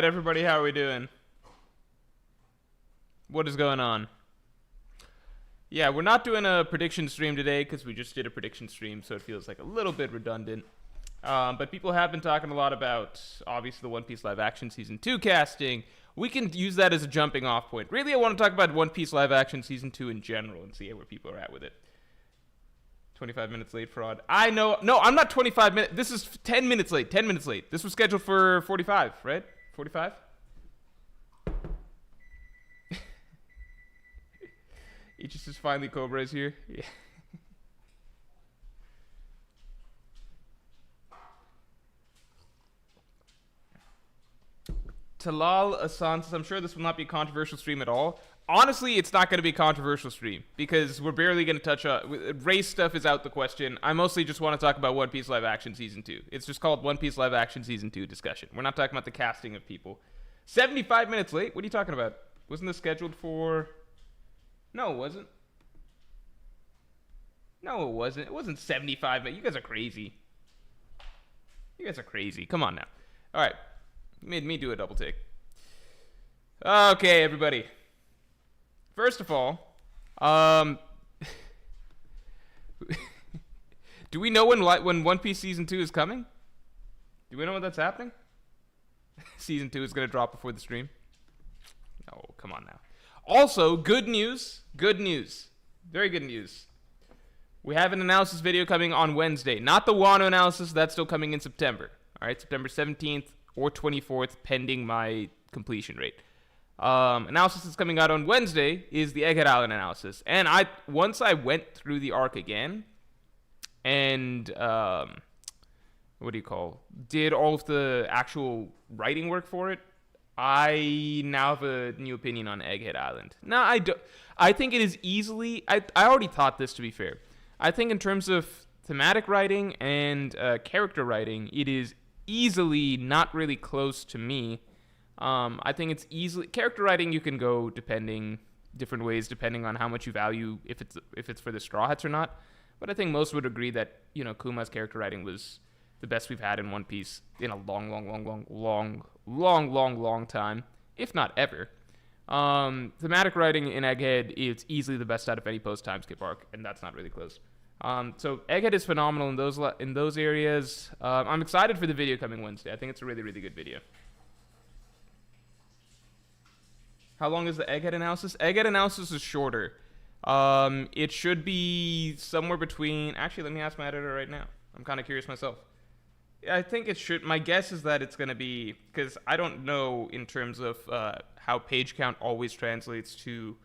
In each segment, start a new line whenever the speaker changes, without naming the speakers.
everybody, how are we doing? What is going on? Yeah, we're not doing a prediction stream today because we just did a prediction stream, so it feels like a little bit redundant. But people have been talking a lot about, obviously, the One Piece live action season 2 casting. We can use that as a jumping off point. Really, I want to talk about One Piece live action season 2 in general and see where people are at with it. 25 minutes late, fraud. I know. No, I'm not 25 minutes. This is 10 minutes late. 10 minutes late. This was scheduled for 45, right? 45? Aegis is finally Cobra's here. Yeah. Talal Asan says, I'm sure this will not be a controversial stream at all. Honestly, it's not going to be a controversial stream because we're barely going to touch on race stuff is out the question. I mostly just want to talk about One Piece live action season 2. It's just called One Piece live action season 2 discussion. We're not talking about the casting of people. 75 minutes late? What are you talking about? Wasn't this scheduled for... No, it wasn't. No, it wasn't. It wasn't 75 minutes. You guys are crazy. You guys are crazy. Come on now. All right. You made me do a double take. Okay, everybody. First of all, do we know when One Piece Season 2 is coming? Do we know when that's happening? Season 2 is going to drop before the stream? Oh, come on now. Also, good news. Good news. Very good news. We have an analysis video coming on Wednesday. Not the Wano analysis. That's still coming in September. All right, September 17th or 24th, pending my completion rate. Analysis that's coming out on Wednesday is the Egghead Island analysis. And once I went through the arc again and did all of the actual writing work for it, I now have a new opinion on Egghead Island. Now, I think it is easily... I already thought this, to be fair. I think in terms of thematic writing and character writing, it is easily not really close to me. I think it's easily... Character writing, you can go different ways depending on how much you value if it's for the Straw Hats or not. But I think most would agree that, Kuma's character writing was the best we've had in One Piece in a long time, if not ever. Thematic writing in Egghead is easily the best out of any post-time skip arc, and that's not really close. So Egghead is phenomenal in those areas. I'm excited for the video coming Wednesday. I think it's a really, really good video. How long is the Egghead analysis? Egghead analysis is shorter. It should be somewhere between... Actually, let me ask my editor right now. I'm kind of curious myself. I think it should... My guess is that it's going to be... Because I don't know in terms of how page count always translates to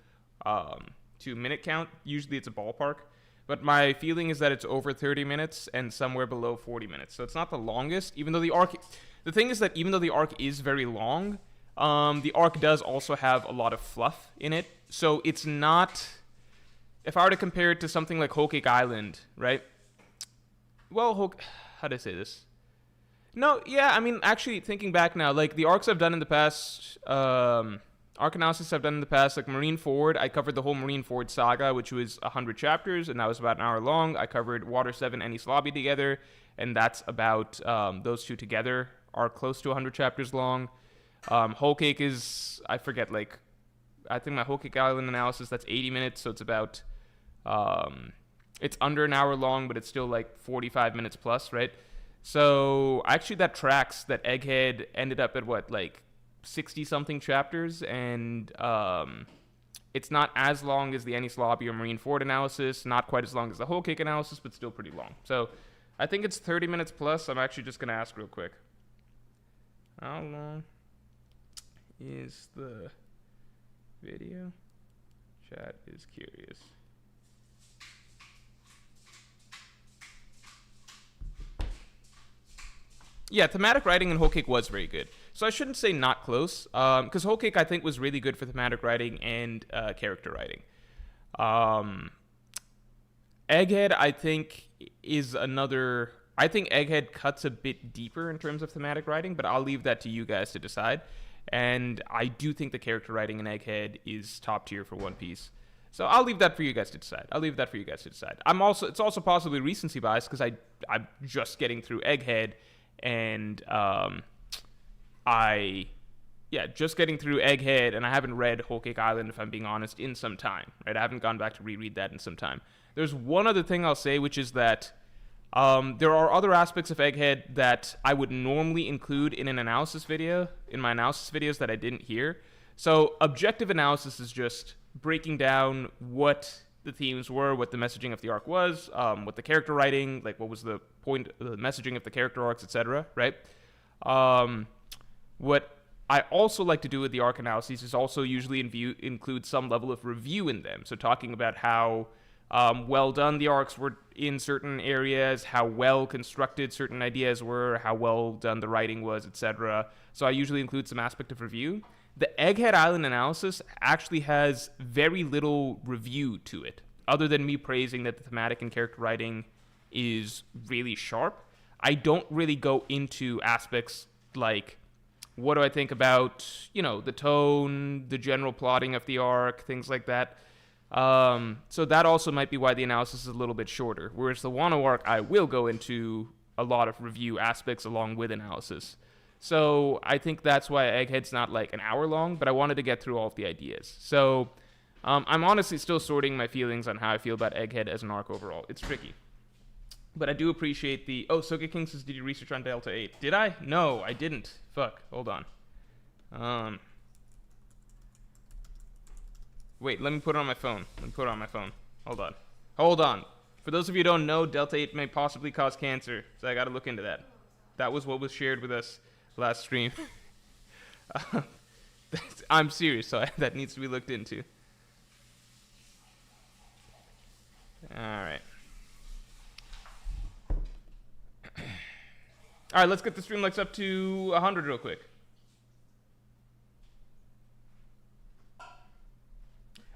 minute count. Usually it's a ballpark. But my feeling is that it's over 30 minutes and somewhere below 40 minutes. So it's not the longest, even though the arc... The thing is that even though the arc is very long, the arc does also have a lot of fluff in it. So it's not... If I were to compare it to something like Whole Cake Island, right? Well, how do I say this? No, yeah, I mean, actually, thinking back now, like, the arcs I've done in the past, arc analysis I've done in the past, like Marineford, I covered the whole Marineford saga, which was 100 chapters, and that was about an hour long. I covered Water 7 and East Lobby together, and that's about, those two together are close to 100 chapters long. Whole Cake is, I forget, like, I think my Whole Cake Island analysis, that's 80 minutes, so it's about, it's under an hour long, but it's still, like, 45 minutes plus, right? So actually that tracks that Egghead ended up at what, like 60 something chapters, and it's not as long as the Ennis Lobby or Marineford analysis, not quite as long as the Whole Cake analysis, but still pretty long. So I think it's 30 minutes plus. I'm actually just going to ask real quick. How long is the video? Chat is curious. Yeah, thematic writing in Whole Cake was very good. So I shouldn't say not close, because Whole Cake, I think, was really good for thematic writing and character writing. Egghead, I think, is another... I think Egghead cuts a bit deeper in terms of thematic writing, but I'll leave that to you guys to decide. And I do think the character writing in Egghead is top tier for One Piece. So I'll leave that for you guys to decide. It's also possibly recency bias, because I'm just getting through Egghead, and I yeah, just getting through Egghead, and I haven't read Whole Cake Island, if I'm being honest, in some time, right? I haven't gone back to reread that in some time. There's one other thing I'll say, which is that there are other aspects of Egghead that I would normally include in an analysis video, in my analysis videos that I didn't hear. So objective analysis is just breaking down what the themes were, what the messaging of the arc was, what the character writing, like what was the point, the messaging of the character arcs, etc., right? What I also like to do with the arc analyses is also usually include some level of review in them. So talking about how well done the arcs were in certain areas, how well constructed certain ideas were, how well done the writing was, etc. So I usually include some aspect of review. The Egghead Island analysis actually has very little review to it, other than me praising that the thematic and character writing is really sharp. I don't really go into aspects like, what do I think about, the tone, the general plotting of the arc, things like that. So that also might be why the analysis is a little bit shorter. Whereas the Wano arc, I will go into a lot of review aspects along with analysis. So I think that's why Egghead's not like an hour long, but I wanted to get through all of the ideas. So I'm honestly still sorting my feelings on how I feel about Egghead as an arc overall. It's tricky. But I do appreciate the... Oh, Soka King says, did you research on Delta 8? Did I? No, I didn't. Fuck. Hold on. Wait, let me put it on my phone. Hold on. For those of you who don't know, Delta 8 may possibly cause cancer, so I gotta look into that. That was what was shared with us last stream. I'm serious, so that needs to be looked into. Alright. Alright, let's get the stream likes up to 100 real quick.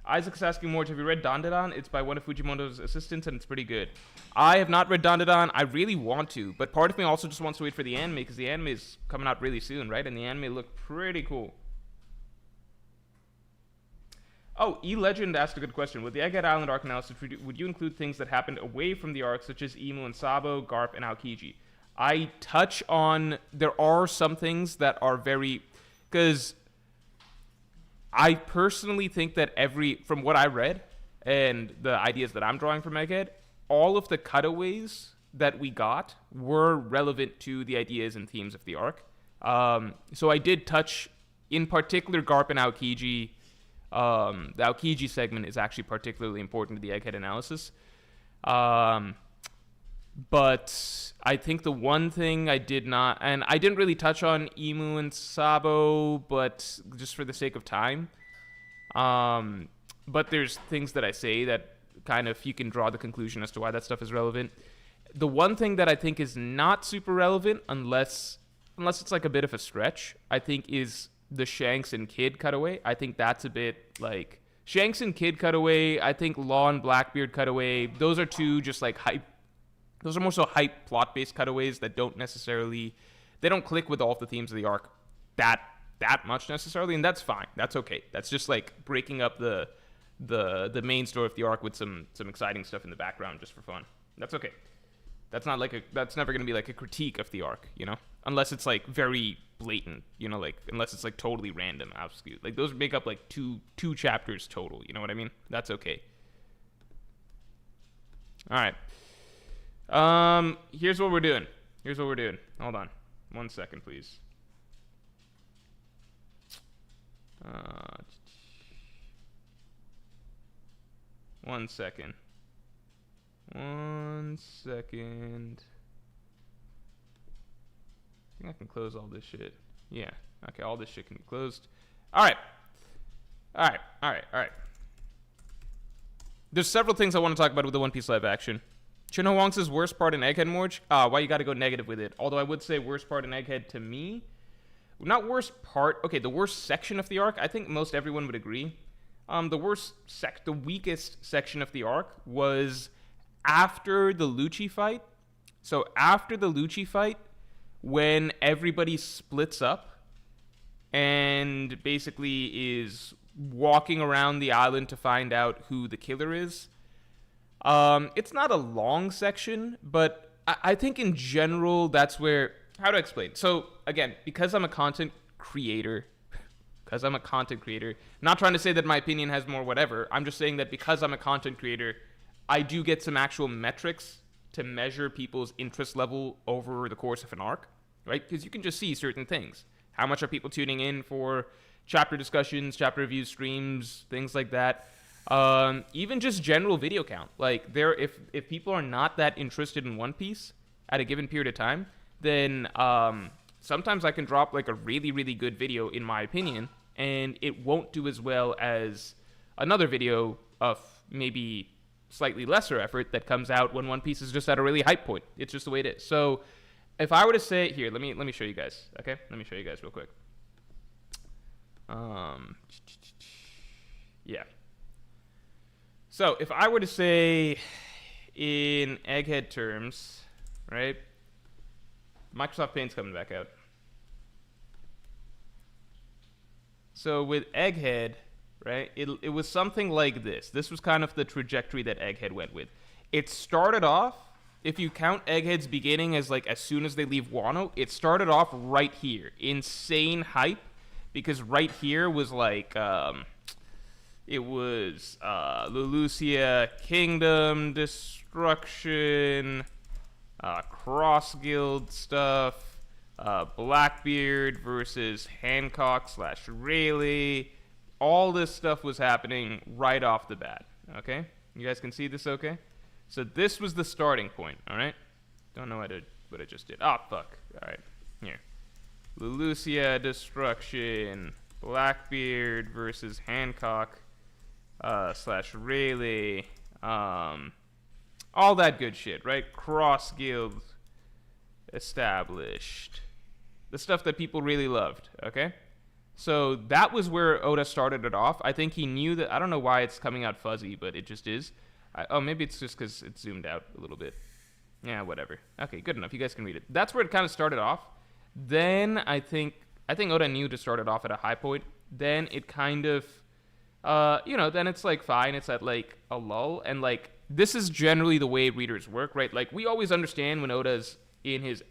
Isaac's asking Morj, have you read Dandadan? It's by one of Fujimoto's assistants, and it's pretty good. I have not read Dandadan. I really want to, but part of me also just wants to wait for the anime, because the anime is coming out really soon, right? And the anime looked pretty cool. Oh, E-Legend asked a good question. With the Egghead Island arc analysis, would you include things that happened away from the arc, such as Imu and Sabo, Garp, and Aokiji? I touch on... There are some things that are very... Because... I personally think that from what I read, and the ideas that I'm drawing from Egghead, all of the cutaways that we got were relevant to the ideas and themes of the arc. So I did touch, in particular, Garp and Aokiji. The Aokiji segment is actually particularly important to the Egghead analysis. But I think the one thing I did not, and I didn't really touch on Imu and Sabo, but just for the sake of time. But there's things that I say that kind of you can draw the conclusion as to why that stuff is relevant. The one thing that I think is not super relevant, unless it's like a bit of a stretch, I think is the Shanks and Kid cutaway. I think that's a bit like Shanks and Kid cutaway. I think Law and Blackbeard cutaway. Those are two just like hype. Those are more so hype plot-based cutaways that don't click with all of the themes of the arc that much necessarily, and that's fine. That's okay. That's just like breaking up the main story of the arc with some exciting stuff in the background just for fun. That's okay. That's never gonna be like a critique of the arc, unless it's like very blatant, like unless it's like totally random, obscure. Like those make up like two chapters total. You know what I mean? That's okay. All right. Here's what we're doing. Hold on. 1 second, please. One second. I think I can close all this shit. Yeah. Okay, all this shit can be closed. Alright. There's several things I want to talk about with the One Piece live action. Chinho Wong says worst part in Egghead, Morj? Why you gotta go negative with it? Although I would say worst part in Egghead to me, not worst part, okay, the worst section of the arc, I think most everyone would agree. The weakest section of the arc was after the Lucci fight. So after the Lucci fight, when everybody splits up and basically is walking around the island to find out who the killer is. It's not a long section, but I think in general that's where... How to explain? So, again, because I'm a content creator, because I'm a content creator. Not trying to say that my opinion has more whatever. I'm just saying that because I'm a content creator, I do get some actual metrics to measure people's interest level over the course of an arc, right? Because you can just see certain things. How much are people tuning in for chapter discussions, chapter reviews, streams, things like that. Even just general video count. Like, if people are not that interested in One Piece at a given period of time, then sometimes I can drop like a really, really good video, in my opinion, and it won't do as well as another video of maybe slightly lesser effort that comes out when One Piece is just at a really hype point. It's just the way it is. So if I were to say, here, let me show you guys. Okay, let me show you guys real quick. Yeah. So if I were to say in Egghead terms, right? Microsoft Paint's coming back out. So with Egghead, right, it was something like this. This was kind of the trajectory that Egghead went with. It started off, if you count Egghead's beginning as like as soon as they leave Wano, it started off right here. Insane hype, because right here was like, it was Lulusia Kingdom Destruction, Cross Guild stuff, Blackbeard versus Hancock / Rayleigh. All this stuff was happening right off the bat. Okay, you guys can see this. Okay, so this was the starting point. All right, don't know what I just did. Oh fuck. All right, here, Lulusia Destruction, Blackbeard versus Hancock / Rayleigh. All that good shit, right? Cross Guild established. The stuff that people really loved, okay? So that was where Oda started it off. I think he knew that. I don't know why it's coming out fuzzy, but it just is. Maybe it's just because it's zoomed out a little bit. Yeah, whatever. Okay, good enough. You guys can read it. That's where it kind of started off. Then I think Oda knew to start it off at a high point. Then it kind of, then it's like fine. It's at like a lull, and like this is generally the way readers work, right? Like we always understand when Oda's in his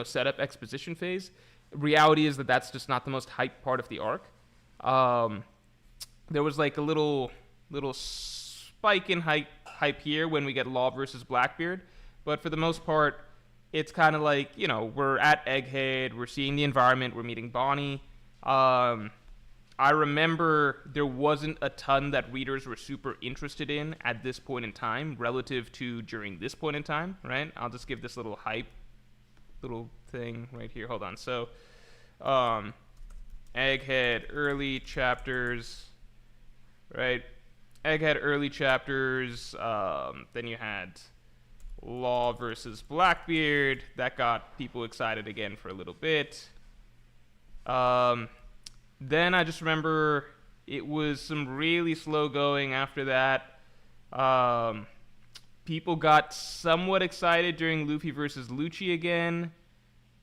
setup exposition phase. Reality is that that's just not the most hype part of the arc. There was like a little spike in hype here when we get Law versus Blackbeard, but for the most part, it's kind of like, we're at Egghead, we're seeing the environment, we're meeting Bonnie. I remember there wasn't a ton that readers were super interested in at this point in time relative to during this point in time, right? I'll just give this little hype little thing right here. Hold on. So, Egghead early chapters, right? Egghead early chapters. Then you had Law versus Blackbeard. That got people excited again for a little bit. Then I just remember it was some really slow going after that. People got somewhat excited during Luffy versus Lucci again.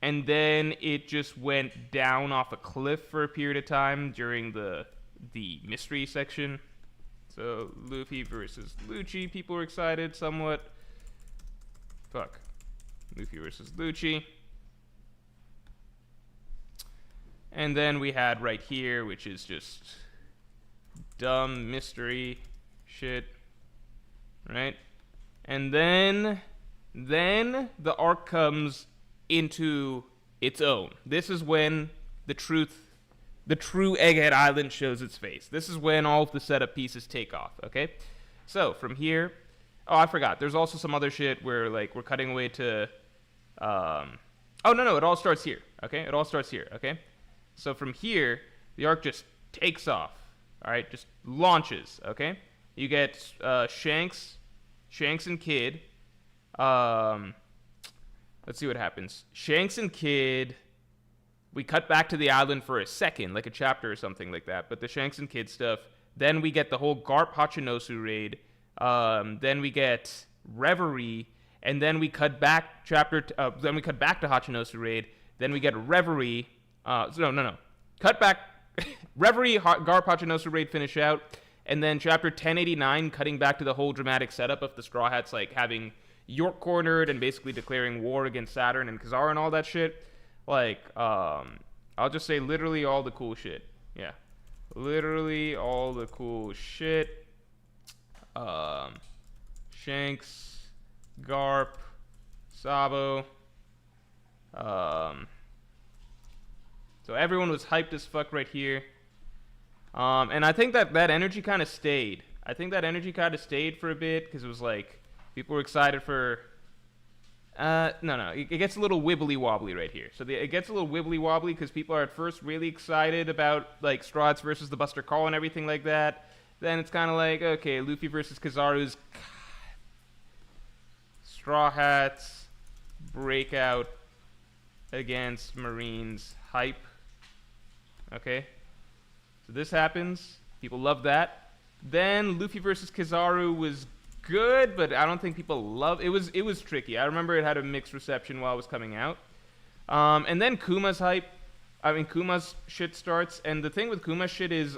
And then it just went down off a cliff for a period of time during the mystery section. So Luffy versus Lucci, people were excited somewhat. Fuck. Luffy versus Lucci. And then we had right here, which is just dumb mystery shit, right? And then the arc comes into its own. This is when the true Egghead Island shows its face. This is when all of the setup pieces take off, okay? So from here, I forgot. There's also some other shit where like we're cutting away to, it all starts here, okay? It all starts here, okay? So from here, the arc just takes off, all right? Just launches, okay? You get Shanks and Kid. Let's see what happens. Shanks and Kid, we cut back to the island for a second, like a chapter or something like that, but the Shanks and Kid stuff. Then we get the whole Garp Hachinosu raid. Then we get Reverie, and then we cut back then we cut back to Hachinosu raid. Then we get Reverie. Cut back. Reverie, Garp Hachinosu raid finish out, and then chapter 1089, cutting back to the whole dramatic setup of the Straw Hats, like having York cornered and basically declaring war against Saturn and Kazar and all that shit. Like, I'll just say literally all the cool shit. Yeah, literally all the cool shit. Shanks, Garp, Sabo. So everyone was hyped as fuck right here. And I think that energy kind of stayed. I think that energy kind of stayed for a bit because it was like people were excited for. No, it gets a little wibbly wobbly right here. So it gets a little wibbly wobbly because people are at first really excited about like Straw Hats versus the Buster Call and everything like that. Then it's kind of like, okay, Luffy versus Kizaru's Straw Hats breakout against Marines hype. Okay, so this happens. People love that. Then Luffy versus Kizaru was good, but I don't think people love it. Was tricky. I remember it had a mixed reception while it was coming out. And then Kuma's hype. I mean, Kuma's shit starts, and the thing with Kuma's shit is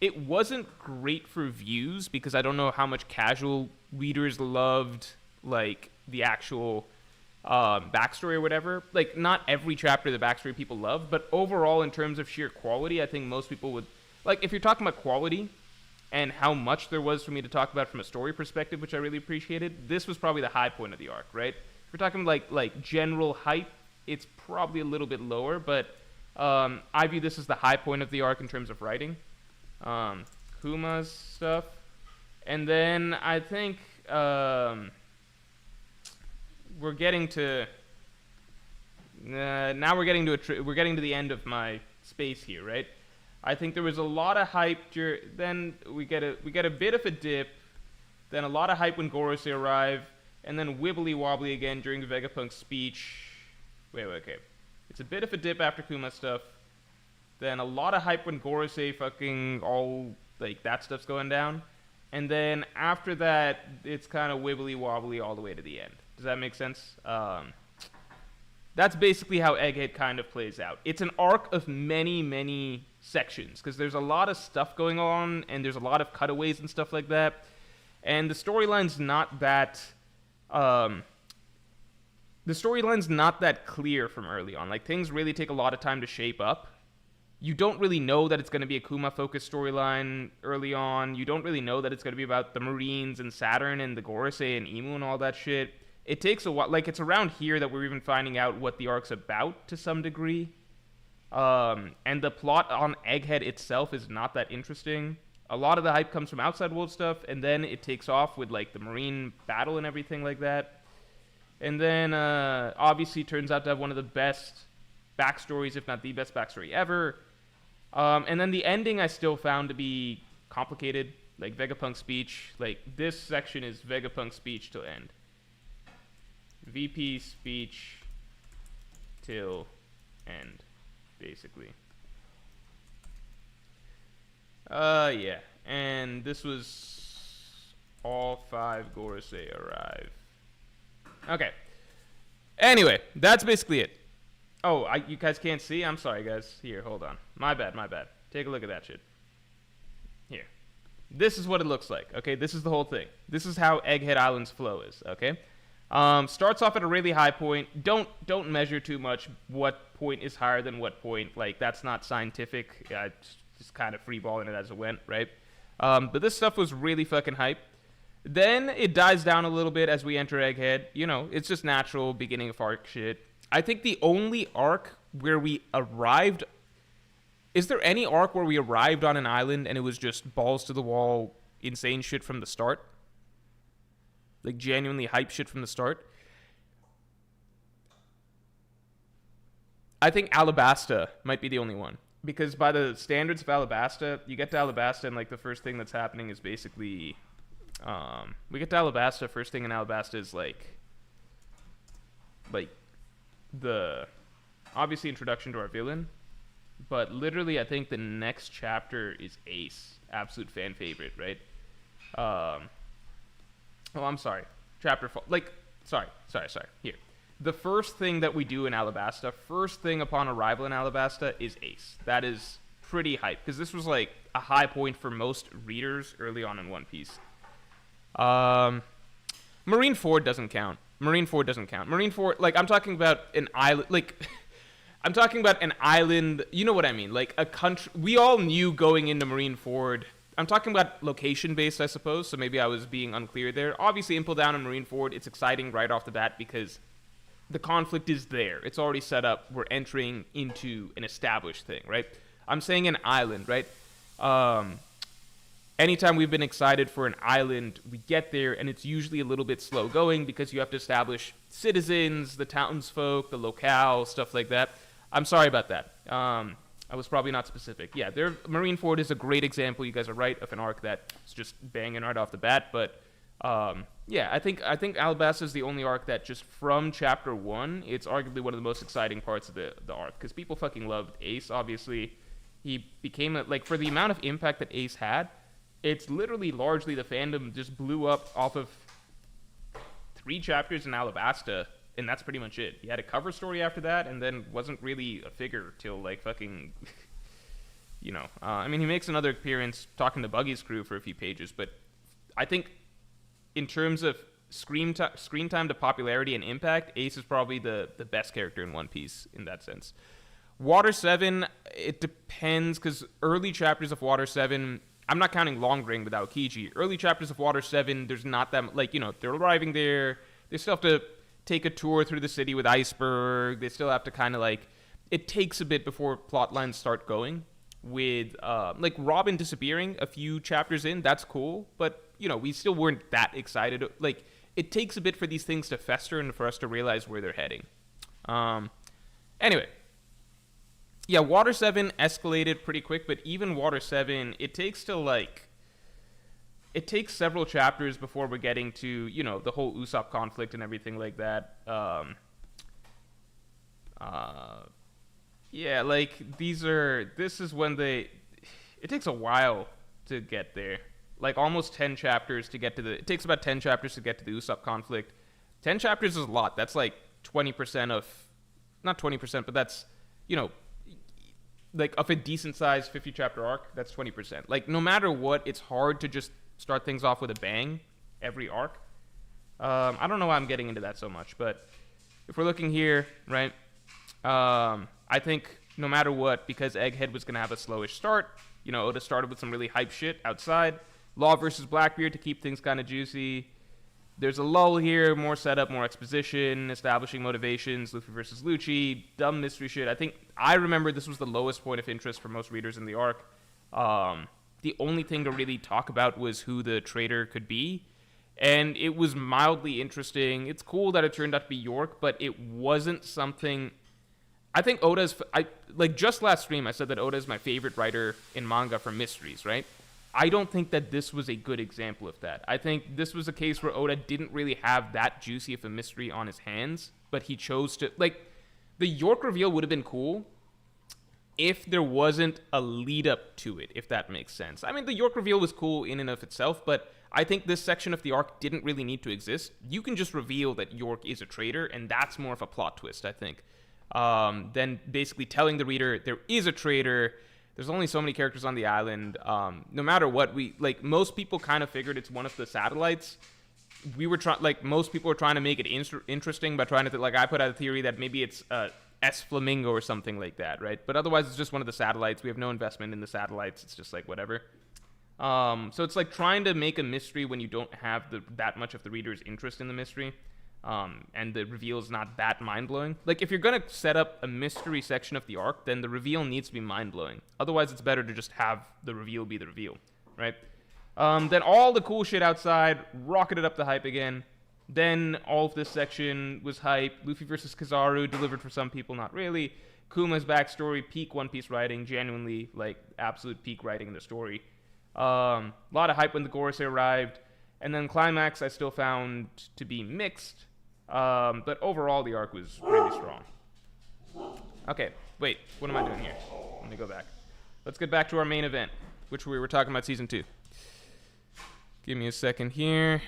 it wasn't great for views because I don't know how much casual readers loved like the actual backstory or whatever. Like, not every chapter of the backstory people love, but overall, in terms of sheer quality, I think most people would like. If you're talking about quality and how much there was for me to talk about from a story perspective, which I really appreciated, this was probably the high point of the arc, right? If we're talking like general hype, it's probably a little bit lower, but I view this as the high point of the arc in terms of writing. Kuma's stuff, and then I think we're getting to now we're getting to the end of my space here, right? I think there was a lot of hype. Then we get a bit of a dip, then a lot of hype when Gorosei arrive, and then wibbly wobbly again during the Vegapunk's speech. Wait, okay. It's a bit of a dip after Kuma stuff, then a lot of hype when Gorosei fucking all like that stuff's going down, and then after that it's kind of wibbly wobbly all the way to the end. Does that make sense? That's basically how Egghead kind of plays out. It's an arc of many sections because there's a lot of stuff going on and there's a lot of cutaways and stuff like that. And the storyline's not that clear from early on. Like, things really take a lot of time to shape up. You don't really know that it's going to be a Kuma-focused storyline early on. You don't really know that it's going to be about the Marines and Saturn and the Gorosei and Imu and all that shit. It takes a while. Like, it's around here that we're even finding out what the arc's about to some degree. And the plot on Egghead itself is not that interesting. A lot of the hype comes from outside world stuff, and then it takes off with, like, the Marine battle and everything like that. And then, obviously, turns out to have one of the best backstories, if not the best backstory ever. And then the ending I still found to be complicated. Like, Vegapunk's speech. Like, this section is Vegapunk's speech till end. VP speech till end, basically. Yeah. And this was all 5 Gorosei arrive. Okay. Anyway, that's basically it. Oh, you guys can't see? I'm sorry, guys. Here, hold on. My bad. Take a look at that shit. Here. This is what it looks like, okay? This is the whole thing. This is how Egghead Island's flow is, okay? Starts off at a really high point. Don't measure too much what point is higher than what point. Like, that's not scientific. Just kind of freeballing it as it went, right? But this stuff was really fucking hype. Then it dies down a little bit as we enter Egghead. You know, it's just natural beginning of arc shit. I think the only arc where we arrived... Is there any arc where we arrived on an island and it was just balls to the wall, insane shit from the start? Like, genuinely hype shit from the start? I think Alabasta might be the only one. Because by the standards of Alabasta, you get to Alabasta and, like, the first thing that's happening is basically... we get to Alabasta, first thing in Alabasta is, like the obviously introduction to our villain, but literally I think the next chapter is ace, absolute fan favorite, right? Oh, I'm sorry, sorry here, the first thing that we do in Alabasta, first thing upon arrival in Alabasta, is ace. That is pretty hype because this was like a high point for most readers early on in One Piece. Marineford doesn't count. Marineford, like, I'm talking about an island, like, I'm talking about an island. You know what I mean? Like a country. We all knew going into Marineford. I'm talking about location based, I suppose. So maybe I was being unclear there. Obviously, Impel Down and Marineford, it's exciting right off the bat because the conflict is there. It's already set up. We're entering into an established thing, right? I'm saying an island, right? Anytime we've been excited for an island, we get there, and it's usually a little bit slow going because you have to establish citizens, the townsfolk, the locale, stuff like that. I'm sorry about that. I was probably not specific. Yeah, Marineford is a great example. You guys are right, of an arc that's just banging right off the bat. But yeah, I think Alabasta is the only arc that just from chapter 1, it's arguably one of the most exciting parts of the arc because people fucking loved Ace. Obviously, he became like for the amount of impact that Ace had. It's literally largely the fandom just blew up off of 3 chapters in Alabasta, and that's pretty much it. He had a cover story after that, and then wasn't really a figure till like fucking, you know. I mean, he makes another appearance talking to Buggy's crew for a few pages, but I think in terms of screen time to popularity and impact, Ace is probably the best character in One Piece in that sense. Water 7, it depends, because early chapters of Water 7... I'm not counting Long Ring without Kiji. Early chapters of Water 7, there's not that... Like, you know, they're arriving there. They still have to take a tour through the city with Iceberg. They still have to kind of, like... It takes a bit before plot lines start going. With, like, Robin disappearing a few chapters in, that's cool. But, you know, we still weren't that excited. Like, it takes a bit for these things to fester and for us to realize where they're heading. Anyway... Yeah, Water 7 escalated pretty quick, but even Water 7, it takes several chapters before we're getting to, you know, the whole Usopp conflict and everything like that. Yeah, like, this is when it takes a while to get there. Like, almost 10 chapters to get to it takes about 10 chapters to get to the Usopp conflict. 10 chapters is a lot. That's like 20% of, not 20%, but that's, you know, like, of a decent-sized 50-chapter arc, that's 20%. Like, no matter what, it's hard to just start things off with a bang every arc. I don't know why I'm getting into that so much, but if we're looking here, right, I think no matter what, because Egghead was going to have a slowish start, you know, Oda started with some really hype shit outside. Law versus Blackbeard to keep things kind of juicy. There's a lull here, more setup, more exposition, establishing motivations, Luffy versus Lucci, dumb mystery shit. I remember this was the lowest point of interest for most readers in the arc. The only thing to really talk about was who the traitor could be, and it was mildly interesting. It's cool that it turned out to be York, but it wasn't something... I think like just last stream, I said that Oda is my favorite writer in manga for mysteries, right? I don't think that this was a good example of that. I think this was a case where Oda didn't really have that juicy of a mystery on his hands, but he chose to... Like, the York reveal would have been cool if there wasn't a lead-up to it, if that makes sense. I mean, the York reveal was cool in and of itself, but I think this section of the arc didn't really need to exist. You can just reveal that York is a traitor, and that's more of a plot twist, I think, than basically telling the reader there is a traitor... There's only so many characters on the island. No matter what, most people kind of figured it's one of the satellites. Most people were trying to make it interesting by trying to, I put out a theory that maybe it's S Flamingo or something like that, right? But otherwise, it's just one of the satellites. We have no investment in the satellites. It's just like whatever. So it's like trying to make a mystery when you don't have that much of the reader's interest in the mystery. And the reveal is not that mind-blowing. Like, if you're going to set up a mystery section of the arc, then the reveal needs to be mind-blowing. Otherwise, it's better to just have the reveal be the reveal, right? Then all the cool shit outside rocketed up the hype again. Then all of this section was hype. Luffy versus Kizaru delivered for some people, not really. Kuma's backstory, peak One Piece writing, genuinely, like, absolute peak writing in the story. A lot of hype when the Gorosei arrived. And then Climax I still found to be mixed. But overall, the arc was really strong. Okay, wait, what am I doing here? Let me go back. Let's get back to our main event, which we were talking about Season 2. Give me a second here.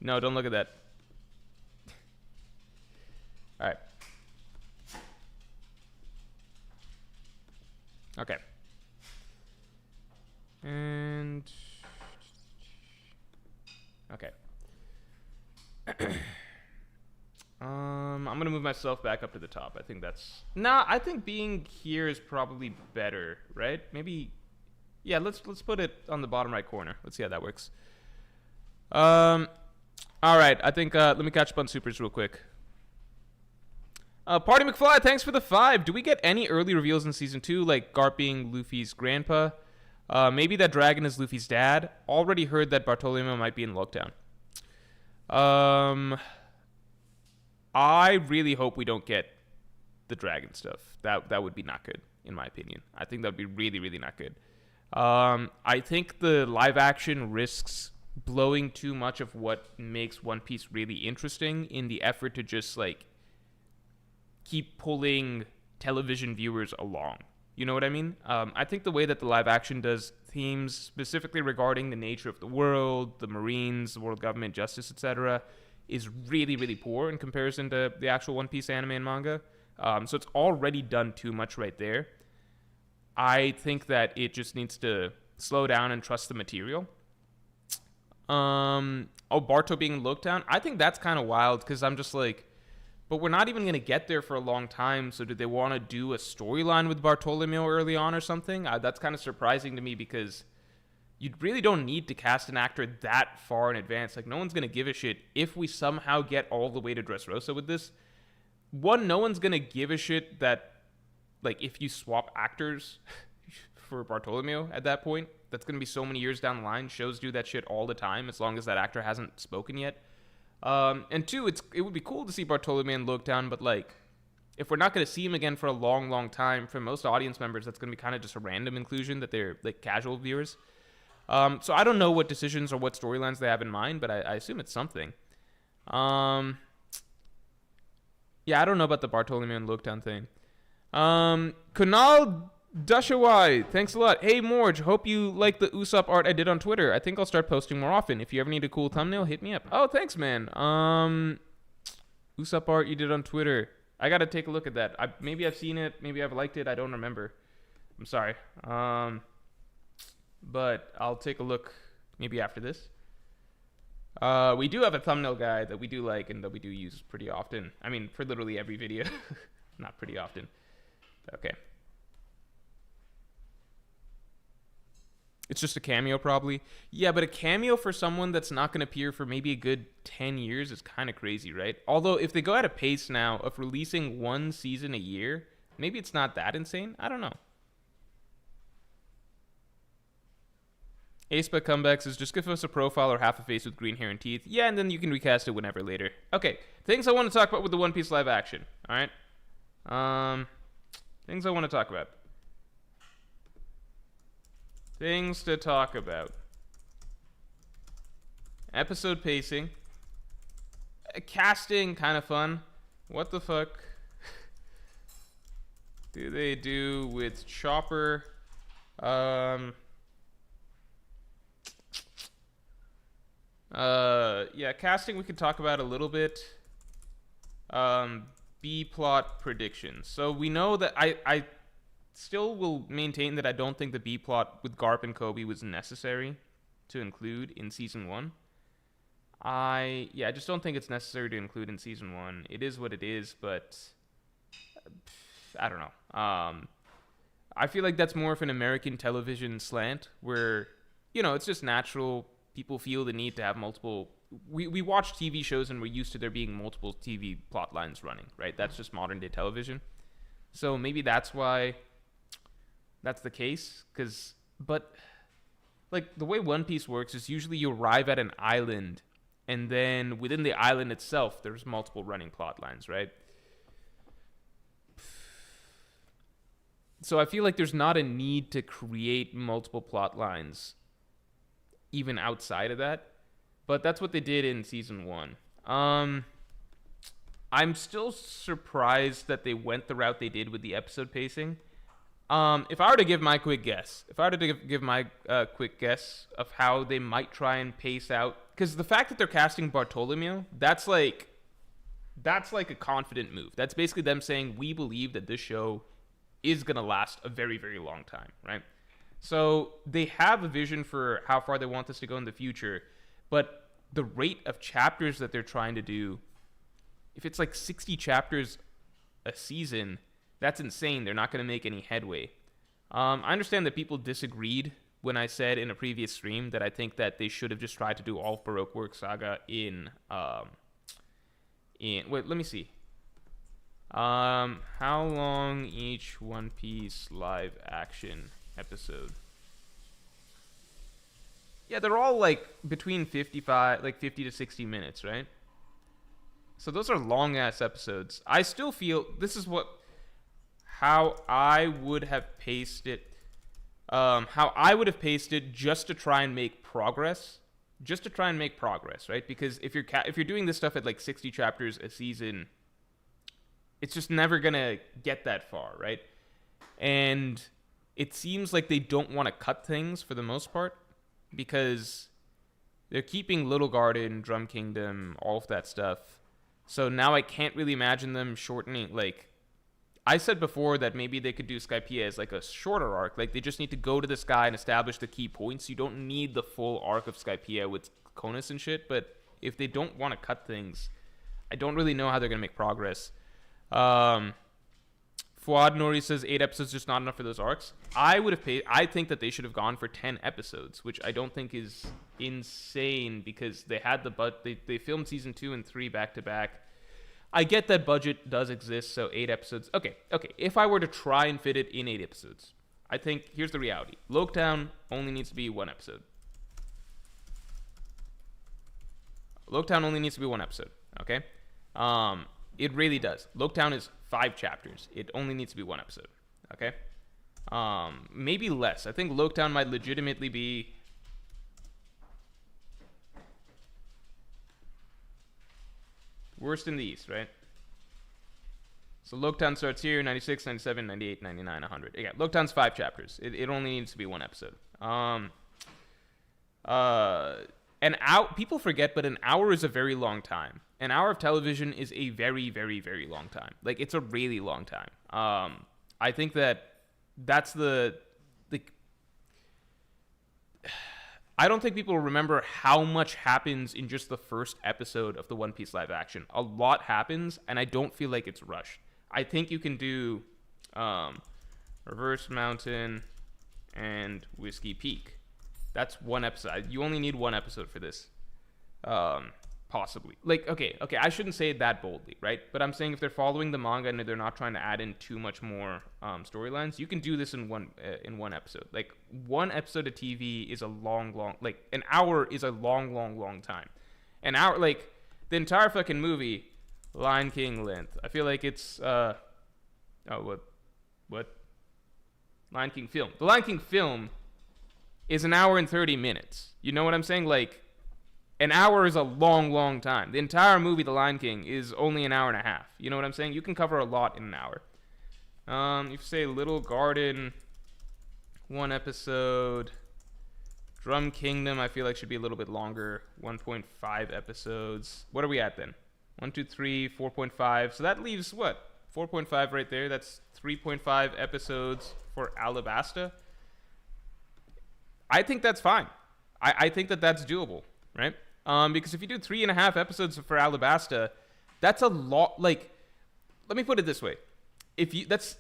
No, don't look at that. Alright. Okay. And... Okay. I'm gonna move myself back up to the top. I think that's nah. I think being here is probably better, right? Maybe, yeah. Let's put it on the bottom right corner. Let's see how that works. All right. I think let me catch up on supers real quick. Party McFly, thanks for the 5. Do we get any early reveals in season 2, like Garp being Luffy's grandpa? Maybe that dragon is Luffy's dad. Already heard that Bartolomeo might be in Lockdown. I really hope we don't get the dragon stuff. That would be not good, in my opinion. I think that would be really, really not good. I think the live action risks blowing too much of what makes One Piece really interesting in the effort to just like keep pulling television viewers along. You know what I mean? I think the way that the live action does themes specifically regarding the nature of the world, the Marines, the world government, justice, etc., is really, really poor in comparison to the actual One Piece anime and manga. So it's already done too much right there. I think that it just needs to slow down and trust the material. Barto being in Lockdown, I think that's kind of wild because I'm just like, but we're not even going to get there for a long time, so do they want to do a storyline with Bartolomeo early on or something? That's kind of surprising to me because you really don't need to cast an actor that far in advance. Like, no one's going to give a shit if we somehow get all the way to Dressrosa with this. One, no one's going to give a shit that, like, if you swap actors for Bartolomeo at that point, that's going to be so many years down the line. Shows do that shit all the time as long as that actor hasn't spoken yet. And two, it would be cool to see Bartolomeo in Lockdown, but like, if we're not going to see him again for a long, long time, for most audience members, that's going to be kind of just a random inclusion that they're like casual viewers. So I don't know what decisions or what storylines they have in mind, but I assume it's something. Yeah, I don't know about the Bartolomeo and Lockdown thing. Kunal Dashawai, thanks a lot. Hey Morj, hope you like the Usopp art I did on Twitter. I think I'll start posting more often. If you ever need a cool thumbnail, hit me up. Oh, thanks, man. Usopp art you did on Twitter. I gotta take a look at that. Maybe I've seen it. Maybe I've liked it. I don't remember. I'm sorry. But I'll take a look maybe after this. We do have a thumbnail guy that we do like and that we do use pretty often. I mean, for literally every video. Not pretty often. Okay. It's just a cameo, probably. Yeah, but a cameo for someone that's not going to appear for maybe a good 10 years is kind of crazy, right? Although, if they go at a pace now of releasing one season a year, maybe it's not that insane. I don't know. Aespa comebacks is just give us a profile or half a face with green hair and teeth. Yeah, and then you can recast it whenever later. Okay, things I want to talk about with the One Piece live action. All right? Things I want to talk about. Things to talk about. Episode pacing. Casting, kind of fun. What the fuck do they do with Chopper? Yeah, casting we could talk about a little bit. B-plot predictions. So we know that I still will maintain that I don't think the B-plot with Garp and Kobe was necessary to include in Season 1. I just don't think it's necessary to include in Season 1. It is what it is, but I don't know. I feel like that's more of an American television slant where, it's just natural. People feel the need to have multiple... We watch TV shows and we're used to there being multiple TV plot lines running, right? That's just modern-day television. So maybe that's why... that's the case, but like the way One Piece works is usually you arrive at an island and then within the island itself there's multiple running plot lines, right? So I feel like there's not a need to create multiple plot lines even outside of that, but that's what they did in Season 1. I'm still surprised that they went the route they did with the episode pacing. If I were to give my quick guess, of how they might try and pace out, because the fact that they're casting Bartolomeo, that's like a confident move. That's basically them saying, we believe that this show is going to last a very, very long time, right? So they have a vision for how far they want this to go in the future, but the rate of chapters that they're trying to do if it's like 60 chapters a season, that's insane. They're not going to make any headway. I understand that people disagreed when I said in a previous stream that I think that they should have just tried to do all of Baroque Work Saga in wait, let me see. How long each One Piece live action episode? Yeah, they're all like between 50 to 60 minutes, right? So those are long ass episodes. I still feel this is how I would have paced it. How I would have paced it just to try and make progress. Right? Because if you're doing this stuff at like 60 chapters a season, it's just never gonna get that far, right? And it seems like they don't want to cut things for the most part because they're keeping Little Garden, Drum Kingdom, all of that stuff. So now I can't really imagine them shortening. Like I said before, that maybe they could do Skypiea as like a shorter arc. Like they just need to go to the sky and establish the key points. You don't need the full arc of Skypiea with Conus and shit. But if they don't want to cut things, I don't really know how they're gonna make progress. Fuad Nori says 8 episodes just not enough for those arcs. I think that they should have gone for 10 episodes, which I don't think is insane because they had they filmed season 2 and 3 back to back. I get that budget does exist, so 8 episodes. Okay. If I were to try and fit it in 8 episodes, I think here's the reality. Loketown only needs to be 1 episode. Okay? It really does. Loketown is 5 chapters. It only needs to be 1 episode. Okay? Maybe less. I think Loketown might legitimately be worst in the East, right? So Loketown starts here, 96, 97, 98, 99, 100. Yeah, Loketown's 5 chapters. It only needs to be 1 episode. People forget, but an hour is a very long time. An hour of television is a very, very, very long time. Like, it's a really long time. I think that's I don't think people remember how much happens in just the first episode of the One Piece live action. A lot happens, and I don't feel like it's rushed. I think you can do Reverse Mountain and Whiskey Peak. That's 1 episode. You only need 1 episode for this. Possibly. Like, okay, I shouldn't say it that boldly, right? But I'm saying if they're following the manga and they're not trying to add in too much more storylines, you can do this in one episode. Like, 1 episode of TV is a long, like, an hour is a long time. An hour, like, the entire fucking movie, Lion King length. I feel like it's, what? Lion King film. The Lion King film is 1 hour and 30 minutes. You know what I'm saying? Like, an hour is a long time. The entire movie, The Lion King, is only 1 hour and a half. You know what I'm saying? You can cover a lot in 1 hour. If you say Little Garden, 1 episode. Drum Kingdom, I feel like should be a little bit longer. 1.5 episodes. What are we at then? 1, 2, 3, 4.5. So that leaves what? 4.5 right there. That's 3.5 episodes for Alabasta. I think that's fine. I think that that's doable, right? Because if you do 3.5 episodes for Alabasta, that's a lot. Like, let me put it this way: if you that's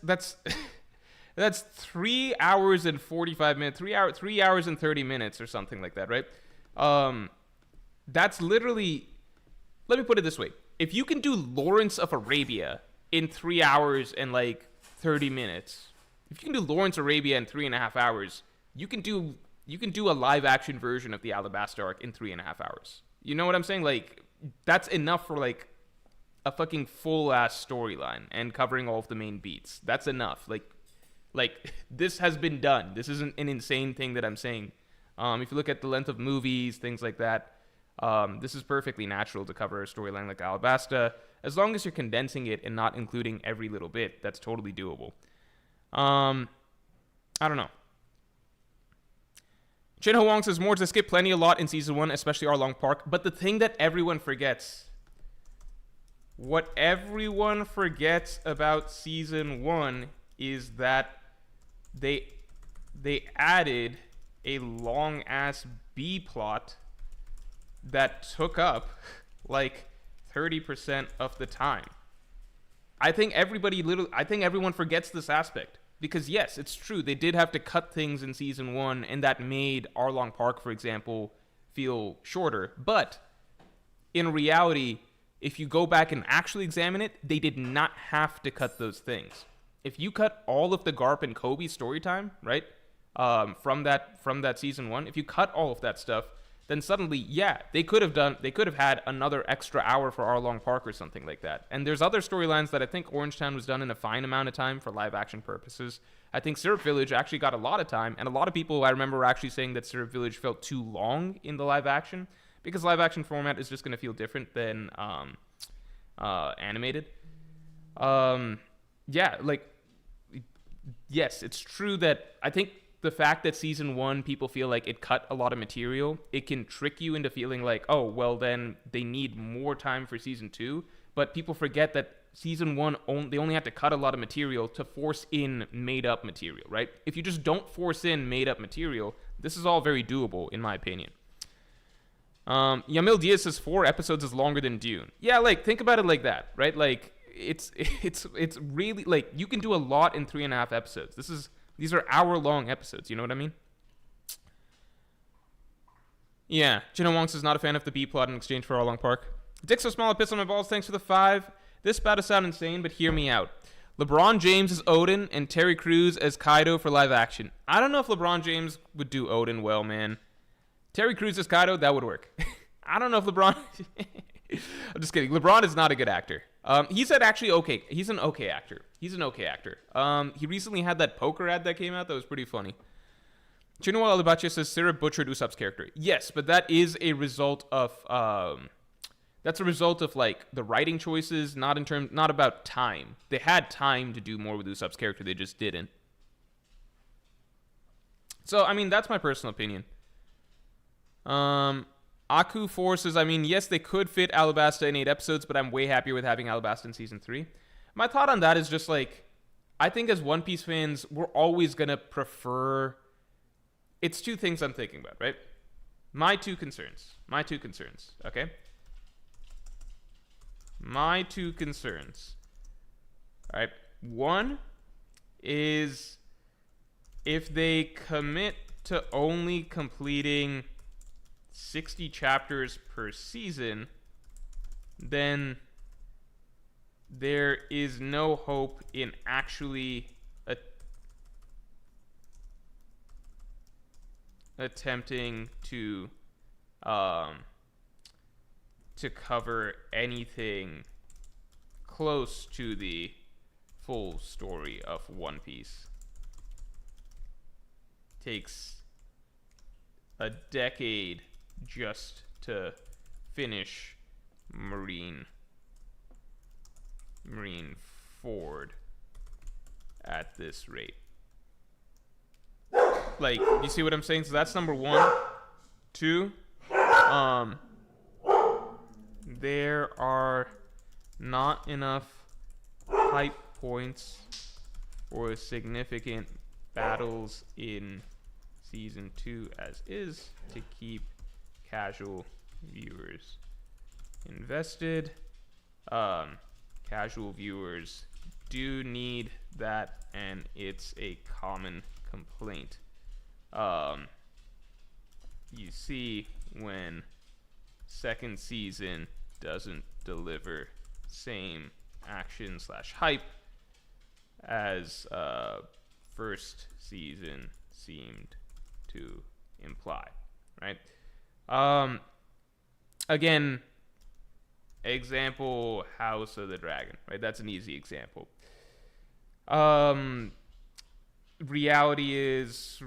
that's 3 hours and 45 minutes, 3 hours and 30 minutes, or something like that, right? That's literally. Let me put it this way: if you can do Lawrence of Arabia in 3 hours and like 30 minutes, if you can do Lawrence Arabia in 3.5 hours, you can do a live action version of the Alabasta arc in 3.5 hours. You know what I'm saying? Like, that's enough for like a fucking full ass storyline and covering all of the main beats. That's enough. Like this has been done. This isn't an insane thing that I'm saying. If you look at the length of movies, things like that, this is perfectly natural to cover a storyline like Alabasta. As long as you're condensing it and not including every little bit, that's totally doable. I don't know. Chin Ho Wong says, Morj, I skipped plenty a lot in season 1, especially Arlong Park. But the thing that everyone forgets, what everyone forgets about season 1 is that they added a long-ass B plot that took up like 30% of the time. I think everyone forgets this aspect. Because yes, it's true, they did have to cut things in season 1, and that made Arlong Park, for example, feel shorter. But in reality, if you go back and actually examine it, they did not have to cut those things. If you cut all of the Garp and Kobe story time, right, from that season 1, if you cut all of that stuff, then suddenly, yeah, they could have had another extra hour for Arlong Park or something like that. And there's other storylines that I think Orangetown was done in a fine amount of time for live action purposes. I think Syrup Village actually got a lot of time, and a lot of people I remember were actually saying that Syrup Village felt too long in the live action, because live action format is just going to feel different than animated. Yeah, like, yes, it's true that I think the fact that season 1 people feel like it cut a lot of material, it can trick you into feeling like, oh, well, then they need more time for season 2. But people forget that season 1, they only had to cut a lot of material to force in made-up material, right? If you just don't force in made-up material, this is all very doable, in my opinion. Yamil Diaz says 4 episodes is longer than Dune. Yeah, like, think about it like that, right? Like, it's really, like, you can do a lot in 3.5 episodes. These are hour-long episodes, you know what I mean? Yeah, Jenna Wong says not a fan of the B-plot in exchange for Arlong Park. Dick so small, I piss on my balls, thanks for the 5. This about to sound insane, but hear me out. LeBron James as Odin and Terry Crews as Kaido for live action. I don't know if LeBron James would do Odin well, man. Terry Crews as Kaido, that would work. I don't know if LeBron... I'm just kidding. LeBron is not a good actor. He's actually okay. He's an okay actor. He recently had that poker ad that came out that was pretty funny. Chinua Alibachi says Sarah butchered Usopp's character. Yes, but that is a result of like the writing choices, not about time. They had time to do more with Usopp's character, they just didn't. So I mean, that's my personal opinion. Aku4 says, I mean, yes, they could fit Alabasta in 8 episodes, but I'm way happier with having Alabasta in season 3. My thought on that is just like, I think as One Piece fans, we're always going to prefer... It's 2 things I'm thinking about, right? My two concerns, okay? My 2 concerns. All right. One is if they commit to only completing 60 chapters per season, then there is no hope in actually attempting to cover anything close to the full story of One Piece. Takes a decade just to finish Marine Ford at this rate. Like, you see what I'm saying? So that's number 1. 2, there are not enough hype points or significant battles in season 2 as is to keep casual viewers invested. Casual viewers do need that, and it's a common complaint. You see when second season doesn't deliver same action / hype as first season seemed to imply, right? Again, example, House of the Dragon, right? That's an easy example. Reality is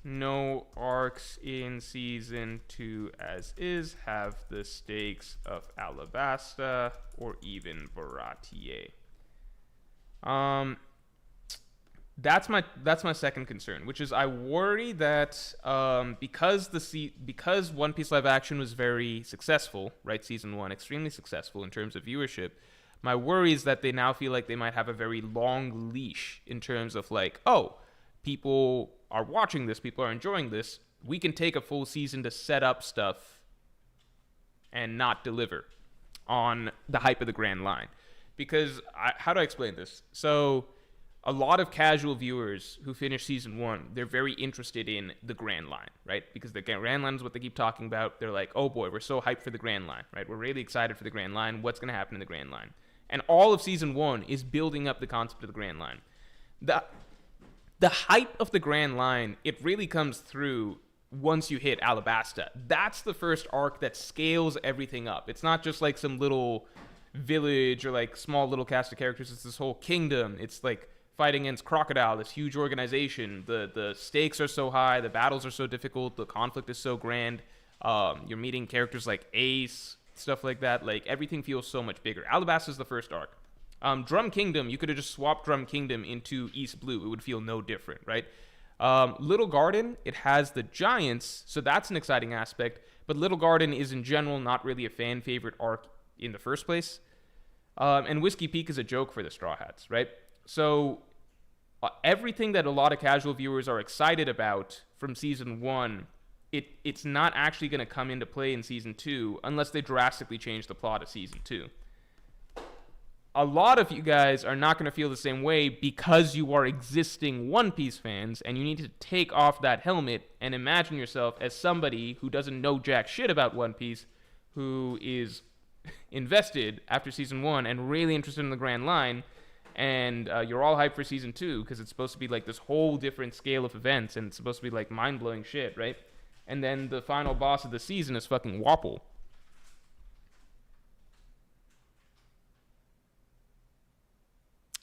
no arcs in season 2 as is have the stakes of Alabasta or even Baratier. That's my second concern, which is I worry that because One Piece live action was very successful, right? Season 1 extremely successful in terms of viewership. My worry is that they now feel like they might have a very long leash in terms of like, oh, people are watching this, people are enjoying this. We can take a full season to set up stuff and not deliver on the hype of the Grand Line. Because, how do I explain this? So, a lot of casual viewers who finish season 1, they're very interested in the Grand Line, right? Because the Grand Line is what they keep talking about. They're like, oh boy, we're so hyped for the Grand Line, right? We're really excited for the Grand Line. What's going to happen in the Grand Line? And all of season 1 is building up the concept of the Grand Line. The hype of the Grand Line, it really comes through once you hit Alabasta. That's the first arc that scales everything up. It's not just like some little village or like small little cast of characters. It's this whole kingdom. It's like fighting against Crocodile, this huge organization. The stakes are so high, the battles are so difficult, the conflict is so grand. You're meeting characters like Ace, stuff like that. Like, everything feels so much bigger. Alabasta is the first arc. Drum Kingdom, you could have just swapped Drum Kingdom into East Blue. It would feel no different, right? Little Garden, it has the Giants, so that's an exciting aspect. But Little Garden is in general not really a fan favorite arc in the first place. And Whiskey Peak is a joke for the Straw Hats, right? So everything that a lot of casual viewers are excited about from season 1, it's not actually going to come into play in season 2 unless they drastically change the plot of season 2. A lot of you guys are not going to feel the same way because you are existing One Piece fans, and you need to take off that helmet and imagine yourself as somebody who doesn't know jack shit about One Piece, who is invested after season 1 and really interested in the Grand Line, and you're all hyped for season 2 because it's supposed to be like this whole different scale of events, and it's supposed to be like mind-blowing shit, right? And then the final boss of the season is fucking Wapol.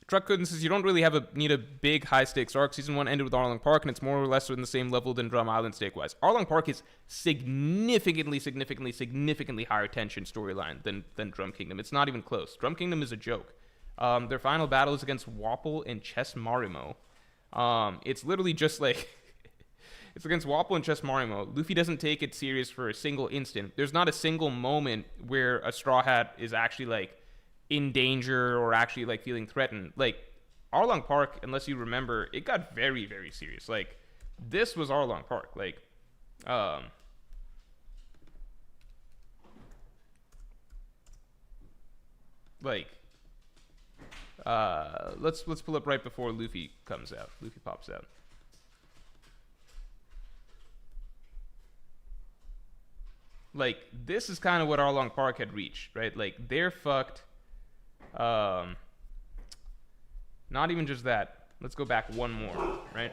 Truck Gooden says you don't really need a big high stakes arc. Season 1 ended with Arlong Park, and it's more or less in the same level than Drum Island stake wise. Arlong Park is significantly higher tension storyline than Drum Kingdom. It's not even close. Drum Kingdom is a joke. Their final battle is against Wapol and Chess Marimo. It's literally just like it's against Wapol and Chess Marimo. Luffy doesn't take it serious for a single instant. There's not a single moment where a Straw Hat is actually like in danger or actually like feeling threatened. Like, Arlong Park, unless you remember, it got very, very serious. Like, this was Arlong Park. Like, let's pull up right before Luffy comes out. Luffy pops out. Like, this is kind of what Arlong Park had reached, right? Like, they're fucked. Not even just that. Let's go back one more, right?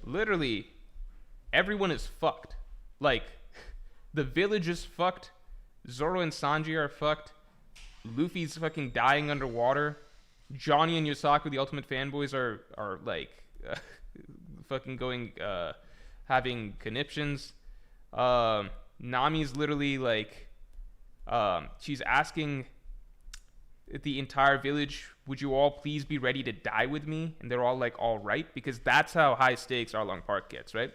Literally, everyone is fucked. Like, the village is fucked. Zoro and Sanji are fucked. Luffy's fucking dying underwater. Johnny and Yosaku, the ultimate fanboys, are like fucking going having conniptions. Nami's literally like she's asking the entire village, would you all please be ready to die with me? And they're all like, all right, because that's how high stakes Arlong Park gets, right?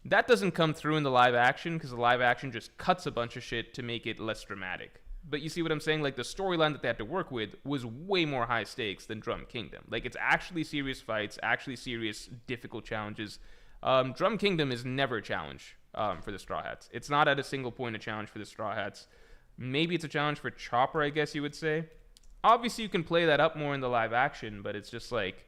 That doesn't come through in the live action because the live action just cuts a bunch of shit to make it less dramatic. But you see what I'm saying? Like, the storyline that they had to work with was way more high stakes than Drum Kingdom. Like, it's actually serious fights, actually serious, difficult challenges. Drum Kingdom is never a challenge for the Straw Hats. It's not at a single point a challenge for the Straw Hats. Maybe it's a challenge for Chopper, I guess you would say. Obviously, you can play that up more in the live action, but it's just like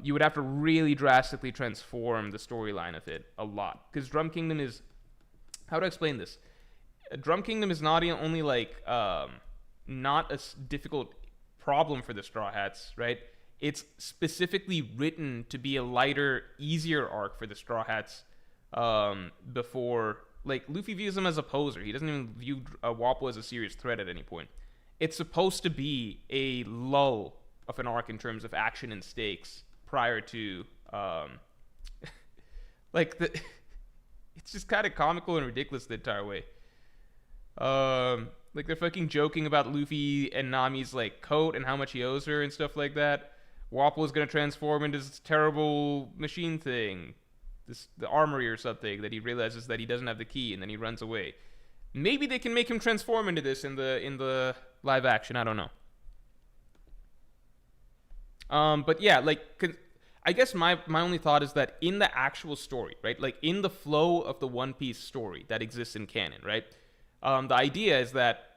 you would have to really drastically transform the storyline of it a lot. Because Drum Kingdom is... How do I explain this? Drum Kingdom is not only like not a difficult problem for the Straw Hats, right? It's specifically written to be a lighter, easier arc for the Straw Hats before... Like, Luffy views him as a poser. He doesn't even view Wapol as a serious threat at any point. It's supposed to be a lull of an arc in terms of action and stakes prior to... it's just kind of comical and ridiculous the entire way. Like, they're fucking joking about Luffy and Nami's like coat and how much he owes her and stuff like that. Wapol is gonna transform into this terrible machine thing, the armory or something, that he realizes that he doesn't have the key, and then he runs away. Maybe they can make him transform into this in the live action. I don't know. But yeah, like, I guess my only thought is that in the actual story, right? Like, in the flow of the One Piece story that exists in canon, right? The idea is that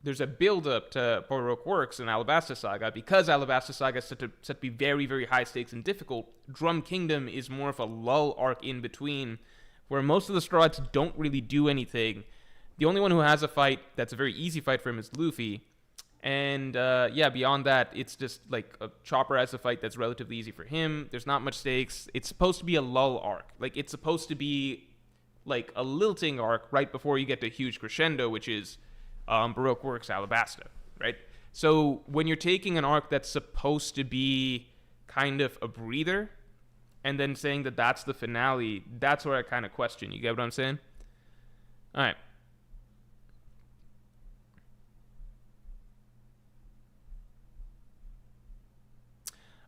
there's a build-up to Baroque Works and Alabasta Saga. Because Alabasta Saga is set to be very, very high stakes and difficult, Drum Kingdom is more of a lull arc in between, where most of the Straw Hats don't really do anything. The only one who has a fight that's a very easy fight for him is Luffy. And beyond that, it's just like a Chopper has a fight that's relatively easy for him. There's not much stakes. It's supposed to be a lull arc. Like, it's supposed to be like a lilting arc right before you get to a huge crescendo, which is Baroque Works Alabasta, right? So when you're taking an arc that's supposed to be kind of a breather and then saying that that's the finale, that's where I kind of question. You get what I'm saying? All right.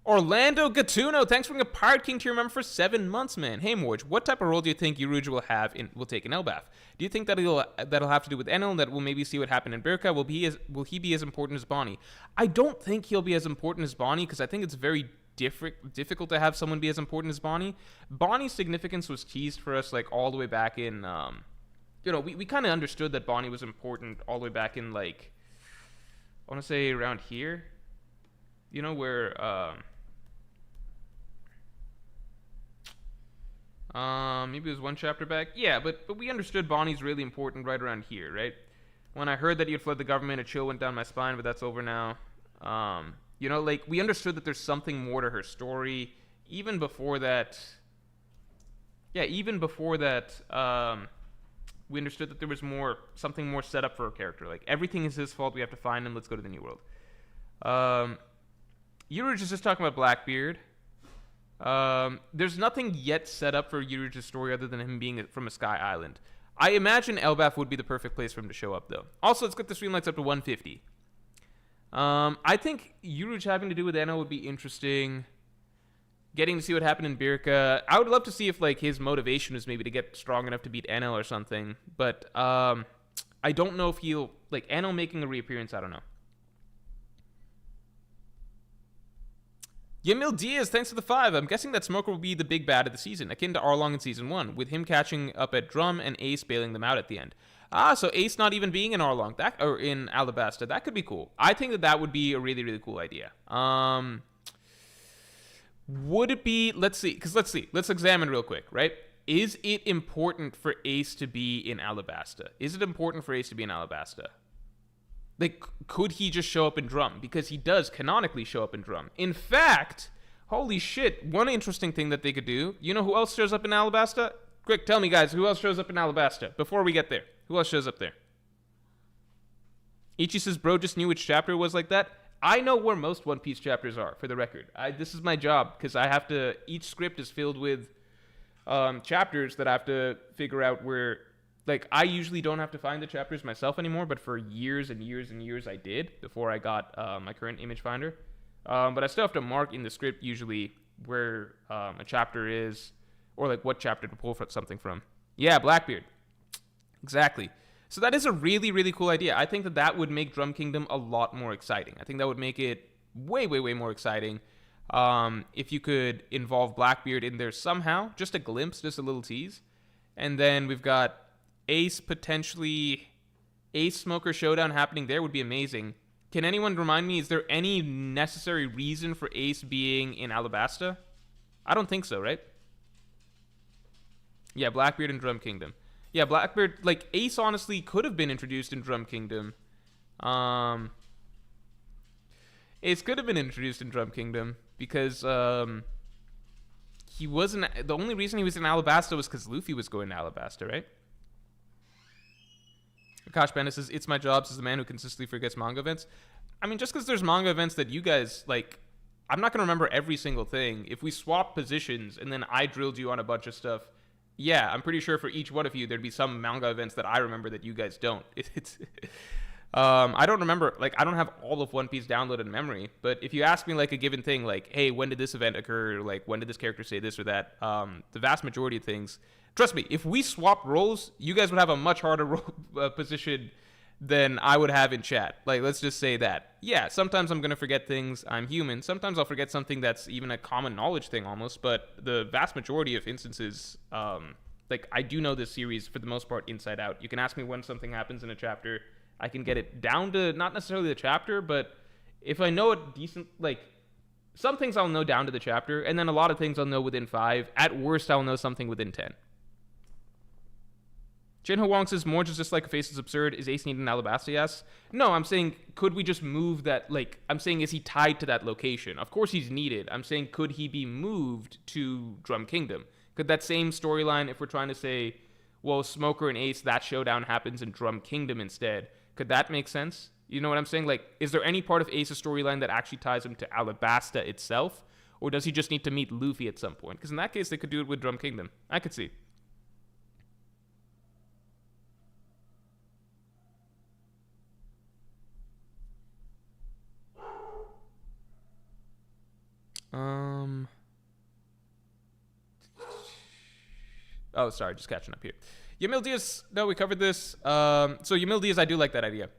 Orlando Gatuno, thanks for being a Pirate King tier member for 7 months, man. Hey, Morj, what type of role do you think Yuruj will take in Elbaf? Do you think that'll have to do with Enel, that we'll maybe see what happened in Birka? Will he be as important as Bonnie? I don't think he'll be as important as Bonnie, because I think it's very difficult to have someone be as important as Bonnie. Bonnie's significance was teased for us like all the way back in, we kind of understood that Bonnie was important all the way back in, like, I want to say around here, where, maybe it was one chapter back. Yeah, but we understood Bonnie's really important right around here, right? When I heard that he had fled the government, a chill went down my spine, but that's over now. We understood that there's something more to her story. Even before that, we understood that there was something more set up for her character. Like, everything is his fault, we have to find him, let's go to the New World. Yuruj is just talking about Blackbeard. There's nothing yet set up for Yuruj's story other than him being from a sky island. I imagine Elbaf would be the perfect place for him to show up, though. Also, let's get the streamlights up to 150. I think Yuruj having to do with Enel would be interesting. Getting to see what happened in Birka. I would love to see if, like, his motivation is maybe to get strong enough to beat Enel or something. But I don't know if he'll... Like, Enel making a reappearance, I don't know. Yamil Diaz, thanks for the 5. I'm guessing that Smoker will be the big bad of the season, akin to Arlong in Season 1, with him catching up at Drum and Ace bailing them out at the end. So Ace not even being in Arlong, or in Alabasta, that could be cool. I think that would be a really, really cool idea. Would it be, let's see, let's examine real quick, right? Is it important for Ace to be in Alabasta? Is it important for Ace to be in Alabasta? Like, could he just show up in Drum? Because he does canonically show up in Drum. In fact, holy shit, one interesting thing that they could do, you know who else shows up in Alabasta? Quick, tell me, guys, who else shows up in Alabasta before we get there? Who else shows up there? Ichi says, bro, just knew which chapter it was like that. I know where most One Piece chapters are, for the record. This is my job, because I have to, each script is filled with chapters that I have to figure out where... Like, I usually don't have to find the chapters myself anymore, but for years and years and years I did before I got my current image finder. But I still have to mark in the script usually where a chapter is, or like what chapter to pull something from. Yeah, Blackbeard. Exactly. So that is a really, really cool idea. I think that would make Drum Kingdom a lot more exciting. I think that would make it way, way, way more exciting if you could involve Blackbeard in there somehow. Just a glimpse, just a little tease. And then we've got Ace potentially, Ace Smoker Showdown happening there would be amazing. Can anyone remind me, is there any necessary reason for Ace being in Alabasta? I don't think so, right? Yeah, Blackbeard and Drum Kingdom. Yeah, Blackbeard, like, Ace honestly could have been introduced in Drum Kingdom. Ace could have been introduced in Drum Kingdom because he wasn't, the only reason he was in Alabasta was because Luffy was going to Alabasta, right? Akash Bennett says, it's my job as the man who consistently forgets manga events. I mean, just because there's manga events that you guys, like, I'm not going to remember every single thing. If we swap positions and then I drilled you on a bunch of stuff, yeah, I'm pretty sure for each one of you, there'd be some manga events that I remember that you guys don't. I don't remember, like, I don't have all of One Piece downloaded in memory, but if you ask me, like, a given thing, like, hey, when did this event occur? Like, when did this character say this or that? The vast majority of things, trust me, if we swap roles, you guys would have a much harder position than I would have in chat. Like, let's just say that. Yeah, sometimes I'm going to forget things. I'm human. Sometimes I'll forget something that's even a common knowledge thing almost, but the vast majority of instances, like I do know this series for the most part inside out. You can ask me when something happens in a chapter, I can get it down to not necessarily the chapter, but if I know it decent, like some things I'll know down to the chapter, and then a lot of things I'll know within 5. At worst, I'll know something within 10. Jinho Wong says, Morj is just like a face is absurd. Is Ace needed in Alabasta? Yes. No, I'm saying, could we just move that, like, I'm saying, is he tied to that location? Of course he's needed. I'm saying, could he be moved to Drum Kingdom? Could that same storyline, if we're trying to say, well, Smoker and Ace, that showdown happens in Drum Kingdom instead, could that make sense? You know what I'm saying? Like, is there any part of Ace's storyline that actually ties him to Alabasta itself? Or does he just need to meet Luffy at some point? Because in that case, they could do it with Drum Kingdom. I could see. Oh, sorry, just catching up here. Yamil Diaz, no, we covered this. So Yamil Diaz, I do like that idea.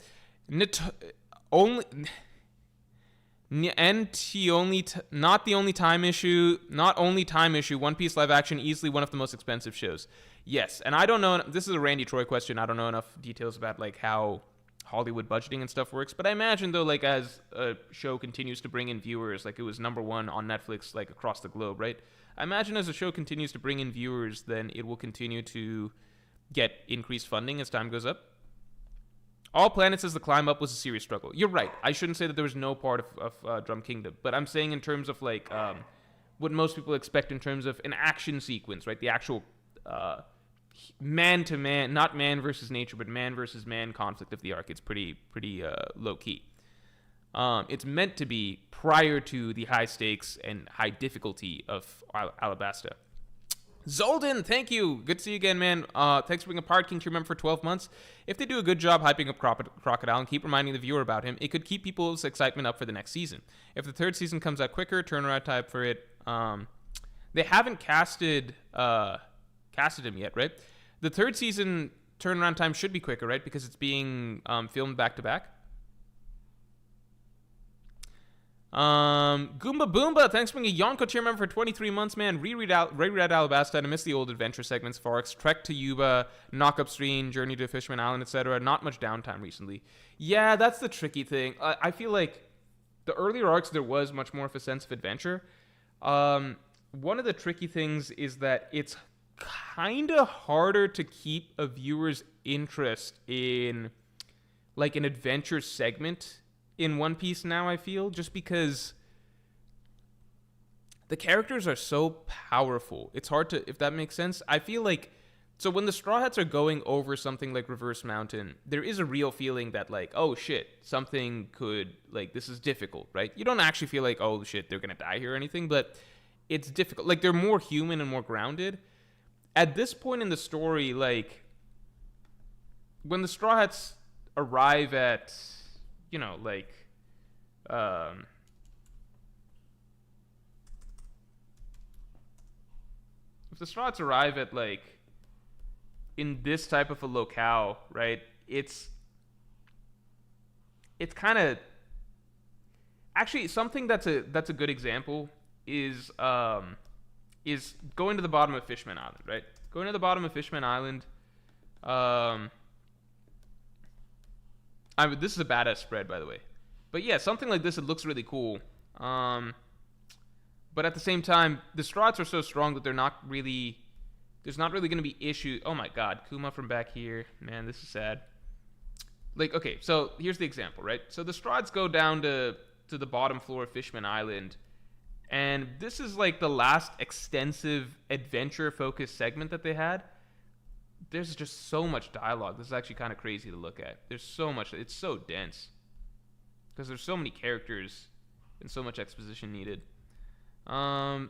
Not the only time issue. Not only time issue. One Piece live action, easily one of the most expensive shows. Yes, and I don't know. This is a Randy Troy question. I don't know enough details about like how Hollywood budgeting and stuff works, but I imagine though, like as a show continues to bring in viewers, like it was #1 on Netflix, like across the globe, right? I imagine as a show continues to bring in viewers, then it will continue to get increased funding as time goes up. All Planets says the climb up was a serious struggle. You're right. I shouldn't say that there was no part of Drum Kingdom, but I'm saying in terms of like what most people expect in terms of an action sequence, right? The actual man to man, not man versus nature, but man versus man conflict of the arc. It's pretty low key. It's meant to be prior to the high stakes and high difficulty of Alabasta. Zolden, thank you. Good to see you again, man. Thanks for being a Pirate King to remember for 12 months. If they do a good job hyping up Crocodile and keep reminding the viewer about him, it could keep people's excitement up for the next season. If the third season comes out quicker, turnaround time for it. They haven't casted him yet, right? The third season turnaround time should be quicker, right? Because it's being filmed back to back. Goomba Boomba, thanks for being a Yonko tier member for 23 months, man. Reread Alabasta, and I miss the old adventure segments, Forex, Trek to Yuba, Knock Up Stream, Journey to Fishman Island, etc. Not much downtime recently. Yeah, that's the tricky thing. I feel like the earlier arcs, there was much more of a sense of adventure. One of the tricky things is that it's kind of harder to keep a viewer's interest in like an adventure segment in One Piece now, I feel, just because the characters are so powerful. It's hard to, if that makes sense. I feel like, so when the Straw Hats are going over something like Reverse Mountain, there is a real feeling that like, oh shit, something could, like, this is difficult, right? You don't actually feel like, oh shit, they're gonna die here or anything, but it's difficult. Like, they're more human and more grounded. At this point in the story, like, when the Straw Hats arrive at, you know, like, if the Straw Hats arrive at, like, in this type of a locale, right, it's kind of, actually, something that's a good example is going to the bottom of Fishman Island, right? Going to the bottom of Fishman Island, this is a badass spread, by the way. But yeah, something like this, it looks really cool. But at the same time, the Straw Hats are so strong that there's not really going to be issues. Oh my god, Kuma from back here. Man, this is sad. Like, okay, so here's the example, right? So the Straw Hats go down to the bottom floor of Fishman Island. And this is like the last extensive adventure-focused segment that they had. There's just so much dialogue. This is actually kind of crazy to look at. There's so much. It's so dense. Because there's so many characters and so much exposition needed. Yeah,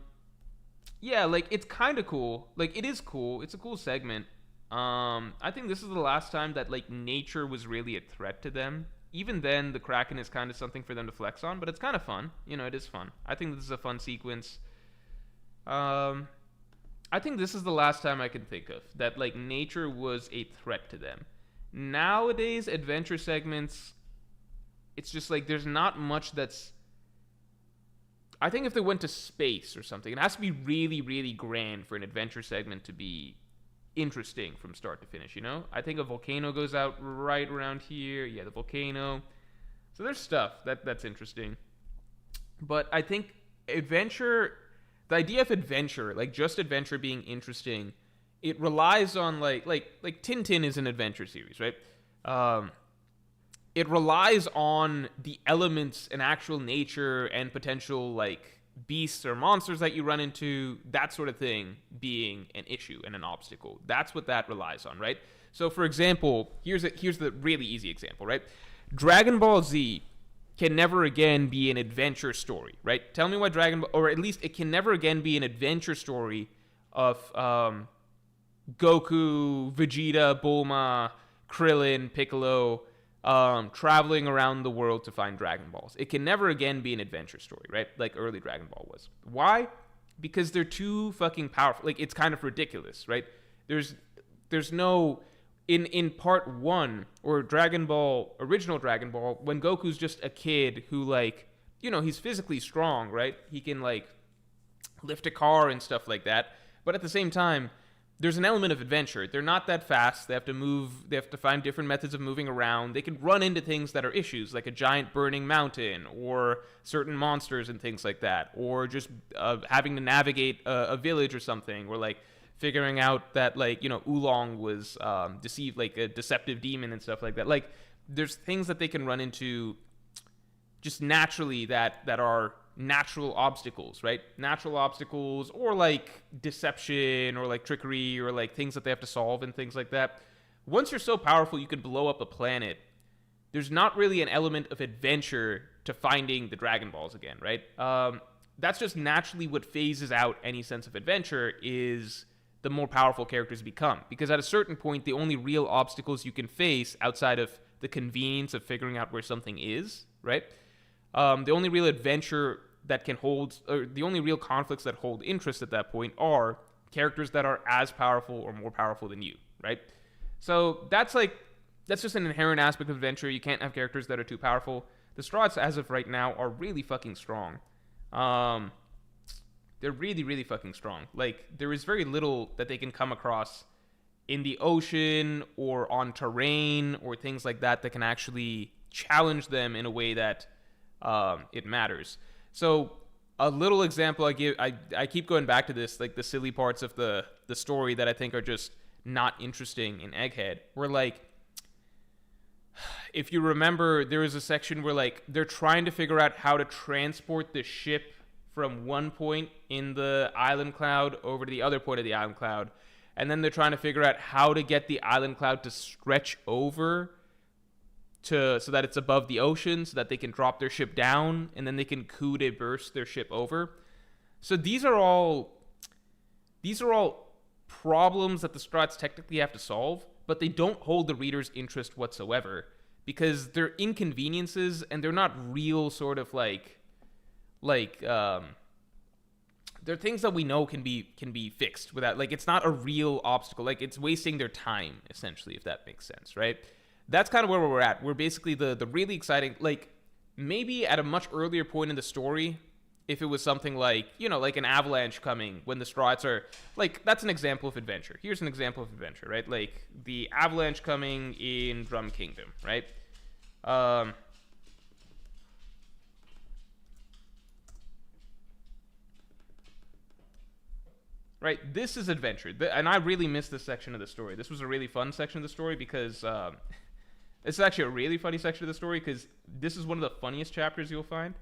like, it's kind of cool. Like, it is cool. It's a cool segment. I think this is the last time that, like, nature was really a threat to them. Even then, the Kraken is kind of something for them to flex on, but it's kind of fun. You know, it is fun. I think this is a fun sequence. I think this is the last time I can think of that, like, nature was a threat to them. Nowadays, adventure segments, it's just like there's not much that's... I think if they went to space or something, it has to be really, really grand for an adventure segment to be interesting from start to finish, you know? I think a volcano goes out right around here. Yeah, the volcano. So there's stuff that's interesting. But I think adventure, the idea of adventure, like just adventure being interesting, it relies on like Tintin is an adventure series, right? It relies on the elements and actual nature and potential like beasts or monsters that you run into, that sort of thing, being an issue and an obstacle. That's what that relies on, right? So for example, here's the really easy example, right? Dragon Ball Z can never again be an adventure story, right? Tell me why or at least it can never again be an adventure story of Goku, Vegeta, Bulma, Krillin, Piccolo, traveling around the world to find Dragon Balls. It can never again be an adventure story, right? Like early Dragon Ball was. Why? Because they're too fucking powerful. Like, it's kind of ridiculous, right? There's no... In part 1, or Dragon Ball, original Dragon Ball, when Goku's just a kid who, like, you know, he's physically strong, right? He can, like, lift a car and stuff like that. But at the same time, there's an element of adventure. They're not that fast. They have to move. They have to find different methods of moving around. They can run into things that are issues, like a giant burning mountain, or certain monsters and things like that, or just having to navigate a village or something, or, like, figuring out that, like, you know, Oolong was deceived, like a deceptive demon and stuff like that. Like, there's things that they can run into just naturally that are natural obstacles, right? Natural obstacles, or like deception, or like trickery, or like things that they have to solve and things like that. Once you're so powerful you can blow up a planet, there's not really an element of adventure to finding the Dragon Balls again, right? That's just naturally what phases out any sense of adventure, is the more powerful characters become. Because at a certain point, the only real obstacles you can face outside of the convenience of figuring out where something is, right? The only real adventure that can hold, or the only real conflicts that hold interest at that point, are characters that are as powerful or more powerful than you, right? So that's just an inherent aspect of adventure. You can't have characters that are too powerful. The Straughts, as of right now, are really fucking strong. They're really, really fucking strong. Like, there is very little that they can come across in the ocean or on terrain or things like that that can actually challenge them in a way that it matters. So a little example I give, I keep going back to this, like the silly parts of the story that I think are just not interesting in Egghead, where, like, if you remember, there is a section where, like, they're trying to figure out how to transport the ship from one point in the island cloud over to the other point of the island cloud, and then they're trying to figure out how to get the island cloud to stretch over so that it's above the ocean, so that they can drop their ship down, and then they can coup de burst their ship over. So these are all problems that the Straughts technically have to solve, but they don't hold the reader's interest whatsoever, because they're inconveniences and they're not real sort of they're things that we know can be fixed without, like, it's not a real obstacle. Like, it's wasting their time, essentially, if that makes sense, right? That's kind of where we're at. We're basically the really exciting, like, maybe at a much earlier point in the story, if it was something like, you know, like an avalanche coming when the Straughts are, like, that's an example of adventure. Here's an example of adventure, right? Like, the avalanche coming in Drum Kingdom, right? Right, this is adventure, and I really missed this section of the story. This was a really fun section of the story because it's actually a really funny section of the story because this is one of the funniest chapters you'll find.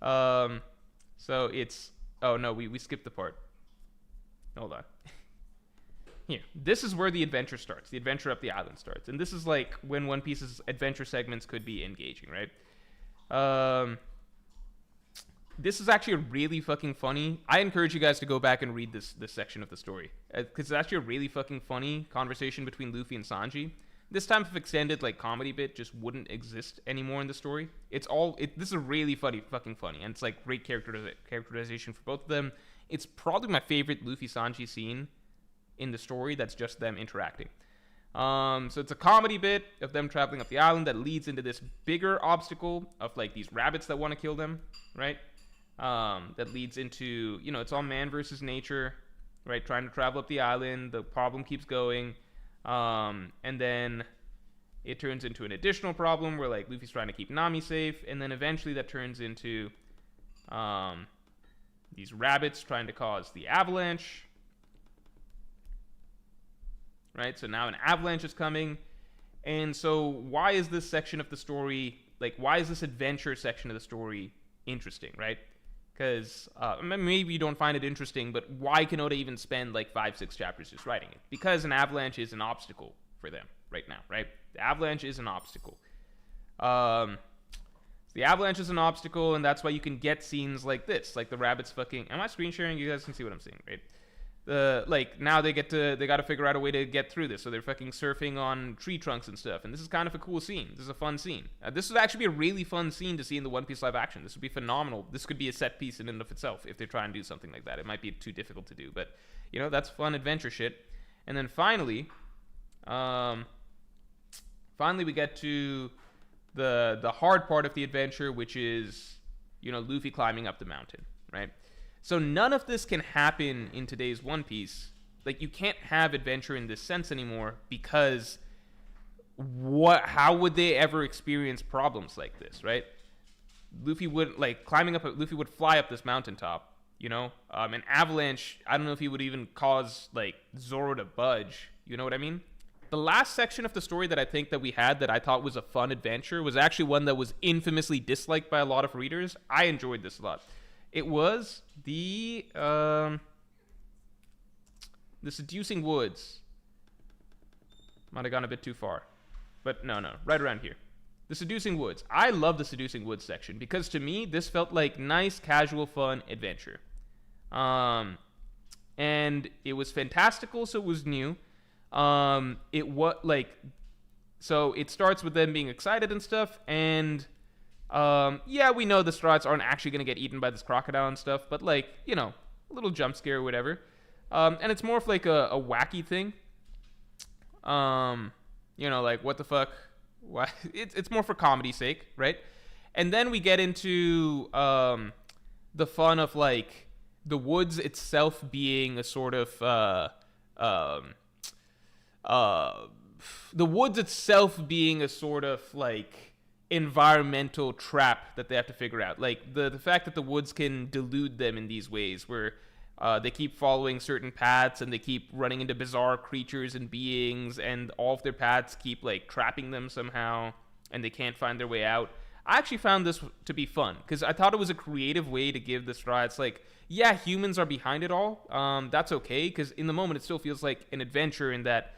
So it's, oh no, we skipped the part. Hold on. Here, this is where the adventure starts. The adventure up the island starts, and this is like when One Piece's adventure segments could be engaging, right? This is actually really fucking funny. I encourage you guys to go back and read this section of the story, because it's actually a really fucking funny conversation between Luffy and Sanji. This type of extended, like, comedy bit just wouldn't exist anymore in the story. This is really fucking funny, and it's like great characterization for both of them. It's probably my favorite Luffy Sanji scene in the story that's just them interacting. So it's a comedy bit of them traveling up the island that leads into this bigger obstacle of, like, these rabbits that want to kill them, right? That leads into, you know, it's all man versus nature. right? Trying to travel up the island. The problem keeps going. And then it turns into an additional problem where like Luffy's trying to keep Nami safe, and then eventually that turns into these rabbits trying to cause the avalanche, right? So now an avalanche is coming, and so why is this section of the story, like why is this adventure section of the story interesting, right? Because maybe you don't find it interesting, but why can Oda even spend like 5-6 chapters just writing it? Because an avalanche is an obstacle for them right now, right? The avalanche is an obstacle. The avalanche is an obstacle, and that's why you can get scenes like this, like the rabbits fucking. Am I screen sharing? You guys can see what I'm saying, right? Like now they got to figure out a way to get through this, so they're fucking surfing on tree trunks and stuff, and this is kind of a cool scene. This is a fun scene. This would actually be a really fun scene to see in the One Piece live action. This would be phenomenal. This could be a set piece in and of itself if they try and do something like that. It might be too difficult to do, but you know, that's fun adventure shit. And then finally we get to the hard part of the adventure, which is, you know, Luffy climbing up the mountain, right? So none of this can happen in today's One Piece. Like, you can't have adventure in this sense anymore, because how would they ever experience problems like this, right? Luffy would, like, Luffy would fly up this mountaintop, you know? An avalanche, I don't know if he would even cause, like, Zoro to budge, you know what I mean? The last section of the story that I think that we had that I thought was a fun adventure was actually one that was infamously disliked by a lot of readers. I enjoyed this a lot. It was the Seducing Woods. Might have gone a bit too far. But no, right around here. The Seducing Woods. I love the Seducing Woods section, because to me, this felt like nice, casual, fun adventure. And it was fantastical, so it was new. It was like, so it starts with them being excited and stuff, and yeah, we know the Strats aren't actually going to get eaten by this crocodile and stuff, but like, you know, a little jump scare or whatever. And it's more of like a wacky thing. You know, like, what the fuck? Why? It's more for comedy's sake, right? And then we get into the fun of like the woods itself being a sort of the woods itself being a sort of like environmental trap that they have to figure out. Like the fact that the woods can delude them in these ways where they keep following certain paths and they keep running into bizarre creatures and beings, and all of their paths keep like trapping them somehow and they can't find their way out. I actually found this to be fun because I thought it was a creative way to give the Strats, like, yeah, humans are behind it all. That's okay, because in the moment it still feels like an adventure in that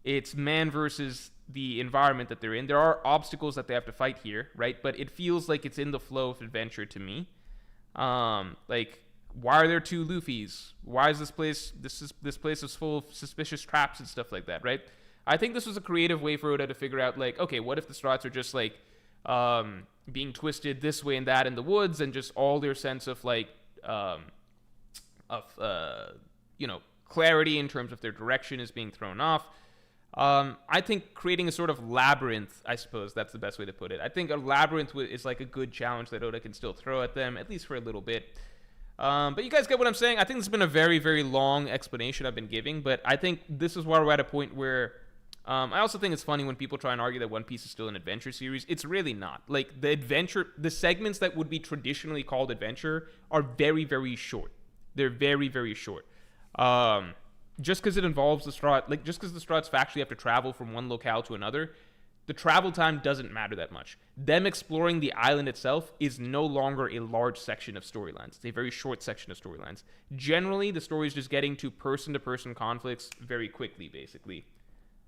it's man versus the environment that they're in. There are obstacles that they have to fight here, right? But it feels like it's in the flow of adventure to me. Like, why are there two Luffys? Why is this place is full of suspicious traps and stuff like that, right? I think this was a creative way for Oda to figure out, like, okay, what if the Strats are just like being twisted this way and that in the woods, and just all their sense of like you know, clarity in terms of their direction is being thrown off. I think creating a sort of labyrinth, I suppose that's the best way to put it. I think a labyrinth is like a good challenge that Oda can still throw at them, at least for a little bit. But you guys get what I'm saying? I think this has been a very, very long explanation I've been giving, but I think this is why we're at a point where I also think it's funny when people try and argue that One Piece is still an adventure series. It's really not. Like, the segments that would be traditionally called adventure are very, very short. They're very, very short. Just because it involves the Strats, like, just because the Strats factually have to travel from one locale to another, the travel time doesn't matter that much. Them exploring the island itself is no longer a large section of storylines. It's a very short section of storylines. Generally, the story is just getting to person-to-person conflicts very quickly, basically.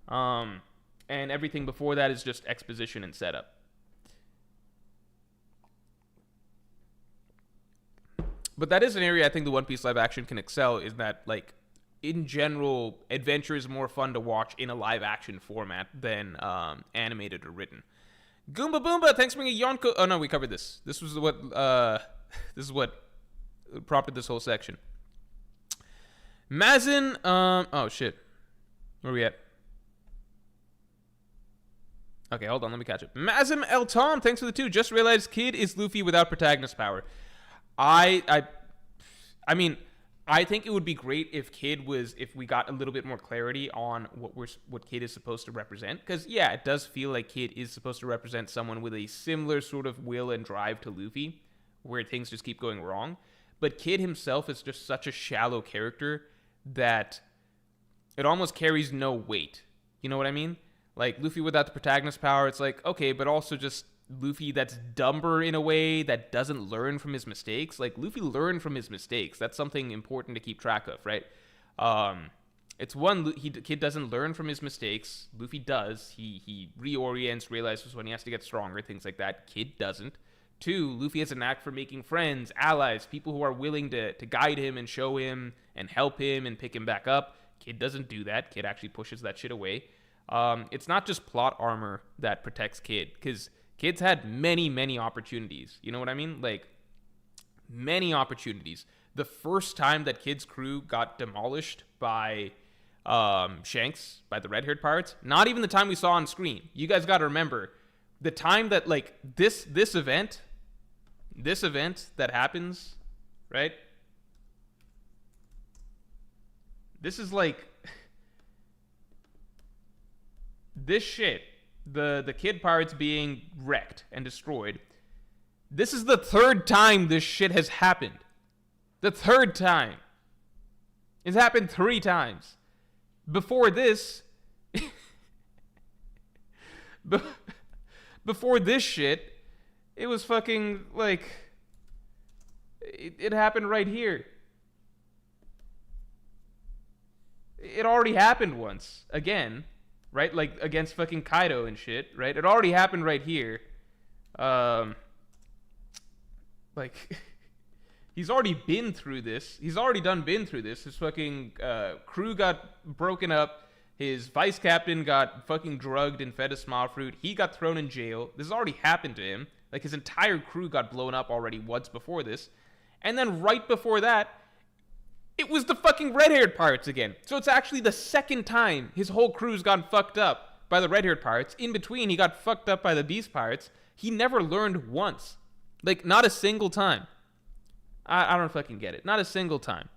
And everything before that is just exposition and setup. But that is an area I think the One Piece live action can excel, is that, like, in general, adventure is more fun to watch in a live action format than animated or written. Goomba Boomba, thanks for bringing Yonko. Oh no, we covered this. This is what prompted this whole section. Mazin, oh shit, where are we at? Okay, hold on, let me catch up. Mazim El Tom, thanks for the 2. Just realized Kid is Luffy without protagonist power. I mean, I think it would be great if we got a little bit more clarity on what Kid is supposed to represent. Because yeah, it does feel like Kid is supposed to represent someone with a similar sort of will and drive to Luffy, where things just keep going wrong. But Kid himself is just such a shallow character that it almost carries no weight. You know what I mean? Like Luffy without the protagonist power, it's like okay, but also just Luffy that's dumber in a way, that doesn't learn from his mistakes. Like Luffy learned from his mistakes. That's something important to keep track of, right? It's one, Kid doesn't learn from his mistakes. Luffy does. He reorients, realizes when he has to get stronger, things like that. Kid doesn't. Two, Luffy has a knack for making friends, allies, people who are willing to guide him and show him and help him and pick him back up. Kid doesn't do that. Kid actually pushes that shit away. It's not just plot armor that protects Kid, because Kid's had many, many opportunities. You know what I mean? Like, many opportunities. The first time that Kid's crew got demolished by Shanks, by the red-haired pirates, not even the time we saw on screen. You guys got to remember, the time that, like, this event that happens, right? This is like, this shit, the Kid pirates being wrecked and destroyed. This is the third time this shit has happened. The third time. It's happened 3 times. Before this, before this shit, it was fucking like, it happened right here. It already happened once, again, right? Like, against fucking Kaido and shit, right? It already happened right here. Like, he's already been through this. He's already been through this. His fucking crew got broken up. His vice captain got fucking drugged and fed a smile fruit. He got thrown in jail. This has already happened to him. Like, his entire crew got blown up already once before this. And then right before that, it was the fucking red-haired pirates again. So it's actually the second time his whole crew's gotten fucked up by the red-haired pirates. In between, he got fucked up by the beast pirates. He never learned once. Like, not a single time. I don't fucking get it. Not a single time.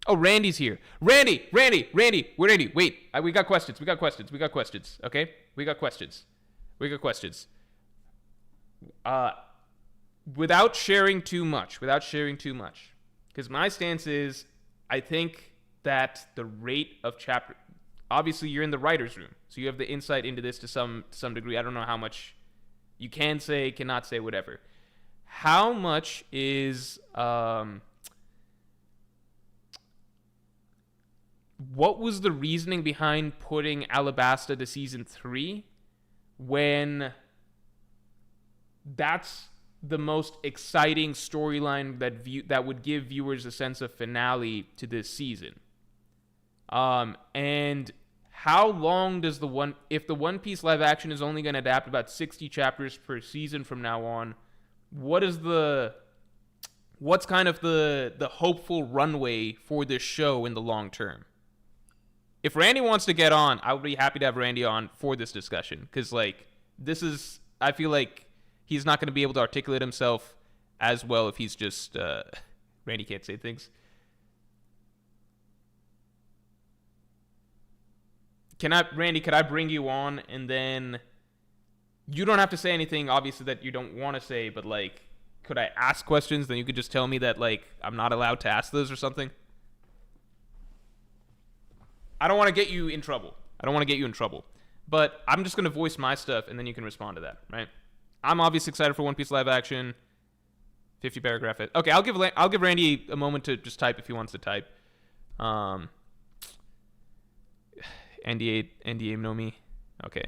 Oh, Randy's here. Randy! Wait, we got questions, okay? We got questions. Without sharing too much, because my stance is, I think that the rate of chapter, obviously you're in the writer's room, so you have the insight into this to some degree. I don't know how much you can say, cannot say, whatever. How much is, what was the reasoning behind putting Alabasta to season 3 when that's the most exciting storyline that would give viewers a sense of finale to this season? And how long does if the One Piece live action is only going to adapt about 60 chapters per season from now on, what's kind of the hopeful runway for this show in the long term? If Randy wants to get on, I would be happy to have Randy on for this discussion, because like, I feel like he's not going to be able to articulate himself as well if he's just Randy can't say things. Randy, could I bring you on, and then you don't have to say anything, obviously, that you don't want to say, but like, could I ask questions? Then you could just tell me that like I'm not allowed to ask those or something. I don't want to get you in trouble. But I'm just going to voice my stuff, and then you can respond to that, right? I'm obviously excited for One Piece live action. 50 paragraph it. Okay, I'll give Randy a moment to just type if he wants to type. NDA no me. Okay.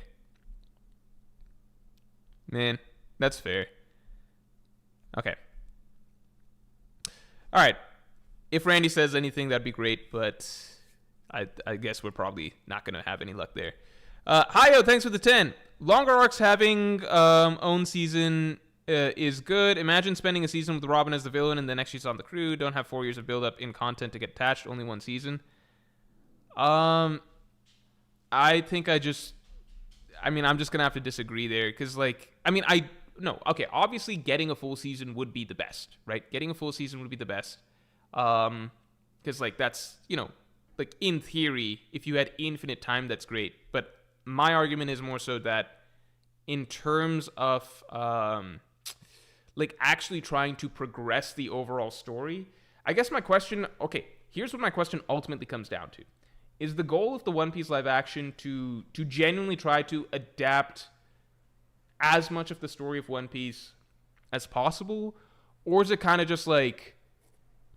Man, that's fair. Okay. All right. If Randy says anything, that'd be great, but I guess we're probably not going to have any luck there. Hiyo, thanks for the 10. Longer arcs having own season is good. Imagine spending a season with Robin as the villain and the next she's on the crew. Don't have 4 years of build-up in content to get attached. Only 1 season. I think I'm just going to have to disagree there. Because, like, no, okay, obviously getting a full season would be the best, right? Getting a full season would be the best. Because, like, that's, like, in theory, if you had infinite time, that's great. But my argument is more so that in terms of, like, actually trying to progress the overall story, I guess my question, okay, here's what my question ultimately comes down to. Is the goal of the One Piece live action to genuinely try to adapt as much of the story of One Piece as possible? Or is it kind of just like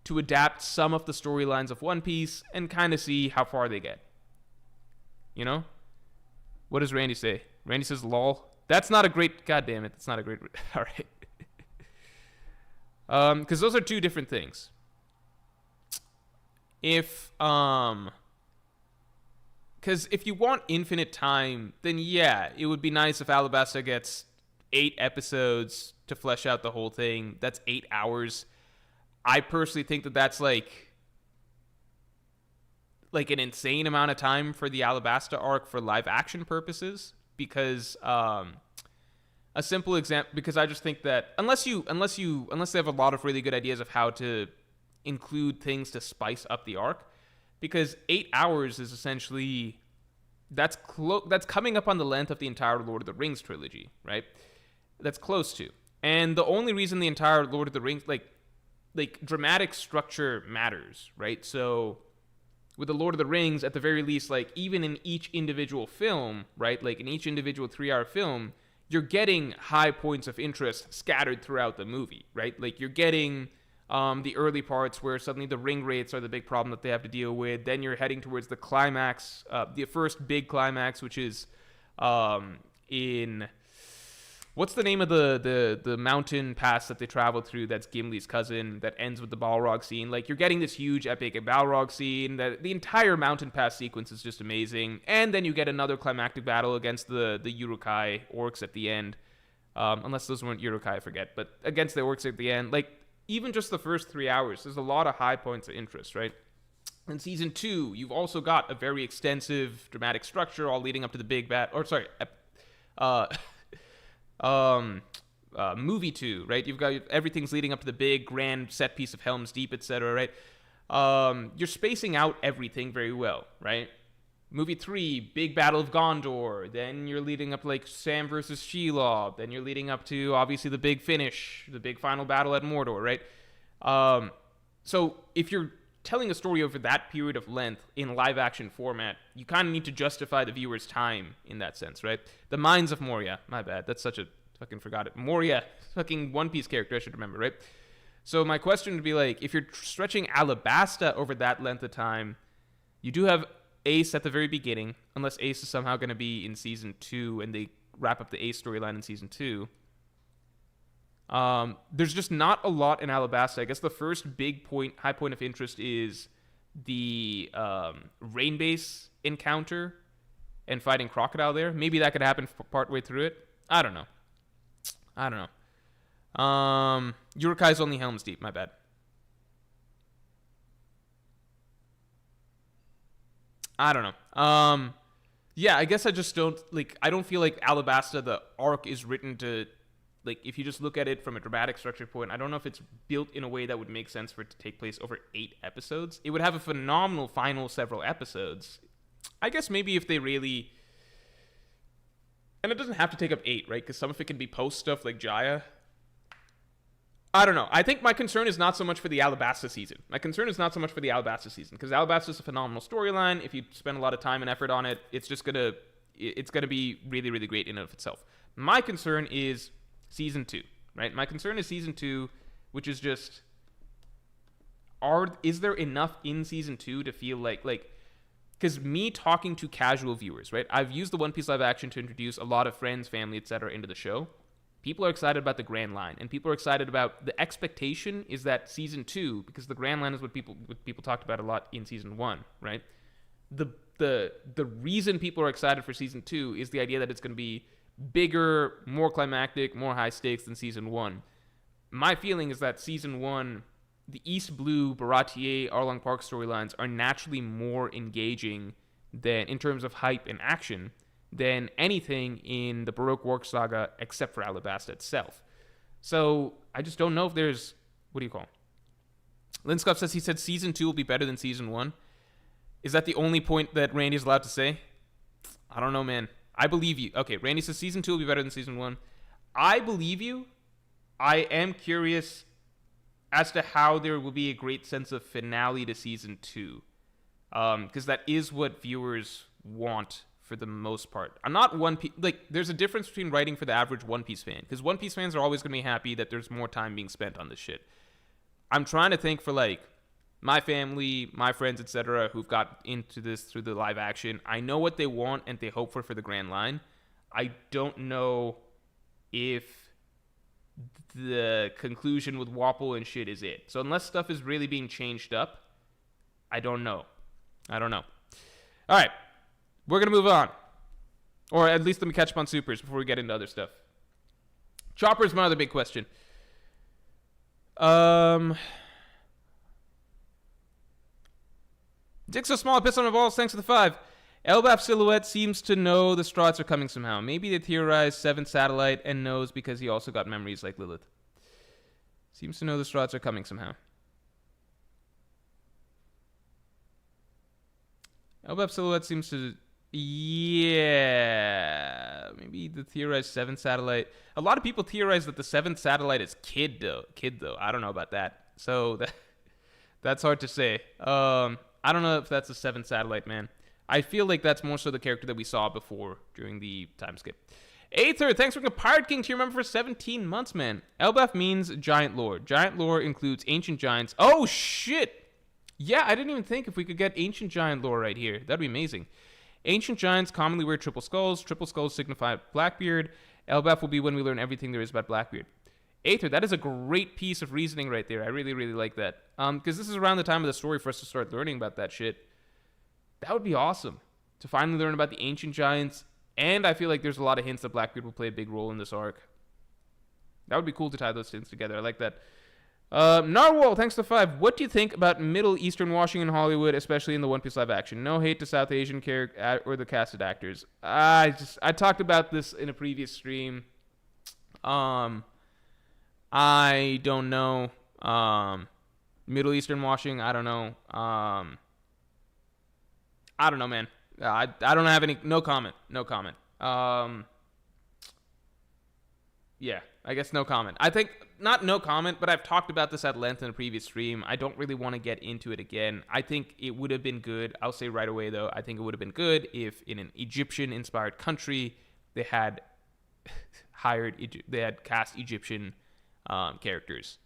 to adapt some of the storylines of One Piece and kind of see how far they get? You know? What does Randy say? Randy says, lol. That's not a great... God damn it. That's not a great... All right. Because those are two different things. Because if you want infinite time, then yeah, it would be nice if Alabasta gets 8 episodes to flesh out the whole thing. That's 8 hours. I personally think that that's like an insane amount of time for the Alabasta arc for live action purposes. Because a simple example, because I just think that unless they have a lot of really good ideas of how to include things to spice up the arc, because 8 hours is essentially that's coming up on the length of the entire Lord of the Rings trilogy, right? That's close to. And the only reason the entire Lord of the Rings like dramatic structure matters, right? So with the Lord of the Rings, at the very least, like even in each individual film, right? Like in each individual 3-hour film, you're getting high points of interest scattered throughout the movie, right? Like you're getting the early parts where suddenly the ring rates are the big problem that they have to deal with. Then you're heading towards the climax, the first big climax, which is in... What's the name of the mountain pass that they travel through that's Gimli's cousin that ends with the Balrog scene? Like, you're getting this huge epic Balrog scene. That the entire mountain pass sequence is just amazing. And then you get another climactic battle against the Uruk-hai orcs at the end. Unless those weren't Uruk-hai, I forget. But against the orcs at the end. Like, even just the first 3 hours, there's a lot of high points of interest, right? In season 2, you've also got a very extensive dramatic structure all leading up to the big movie 2, right? You've got everything's leading up to the big grand set piece of Helm's Deep, etc., right? You're spacing out everything very well, right? Movie 3, big battle of Gondor. Then you're leading up like Sam versus Shelob. Then you're leading up to obviously the big finish, the big final battle at Mordor, right? So if you're telling a story over that period of length in live action format, you kind of need to justify the viewer's time in that sense, right? The Mines of Moria, my bad, that's such a fucking forgot it. Moria, fucking One Piece character, I should remember, right? So my question would be like, if you're stretching Alabasta over that length of time, you do have Ace at the very beginning, unless Ace is somehow going to be in season 2 and they wrap up the Ace storyline in season 2. There's just not a lot in Alabasta. I guess the first high point of interest is the rain base encounter and fighting Crocodile there. Maybe that could happen partway through it. I don't know. Uruk-hai's only Helm's Deep, my bad. I don't know. Yeah, I guess I just don't, I don't feel like Alabasta, the arc, is written to, if you just look at it from a dramatic structure point, I don't know if it's built in a way that would make sense for it to take place over 8 episodes. It would have a phenomenal final several episodes. I guess maybe if they really... And it doesn't have to take up 8, right? Because some of it can be post stuff like Jaya. I don't know. I think my concern is not so much for the Alabasta season. Because Alabasta is a phenomenal storyline. If you spend a lot of time and effort on it, it's gonna be really, really great in and of itself. My concern is season 2, right? My concern is season 2, which is just, is there enough in season 2 to feel like, because me talking to casual viewers, right? I've used the One Piece live action to introduce a lot of friends, family, etc. into the show. People are excited about the Grand Line, and people are excited about the expectation is that season 2, because the Grand Line is what people talked about a lot in season 1, right? The reason people are excited for season 2 is the idea that it's going to be bigger, more climactic, more high stakes than season 1. My feeling is that season 1, the East Blue, Baratier, Arlong Park storylines are naturally more engaging than in terms of hype and action than anything in the Baroque Work Saga except for Alabasta itself. So I just don't know if there's, what do you call it? Linscoff says he said season 2 will be better than season 1. Is that the only point that Randy's allowed to say? I don't know, man. I believe you. Okay, Randy says season 2 will be better than season 1. I believe you. I am curious as to how there will be a great sense of finale to season 2. Because that is what viewers want for the most part. I'm not One Piece. Like, there's a difference between writing for the average One Piece fan. Because One Piece fans are always going to be happy that there's more time being spent on this shit. I'm trying to think for, like, my family, my friends, etc., who've got into this through the live action. I know what they want and they hope for the Grand Line. I don't know if the conclusion with Wapol and shit is it. So unless stuff is really being changed up, I don't know. All right. We're going to move on. Or at least let me catch up on supers before we get into other stuff. Chopper is my other big question. Dick so small, piss on my balls, thanks for the 5. Elbaf Silhouette seems to know the Strahds are coming somehow. Maybe they theorized 7th Satellite and knows because he also got memories like Lilith. Seems to know the Strahds are coming somehow. Elbaf Silhouette seems to... Yeah... Maybe the theorized 7th Satellite... A lot of people theorize that the 7th Satellite is Kid, though. I don't know about that. So, that's hard to say. I don't know if that's the 7th Satellite, man. I feel like that's more so the character that we saw before during the time skip. Aether, thanks for being a Pirate King to your member for 17 months, man. Elbaf means giant lore. Giant lore includes ancient giants. Oh, shit! Yeah, I didn't even think if we could get ancient giant lore right here. That'd be amazing. Ancient giants commonly wear triple skulls. Triple skulls signify Blackbeard. Elbaf will be when we learn everything there is about Blackbeard. Aether, that is a great piece of reasoning right there. I really, really like that. Because this is around the time of the story for us to start learning about that shit. That would be awesome. To finally learn about the ancient giants. And I feel like there's a lot of hints that Blackbeard will play a big role in this arc. That would be cool to tie those things together. I like that. Narwhal, thanks to 5. What do you think about Middle Eastern washing in Hollywood, especially in the One Piece live action? No hate to South Asian character or the casted actors. I talked about this in a previous stream. I don't know. Middle Eastern washing, I don't know. I don't know, man. I don't have any... No comment. Yeah, I guess no comment. I think... Not no comment, but I've talked about this at length in a previous stream. I don't really want to get into it again. I think it would have been good. I'll say right away, though. I think it would have been good if in an Egyptian-inspired country, they had cast Egyptian characters.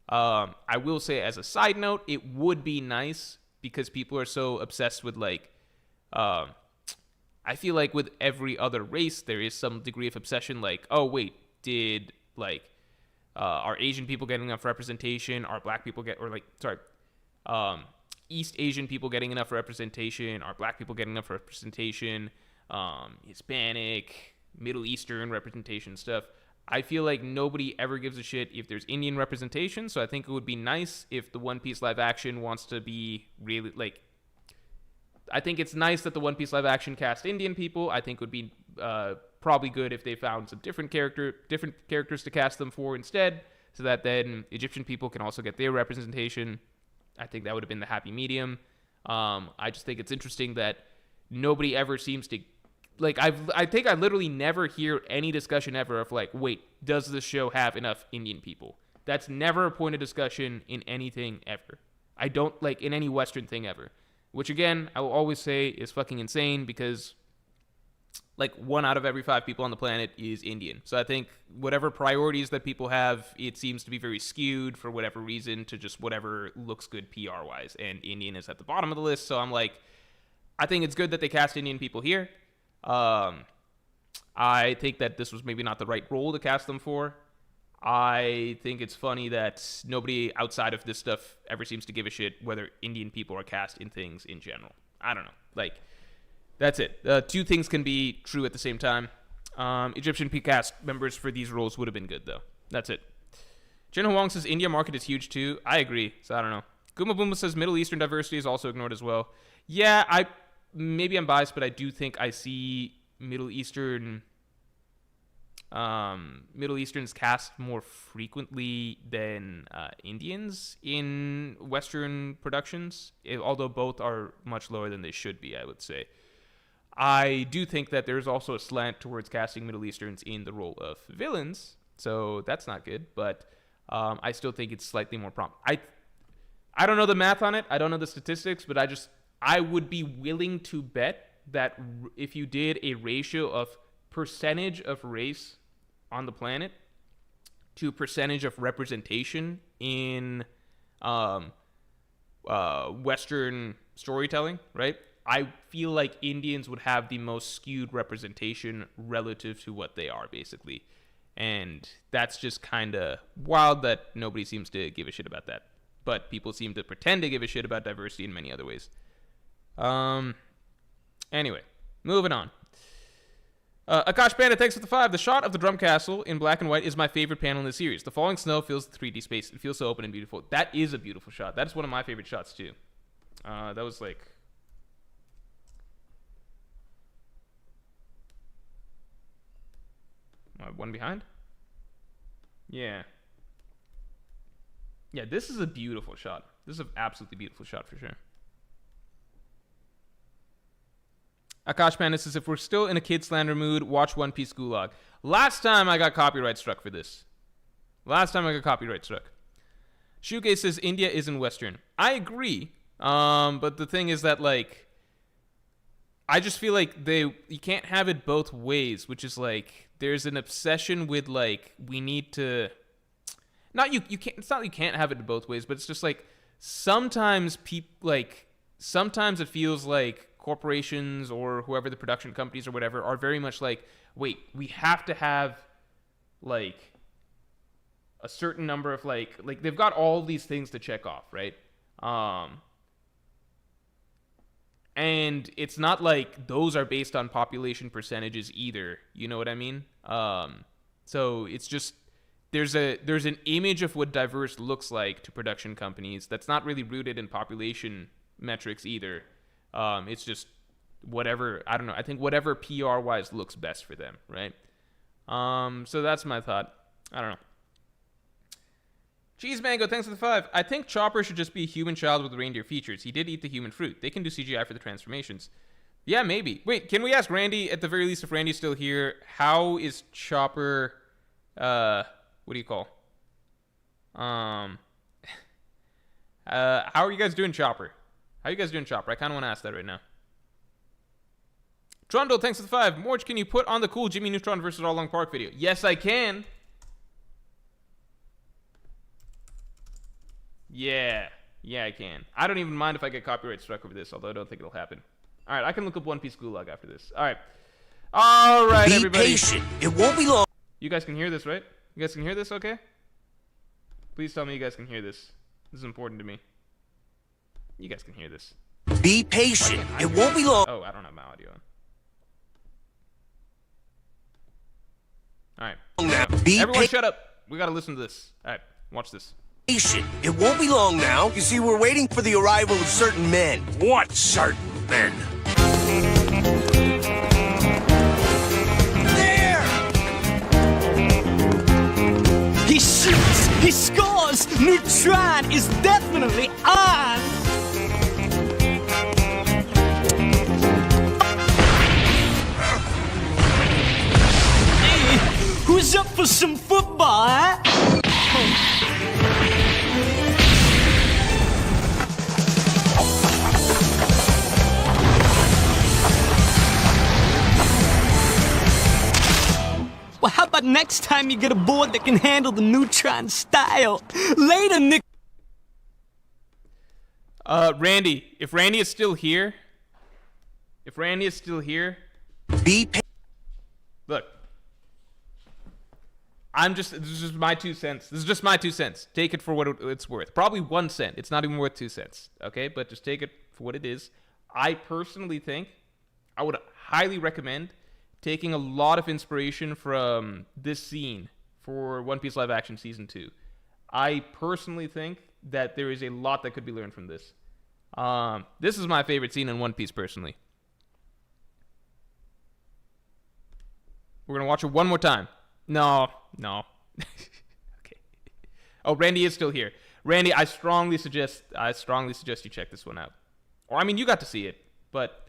I will say as a side note, it would be nice because people are so obsessed with like... I feel like with every other race, there is some degree of obsession. Like, oh, wait, did like... are Asian people getting enough representation? Are black people East Asian people getting enough representation? Are black people getting enough representation? Hispanic, Middle Eastern representation stuff. I feel like nobody ever gives a shit if there's Indian representation, so I think it would be nice if the One Piece live action wants to be really, like... I think it's nice that the One Piece live action cast Indian people. I think it would be probably good if they found some different characters to cast them for instead, so that then Egyptian people can also get their representation. I think that would have been the happy medium. I just think it's interesting that nobody ever seems to... Like, I think I literally never hear any discussion ever of, like, wait, does this show have enough Indian people? That's never a point of discussion in anything ever. I don't, like, in any Western thing ever. Which, again, I will always say is fucking insane because, like, 1 out of every 5 people on the planet is Indian. So I think whatever priorities that people have, it seems to be very skewed for whatever reason to just whatever looks good PR-wise. And Indian is at the bottom of the list, so I'm like, I think it's good that they cast Indian people here. I think that this was maybe not the right role to cast them for. I think it's funny that nobody outside of this stuff ever seems to give a shit whether Indian people are cast in things in general. I don't know. Like, that's it. 2 things can be true at the same time. Egyptian cast members for these roles would have been good, though. That's it. Jen Huang says India market is huge, too. I agree, so I don't know. Guma Boomba says Middle Eastern diversity is also ignored as well. Yeah, maybe I'm biased, but I do think I see Middle Eastern Middle Easterns cast more frequently than Indians in Western productions, although both are much lower than they should be, I would say. I do think that there's also a slant towards casting Middle Easterns in the role of villains, so that's not good, but I still think it's slightly more prompt. I don't know the math on it, I don't know the statistics, but I would be willing to bet that if you did a ratio of percentage of race on the planet to percentage of representation in Western storytelling, right? I feel like Indians would have the most skewed representation relative to what they are, basically. And that's just kind of wild that nobody seems to give a shit about that. But people seem to pretend to give a shit about diversity in many other ways. Anyway, moving on. Akash Panda, thanks for the 5. The shot of the drum castle in black and white is my favorite panel in the series. The falling snow fills the 3D space. It feels so open and beautiful. That is a beautiful shot. That's one of my favorite shots, too. That was like... one behind? Yeah. Yeah, this is a beautiful shot. This is an absolutely beautiful shot for sure. Akash Panda says, if we're still in a kid slander mood, watch One Piece Gulag. Last time I got copyright struck for this. Shuke says, India isn't Western. I agree. But the thing is that, like, I just feel like you can't have it both ways, which is like, there's an obsession with, like, we need to... it's not like you can't have it both ways, but it's just like, sometimes sometimes it feels like corporations or whoever the production companies or whatever are very much like, wait, we have to have like a certain number of like they've got all these things to check off, right? And it's not like those are based on population percentages either, you know what I mean? So it's just there's an image of what diverse looks like to production companies that's not really rooted in population metrics either. It's just whatever, I don't know. I think whatever PR-wise looks best for them, right? So that's my thought. I don't know. Cheese Mango, thanks for the 5. I think Chopper should just be a human child with reindeer features. He did eat the human fruit. They can do CGI for the transformations. Yeah, maybe. Wait, can we ask Randy, at the very least, if Randy's still here, how is Chopper, what do you call? How are you guys doing Chopper? How you guys doing, Chopper? I kind of want to ask that right now. Trundle, thanks for the 5. Morj, can you put on the cool Jimmy Neutron versus All Long Park video? Yes, I can. Yeah, I can. I don't even mind if I get copyright struck over this, although I don't think it'll happen. All right, I can look up One Piece Gulag after this. All right, everybody. Be patient. It won't be long. You guys can hear this, right? You guys can hear this, okay? Please tell me you guys can hear this. This is important to me. You guys can hear this. Be patient. It won't be long. Oh, I don't have my audio on. All right. Everyone shut up. We got to listen to this. All right. Watch this. Patient. It won't be long now. You see, we're waiting for the arrival of certain men. What certain men? There! He shoots! He scores! Neutron is definitely on! Who's up for some football, huh? Well, how about next time you get a board that can handle the Neutron style? Later, Nick. Randy, if Randy is still here, look. This is just my 2 cents. This is just my 2 cents. Take it for what it's worth. Probably 1 cent. It's not even worth 2 cents. Okay? But just take it for what it is. I personally think I would highly recommend taking a lot of inspiration from this scene for One Piece Live Action Season 2. I personally think that there is a lot that could be learned from this. This is my favorite scene in One Piece, personally. We're gonna watch it one more time. No. Okay. Oh, Randy is still here. Randy, I strongly suggest you check this one out. Or I mean, you got to see it, but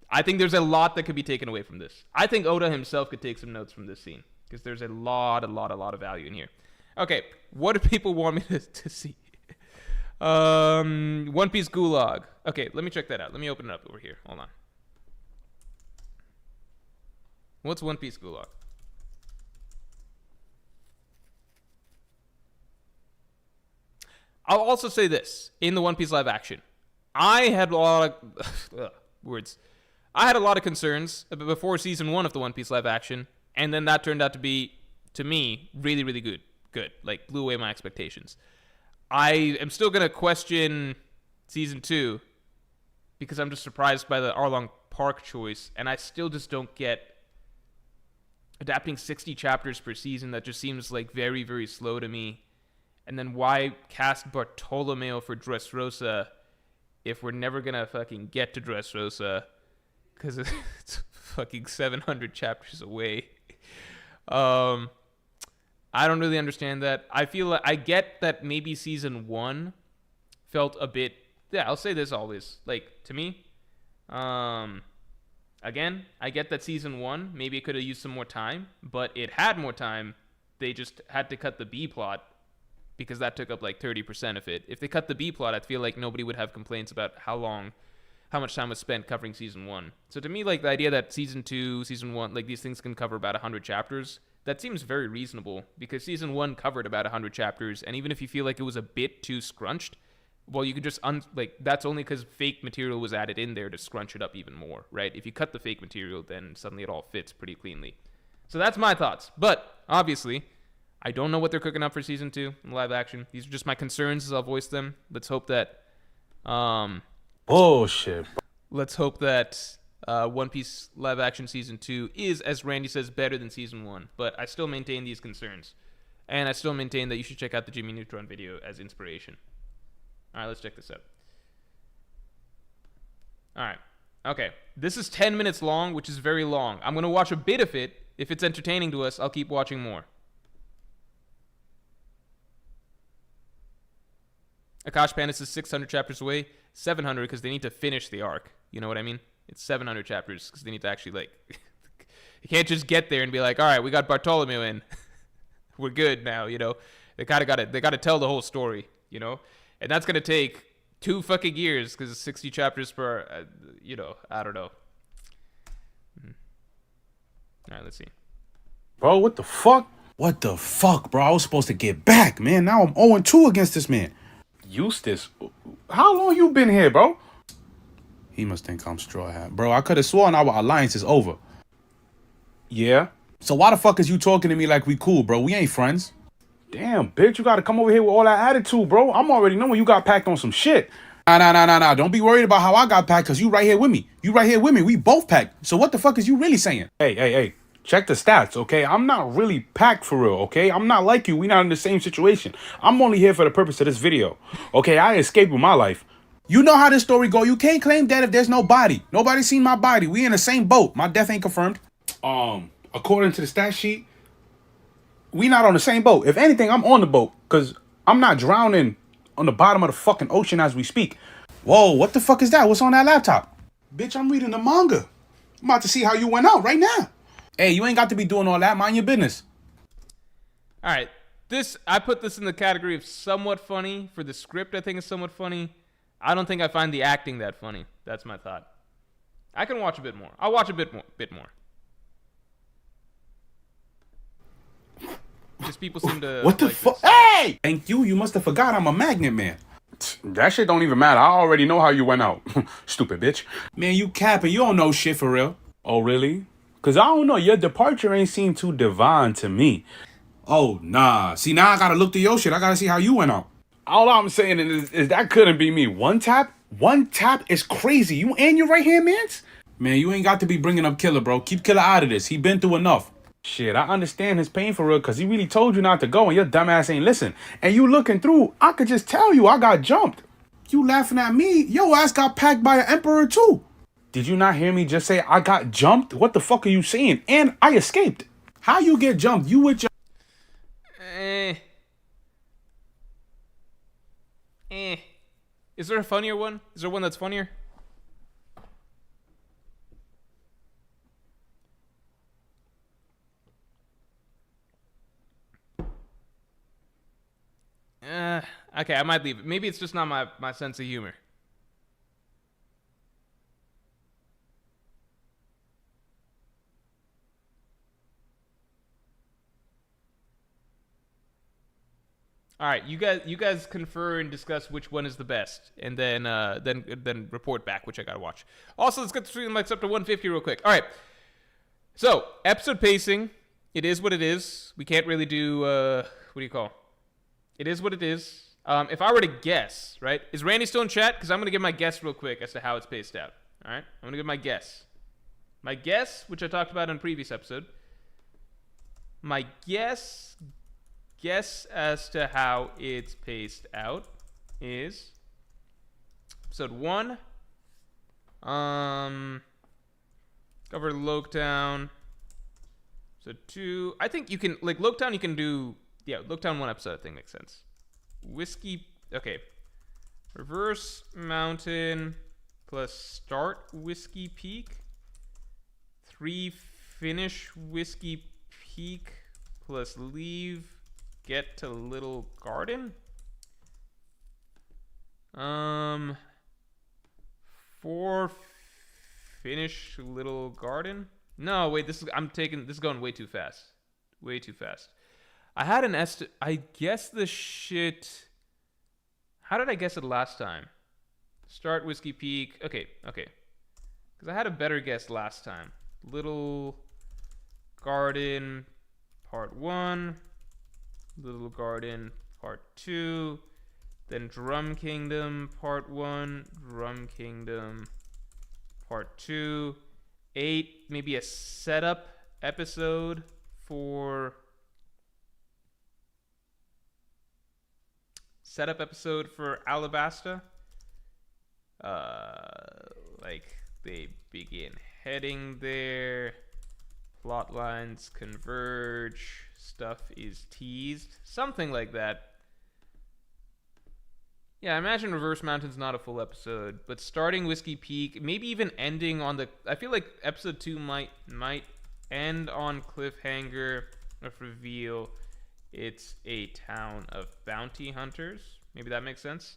I think there's a lot that could be taken away from this. I think Oda himself could take some notes from this scene because there's a lot of value in here. Okay, what do people want me to see? One Piece Gulag. Okay, let me check that out. Let me open it up over here. Hold on. What's One Piece Gulag? I'll also say this. In the One Piece live action, I had a lot of... words. I had a lot of concerns before season 1 of the One Piece live action, and then that turned out to be, to me, really, really good. Like, blew away my expectations. I am still going to question season 2 because I'm just surprised by the Arlong Park choice, and I still just don't get adapting 60 chapters per season. That just seems like very, very slow to me. And then why cast Bartolomeo for Dressrosa if we're never going to fucking get to Dressrosa because it's fucking 700 chapters away. I don't really understand that. I feel like I get that maybe season 1 felt a bit... Yeah, I'll say this always. Like, to me, again, I get that season 1, maybe it could have used some more time, but it had more time. They just had to cut the B plot because that took up like 30% of it. If they cut the B plot, I feel like nobody would have complaints about how much time was spent covering season 1. So to me, like, the idea that season 2, season 1, like, these things can cover about 100 chapters, that seems very reasonable because season 1 covered about 100 chapters, and even if you feel like it was a bit too scrunched, well, you could just, that's only because fake material was added in there to scrunch it up even more, right? If you cut the fake material, then suddenly it all fits pretty cleanly. So that's my thoughts. But, obviously, I don't know what they're cooking up for season 2 in live action. These are just my concerns as I'll voice them. Let's hope that,
bullshit.
Let's hope that One Piece live action season 2 is, as Randy says, better than season 1. But I still maintain these concerns. And I still maintain that you should check out the Jimmy Neutron video as inspiration. Alright, let's check this out. Alright. Okay. This is 10 minutes long, which is very long. I'm going to watch a bit of it. If it's entertaining to us, I'll keep watching more. Akash Panis is 600 chapters away. 700 because they need to finish the arc. You know what I mean? It's 700 chapters because they need to actually, like... you can't just get there and be like, alright, we got Bartholomew in. We're good now, you know? They gotta tell the whole story, you know? And that's gonna take 2 fucking years because it's 60 chapters per, you know, I don't know. Alright, let's see.
Bro, what the fuck? What the fuck, bro? I was supposed to get back, man. Now I'm 0-2 against this man. Eustace, how long you been here, bro? He must think I'm Straw Hat. Bro, I could have sworn our alliance is over. Yeah? So why the fuck is you talking to me like we cool, bro? We ain't friends. Damn, bitch, you gotta come over here with all that attitude, bro. I'm already knowing you got packed on some shit. Nah. Don't be worried about how I got packed, because you right here with me. We both packed. So what the fuck is you really saying? Hey. Check the stats, okay? I'm not really packed for real, okay? I'm not like you. We not in the same situation. I'm only here for the purpose of this video, okay? I escaped with my life. You know how this story go. You can't claim dead if there's no body. Nobody seen my body. We in the same boat. My death ain't confirmed. According to the stat sheet, we not on the same boat. If anything, I'm on the boat because I'm not drowning on the bottom of the fucking ocean as we speak. Whoa, what the fuck is that? What's on that laptop? Bitch, I'm reading the manga. I'm about to see how you went out right now. Hey, you ain't got to be doing all that. Mind your business.
All right. I put this in the category of somewhat funny. For the script, I think it's somewhat funny. I don't think I find the acting that funny. That's my thought. I can watch a bit more. I'll watch a bit more. Because people seem to...
What the fuck? Hey! Thank you. You must have forgot I'm a magnet man. That shit don't even matter. I already know how you went out. Stupid bitch. Man, you capping. You don't know shit for real. Oh, really? Because I don't know. Your departure ain't seem too divine to me. Oh, nah. See, now I got to look through your shit. I got to see how you went out. All I'm saying is that couldn't be me. One tap is crazy. You and your right hand mans? Man, you ain't got to be bringing up Killer, bro. Keep Killer out of this. He been through enough. Shit, I understand his pain for real because he really told you not to go and your dumbass ain't listen. And you looking through, I could just tell you I got jumped. You laughing at me? Yo ass got packed by an emperor too. Did you not hear me just say I got jumped? What the fuck are you saying? And I escaped. How you get jumped? You with your...
Eh. Eh. Is there a funnier one? Is there one that's funnier? Okay, I might leave it. Maybe it's just not my sense of humor. All right, you guys confer and discuss which one is the best, and then report back, which I gotta watch. Also, let's get the stream likes up to 150 real quick. All right, so episode pacing, it is what it is. We can't really do what do you call? It is what it is. If I were to guess, right, is Randy still in chat? Because I'm gonna give my guess real quick as to how it's paced out. All right, I'm gonna give my guess. My guess, which I talked about in a previous episode. My guess as to how it's paced out is episode 1 cover Loketown. Episode 2, I think you can, like, Loketown you can do, yeah, Loketown 1 episode I think makes sense. Whiskey, okay, Reverse Mountain plus start Whiskey Peak, 3 finish Whiskey Peak plus leave get to Little Garden. 4 finish Little Garden. No, wait, this is going way too fast. Way too fast. I had an I guessed the shit. How did I guess it last time? Start Whiskey Peak. Okay. Because I had a better guess last time. Little Garden Part 1. Little Garden Part 2, then Drum Kingdom Part 1, Drum Kingdom Part 2, 8, maybe a setup episode for Alabasta. Like they begin heading there, plot lines converge, stuff is teased, something like that. Yeah, I imagine Reverse Mountain's not a full episode, but starting Whiskey Peak, maybe even ending on the, I feel like episode 2 might end on cliffhanger of reveal it's a town of bounty hunters. Maybe that makes sense.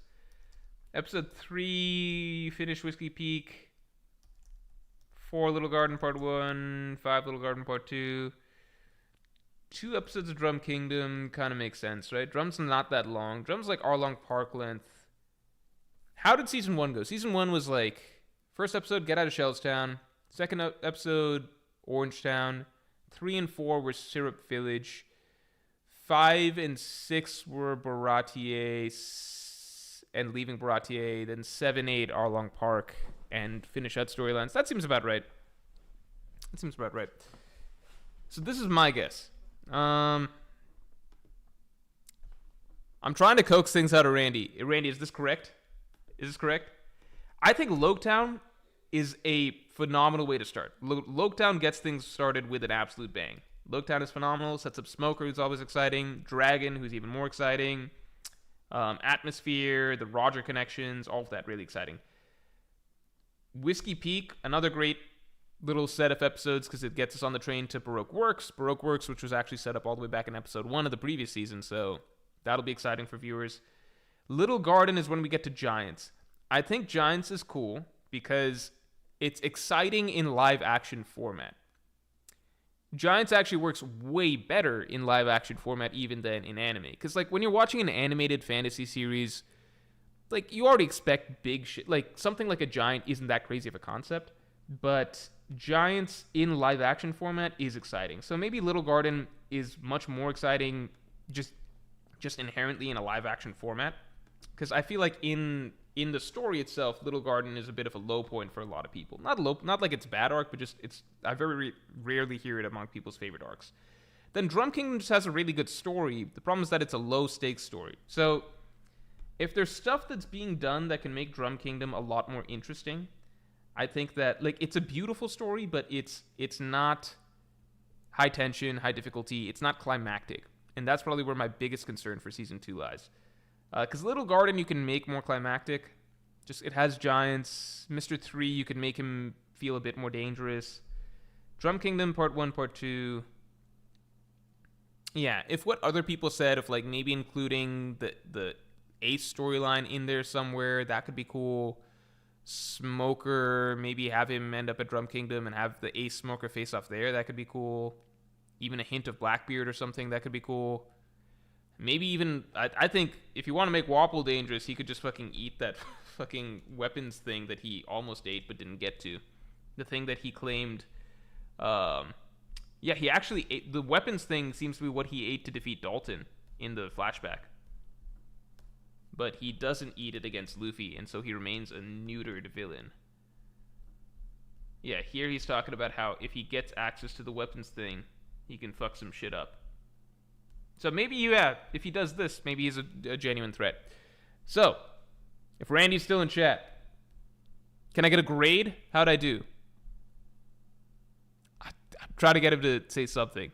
Episode 3 finish Whiskey Peak, 4 Little Garden Part 1, 5 Little Garden Part 2. 2 episodes of Drum Kingdom kind of makes sense, right? Drum's not that long. Drum's like Arlong Park length. How did season 1 go? Season 1 was like, first episode, Get Out of Shellstown. Second episode, Orangetown. 3 and 4 were Syrup Village. 5 and 6 were Baratier and leaving Baratier. Then 7, 8, Arlong Park. And finish out storylines. That seems about right. So this is my guess. I'm trying to coax things out of Randy. Randy, is this correct? I think Loketown is a phenomenal way to start. Loketown gets things started with an absolute bang. Loketown is phenomenal. Sets up Smoker, who's always exciting. Dragon, who's even more exciting. Atmosphere, the Roger connections, all of that really exciting. Whiskey Peak, another great little set of episodes because it gets us on the train to Baroque Works, which was actually set up all the way back in episode 1 of the previous season, so that'll be exciting for viewers. Little Garden is when we get to Giants. I think Giants is cool because it's exciting in live action format. Giants actually works way better in live action format even than in anime, because like when you're watching an animated fantasy series, like you already expect big shit. Like something like a giant isn't that crazy of a concept, but Giants in live action format is exciting. So maybe Little Garden is much more exciting just inherently in a live action format, because I feel like in the story itself, Little Garden is a bit of a low point for a lot of people. Not like it's a bad arc, but just I very rarely hear it among people's favorite arcs. Then Drum Kingdom just has a really good story. The problem is that it's a low stakes story. So if there's stuff that's being done that can make Drum Kingdom a lot more interesting, I think that like it's a beautiful story, but it's not high tension, high difficulty. It's not climactic, and that's probably where my biggest concern for season 2 lies. Because Little Garden you can make more climactic. Just it has giants. Mr. 3 you can make him feel a bit more dangerous. Drum Kingdom Part 1, Part 2. Yeah, if what other people said of like maybe including the Ace storyline in there somewhere, that could be cool. Smoker, maybe have him end up at Drum Kingdom and have the Ace Smoker face off there, that could be cool. Even a hint of Blackbeard or something, that could be cool. Maybe even, I think if you want to make Wapple dangerous, he could just fucking eat that fucking weapons thing that he almost ate but didn't get to. The thing that he claimed, yeah, he actually ate, the weapons thing seems to be what he ate to defeat Dalton in the flashback. But he doesn't eat it against Luffy, and so he remains a neutered villain. Yeah, here he's talking about how if he gets access to the weapons thing, he can fuck some shit up. So maybe, yeah, if he does this, maybe he's a genuine threat. So, if Randy's still in chat, can I get a grade? How'd I do? I'm trying to get him to say something.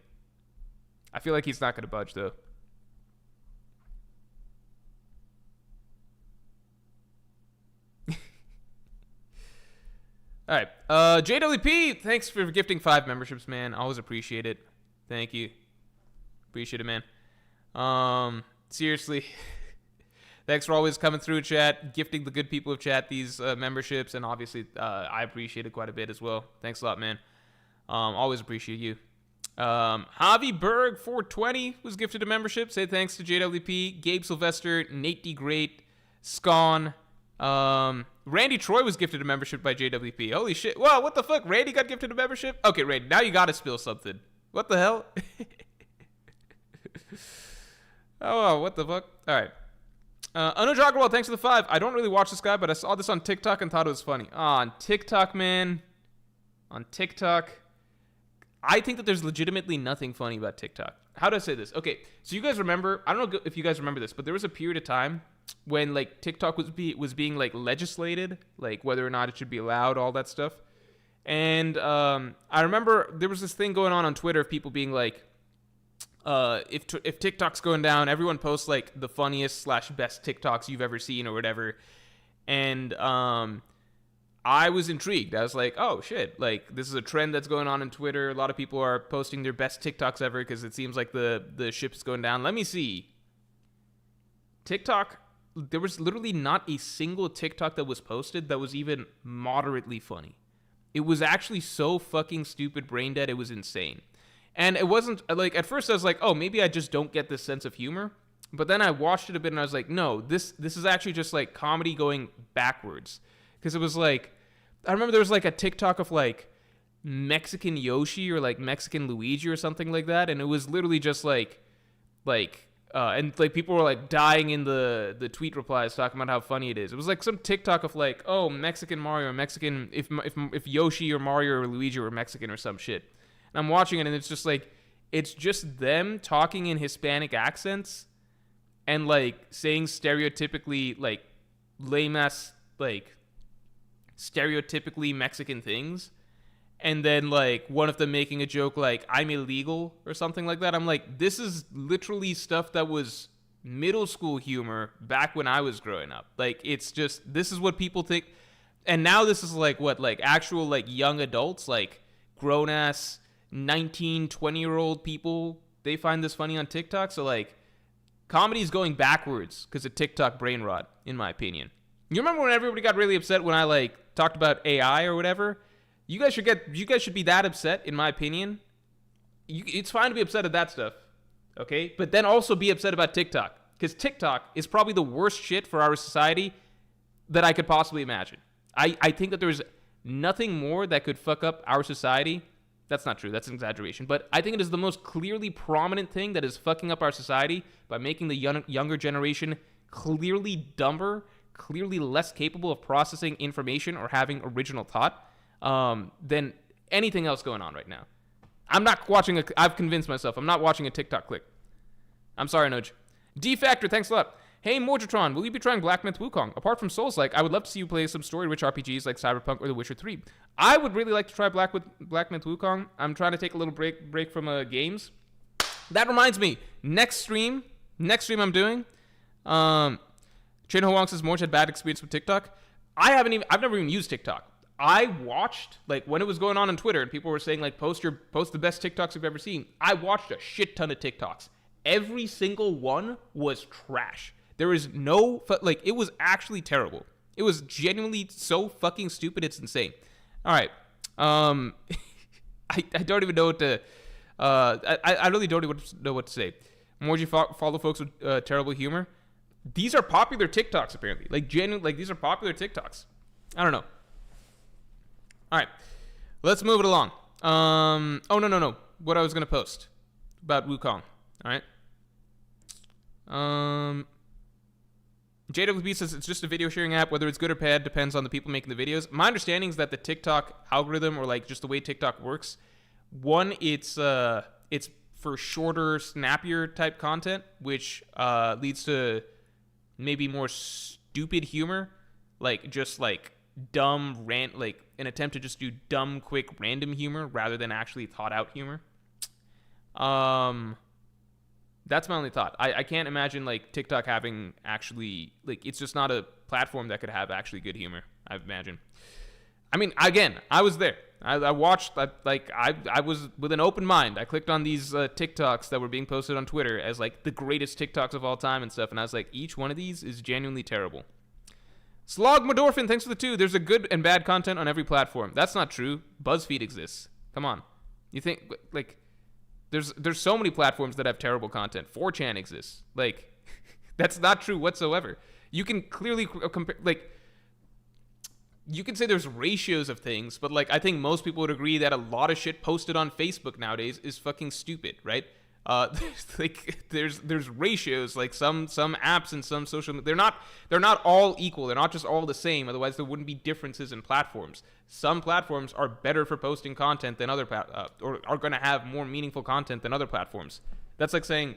I feel like he's not going to budge, though. All right. JWP, thanks for gifting 5 memberships, man. Always appreciate it. Thank you. Appreciate it, man. Seriously. Thanks for always coming through chat, gifting the good people of chat these memberships, and obviously I appreciate it quite a bit as well. Thanks a lot, man. Always appreciate you. Javi Berg 420 was gifted a membership. Say thanks to JWP, Gabe Sylvester, Nate D. Great, Scon. Randy Troy was gifted a membership by JWP. Holy shit. Wow, what the fuck? Randy got gifted a membership? Okay, Randy, now you gotta spill something. What the hell? Oh, what the fuck? All right. Anuj Agarwal, thanks for the 5. I don't really watch this guy, but I saw this on TikTok and thought it was funny. On TikTok, man. On TikTok. I think that there's legitimately nothing funny about TikTok. How do I say this? Okay, so you guys remember, I don't know if you guys remember this, but there was a period of time when like TikTok was being like legislated, like whether or not it should be allowed, all that stuff. And I remember there was this thing going on Twitter of people being like, if TikTok's going down, everyone posts like the funniest / best TikToks you've ever seen or whatever. And I was intrigued. I was like, oh shit, like this is a trend that's going on Twitter. A lot of people are posting their best TikToks ever because it seems like the ship is going down. Let me see. TikTok, there was literally not a single TikTok that was posted that was even moderately funny. It was actually so fucking stupid, brain dead, it was insane. And it wasn't, like, at first I was like, oh, maybe I just don't get this sense of humor. But then I watched it a bit and I was like, no, this is actually just, like, comedy going backwards. Because it was like, I remember there was, like, a TikTok of, like, Mexican Yoshi or, like, Mexican Luigi or something like that. And it was literally just, and, like, people were, like, dying in the tweet replies talking about how funny it is. It was, like, some TikTok of, like, oh, Mexican Mario or Mexican, if Yoshi or Mario or Luigi were Mexican or some shit. And I'm watching it, and it's just, like, it's just them talking in Hispanic accents and, like, saying stereotypically, like, lame-ass, like, stereotypically Mexican things. And then, like, one of them making a joke like, I'm illegal or something like that. I'm like, this is literally stuff that was middle school humor back when I was growing up. Like, it's just, this is what people think. And now this is, like, what, like, actual, like, young adults, like, grown-ass 19, 20-year-old people, they find this funny on TikTok. So, like, comedy's going backwards because of TikTok brain rot, in my opinion. You remember when everybody got really upset when I, like, talked about AI or whatever? You guys should be that upset, in my opinion. It's fine to be upset at that stuff, okay? But then also be upset about TikTok, because TikTok is probably the worst shit for our society that I could possibly imagine. I think that there's nothing more that could fuck up our society. That's not true. That's an exaggeration. But I think it is the most clearly prominent thing that is fucking up our society by making the younger generation clearly dumber, clearly less capable of processing information or having original thought. Than anything else going on right now. I'm not watching I've convinced myself I'm not watching a TikTok clip. I'm sorry, Noj. D Factor, thanks a lot. Hey, Morjatron, will you be trying Black Myth Wukong? Apart from Souls-like, I would love to see you play some story-rich RPGs like Cyberpunk or The Witcher 3. I would really like to try Black Myth Wukong. I'm trying to take a little break from games. That reminds me, next stream I'm doing, Chin Ho Wong says Morj had bad experience with TikTok. I've never even used TikTok. I watched, like, when it was going on Twitter and people were saying, like, post the best TikToks you've ever seen. I watched a shit ton of TikToks. Every single one was trash. There is no, like, it was actually terrible. It was genuinely so fucking stupid, it's insane. All right. I don't even know what to, I really don't even know what to say. Morji follow folks with terrible humor. These are popular TikToks, apparently. Like, genuinely, like, these are popular TikToks. I don't know. All right. Let's move it along. Oh, no. What I was going to post about Wukong. All right. JWB says it's just a video sharing app. Whether it's good or bad depends on the people making the videos. My understanding is that the TikTok algorithm, or like just the way TikTok works, one, it's for shorter, snappier type content, which leads to maybe more stupid humor, like just like dumb like an attempt to just do dumb, quick, random humor rather than actually thought out humor. That's my only thought. I can't imagine like TikTok having actually, like, it's just not a platform that could have actually good humor, I imagine. I mean, again, I was there. I watched, I was with an open mind. I clicked on these TikToks that were being posted on Twitter as like the greatest TikToks of all time and stuff, and I was like, each one of these is genuinely terrible. Slog Modorphin, thanks for the 2. There's a good and bad content on every platform. That's not true. BuzzFeed exists. Come on. You think, like, there's so many platforms that have terrible content. 4chan exists. Like, that's not true whatsoever. You can clearly compare, like, you can say there's ratios of things, but like I think most people would agree that a lot of shit posted on Facebook nowadays is fucking stupid, right? There's ratios, like some apps and some social, they're not all equal. They're not just all the same. Otherwise, there wouldn't be differences in platforms. Some platforms are better for posting content than other or are going to have more meaningful content than other platforms. That's like saying,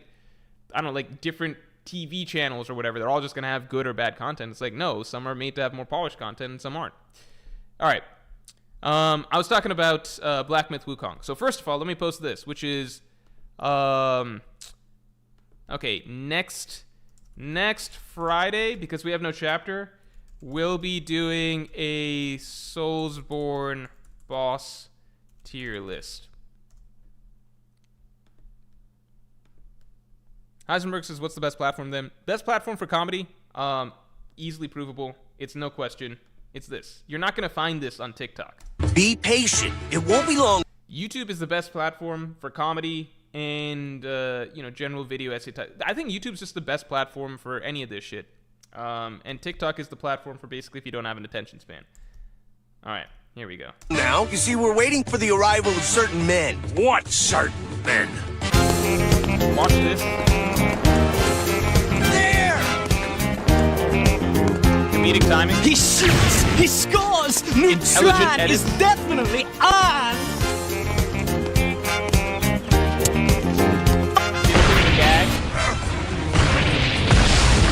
I don't know, like different TV channels or whatever, they're all just going to have good or bad content. It's like, no, some are made to have more polished content and some aren't. All right. I was talking about Black Myth Wukong. So first of all, let me post this, which is, okay, next Friday, because we have no chapter, we'll be doing a Soulsborne boss tier list. Heisenberg says, what's the best platform then? Best platform for comedy? Easily provable. It's no question. It's this. You're not going to find this on TikTok.
Be patient. It won't be long.
YouTube is the best platform for comedy and, general video essay type. I think YouTube's just the best platform for any of this shit. And TikTok is the platform for basically if you don't have an attention span. All right, here we go.
Now, you see, we're waiting for the arrival of certain men. What certain men?
Watch this.
There!
Comedic timing.
He shoots! He scores! Neutron is definitely on!
Gag.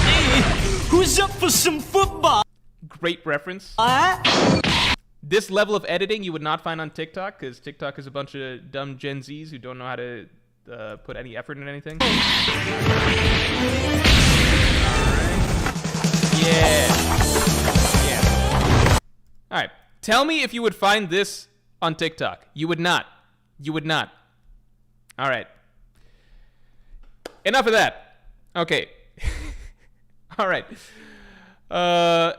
Hey, who's up for some football?
Great reference. This level of editing you would not find on TikTok, because TikTok is a bunch of dumb Gen Zs who don't know how to put any effort in anything. All right. Yeah. All right. Tell me if you would find this on TikTok. You would not. You would not. All right. Enough of that. Okay. All right.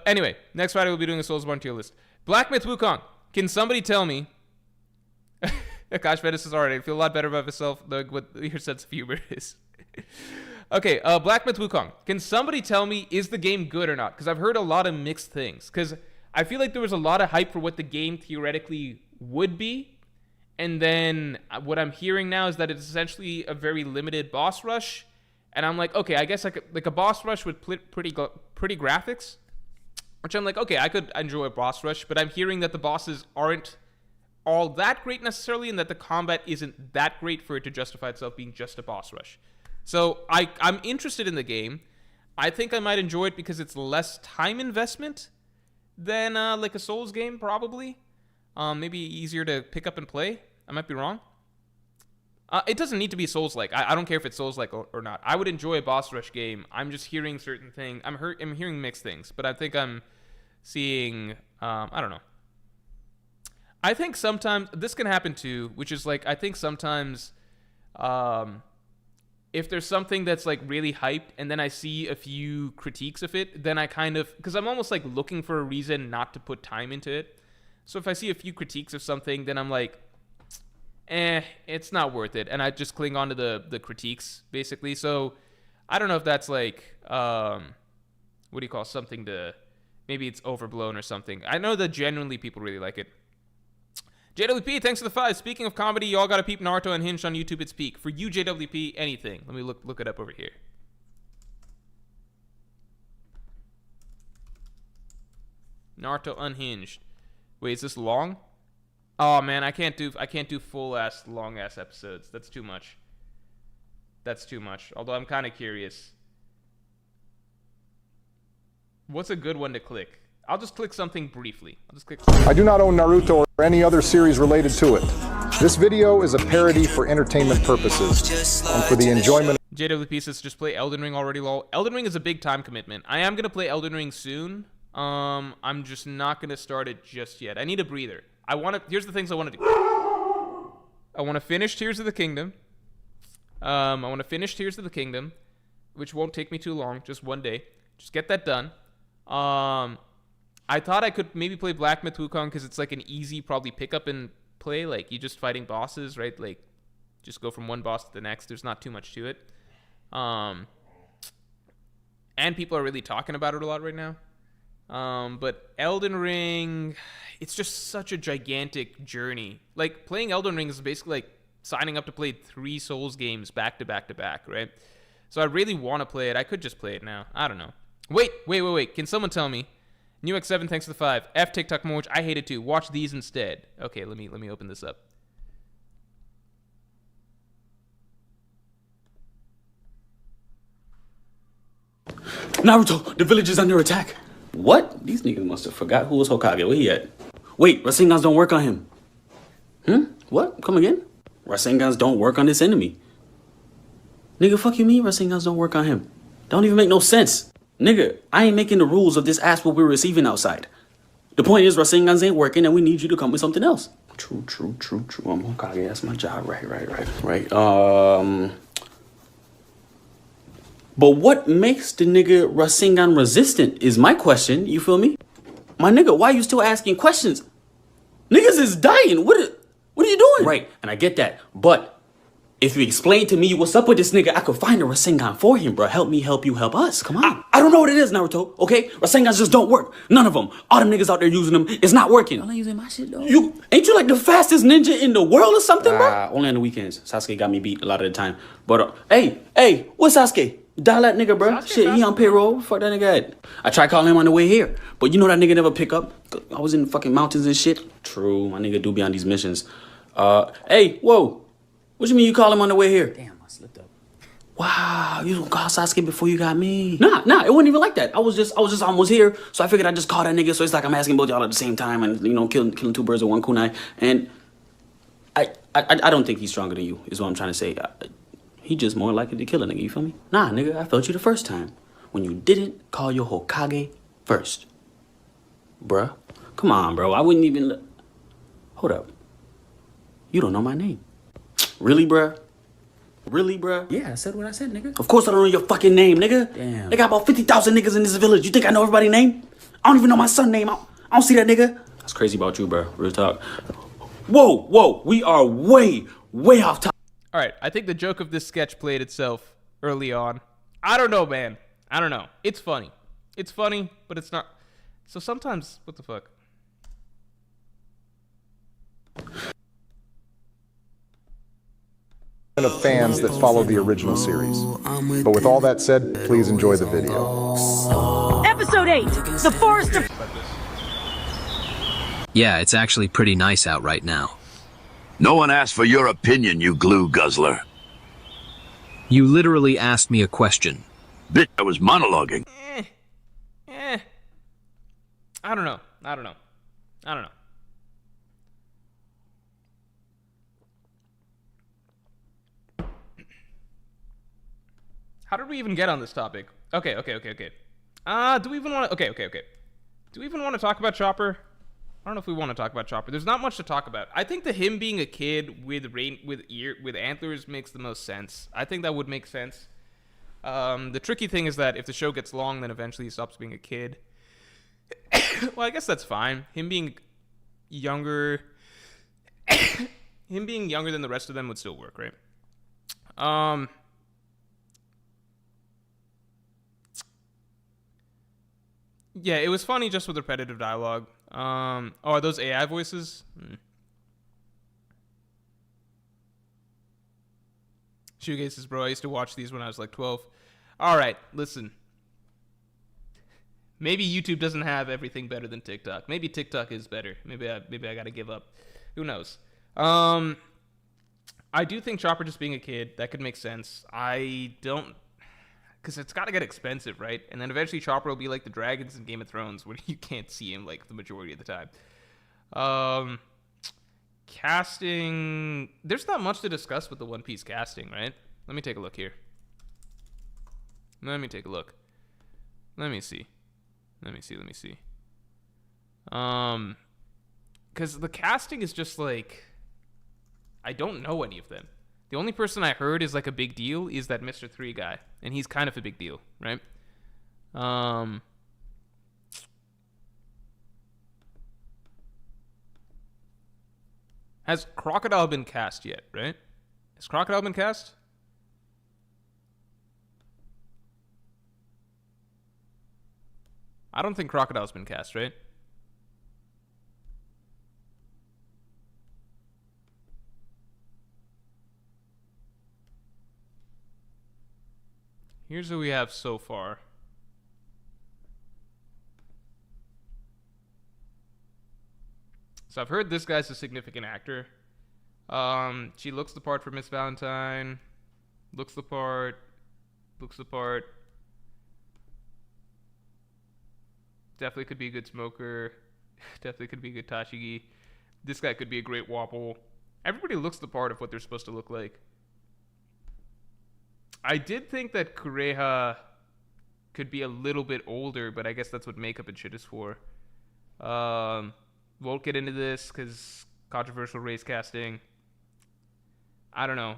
Anyway, next Friday we'll be doing a Soulsborne tier list. Black Myth Wukong. Can somebody tell me? Gosh, Venice is already. I feel a lot better about myself, like what your sense of humor is. Okay, Black Myth Wukong. Can somebody tell me, is the game good or not? Because I've heard a lot of mixed things. Because I feel like there was a lot of hype for what the game theoretically would be. And then what I'm hearing now is that it's essentially a very limited boss rush. And I'm like, okay, I guess like a boss rush with pretty graphics. Which I'm like, okay, I could enjoy a boss rush. But I'm hearing that the bosses aren't all that great necessarily, and that the combat isn't that great for it to justify itself being just a boss rush. So I'm interested in the game. I think I might enjoy it because it's less time investment than like a Souls game, probably. Maybe easier to pick up and play. I might be wrong. It doesn't need to be Souls-like. I don't care if it's Souls-like or not. I would enjoy a boss rush game. I'm just hearing certain things. I'm hearing mixed things, but I think I'm seeing. I don't know. I think sometimes this can happen too, which is like I think sometimes, if there's something that's like really hyped and then I see a few critiques of it, then I kind of, because I'm almost like looking for a reason not to put time into it. So if I see a few critiques of something, then I'm like, it's not worth it, and I just cling on to the critiques basically. So I don't know if that's like what do you call something to, maybe it's overblown or something. I know that genuinely people really like it. JWP, thanks for the 5. Speaking of comedy, y'all gotta peep Naruto Unhinged on YouTube. Its peak. For you, JWP, anything. Let me look it up over here. Naruto Unhinged. Wait, is this long? Oh man, I can't do full ass long ass episodes. That's too much. That's too much. Although I'm kind of curious. What's a good one to click? I'll just click something briefly.
I do not own Naruto or any other series related to it. This video is a parody for entertainment purposes and for the enjoyment.
JWP says just play Elden Ring already, lol. Elden Ring is a big time commitment. I am gonna play Elden Ring soon. I'm just not gonna start it just yet. I need a breather. Here's the things I want to do. I want to finish Tears of the Kingdom. Which won't take me too long, just one day. Just get that done. I thought I could maybe play Black Myth Wukong because it's like an easy probably pick up and play. Like you just fighting bosses, right? Like just go from one boss to the next. There's not too much to it. And people are really talking about it a lot right now. But Elden Ring, it's just such a gigantic journey. Like playing Elden Ring is basically like signing up to play 3 Souls games back to back to back, right? So I really want to play it. I could just play it now. I don't know. Wait. Can someone tell me? New X7, thanks for the 5. F TikTok Morj, I hate it too. Watch these instead. Okay, let me open this up.
Naruto, the village is under attack. What? These niggas must have forgot who was Hokage. Where he at? Wait, Rasengans don't work on him. What? Come again? Rasengans don't work on this enemy. Nigga, fuck you mean Rasengans don't work on him? Don't even make no sense. Nigga, I ain't making the rules of this ass what we're receiving outside. The point is Rasengans ain't working and we need you to come with something else. True. I'm Hokage. That's my job. Right. But what makes the nigga Rasengan resistant is my question. You feel me? My nigga, why you still asking questions? Niggas is dying. What are you doing? Right, and I get that. But if you explain to me what's up with this nigga, I could find a Rasengan for him, bro. Help me, help you, help us. Come on. I don't know what it is, Naruto, okay? Rasengans just don't work. None of them. All them niggas out there using them, it's not working. I'm not using my shit, though. Ain't you like the fastest ninja in the world or something, bro? Only on the weekends. Sasuke got me beat a lot of the time. But, hey, what's Sasuke? Dial that nigga, bro. Shit, he on payroll. Fuck that nigga at. I tried calling him on the way here. But you know that nigga never pick up. I was in the fucking mountains and shit. True, my nigga do be on these missions. Hey, whoa. What you mean you call him on the way here? Damn, I slipped up. Wow, you don't call Sasuke before you got me. Nah, it wasn't even like that. I was just almost here. So I figured I'd just call that nigga. So it's like I'm asking both y'all at the same time and, you know, killing 2 birds with 1 kunai. And I don't think he's stronger than you, is what I'm trying to say. He just more likely to kill a nigga, you feel me? Nah, nigga, I felt you the first time. When you didn't call your Hokage first. Bruh. Come on, bro. I wouldn't even... Hold up. You don't know my name. Really, bruh? Really, bruh? Yeah, I said what I said, nigga. Of course I don't know your fucking name, nigga. Damn. They got about 50,000 niggas in this village. You think I know everybody's name? I don't even know my son's name. I don't see that nigga. That's crazy about you, bruh. Real talk. Whoa. We are way off topic.
All right, I think the joke of this sketch played itself early on. I don't know, man. I don't know. It's funny, but it's not. So sometimes, what the fuck?
Of fans that follow the original series. But with all that said, please enjoy the video.
Episode 8, The Forest of...
Yeah, it's actually pretty nice out right now.
No one asked for your opinion, you glue guzzler.
You literally asked me a question.
Bitch, I was monologuing.
I don't know. I don't know. I don't know. How did we even get on this topic? Okay. Do we even want to... Okay. Do we even want to talk about Chopper? I don't know if we want to talk about Chopper. There's not much to talk about. I think that him being a kid with antlers makes the most sense. I think that would make sense. The tricky thing is that if the show gets long, then eventually he stops being a kid. Well, I guess that's fine. Him being younger... him being younger than the rest of them would still work, right? Yeah, it was funny just with repetitive dialogue. Oh, are those AI voices? Shoegaze bro, I used to watch these when I was like 12. Alright, listen. Maybe YouTube doesn't have everything better than TikTok. Maybe TikTok is better. Maybe I gotta give up. Who knows? I do think Chopper just being a kid, that could make sense. I don't... Because it's got to get expensive, right? And then eventually Chopper will be like the dragons in Game of Thrones, where you can't see him like the majority of the time. Casting... There's not much to discuss with the One Piece casting, right? Let me take a look here. Let me take a look. Let me see. Because the casting is just like... I don't know any of them. The only person I heard is like a big deal is that Mr. 3 guy, and he's kind of a big deal, right? Has Crocodile been cast yet, right? Has Crocodile been cast? I don't think Crocodile's been cast, right? Here's who we have so far. So I've heard this guy's a significant actor. She looks the part for Miss Valentine. Looks the part. Definitely could be a good smoker. Definitely could be a good Tashigi. This guy could be a great Wapple. Everybody looks the part of what they're supposed to look like. I did think that Kureha could be a little bit older, but I guess that's what makeup and shit is for. Won't get into this because controversial race casting. I don't know.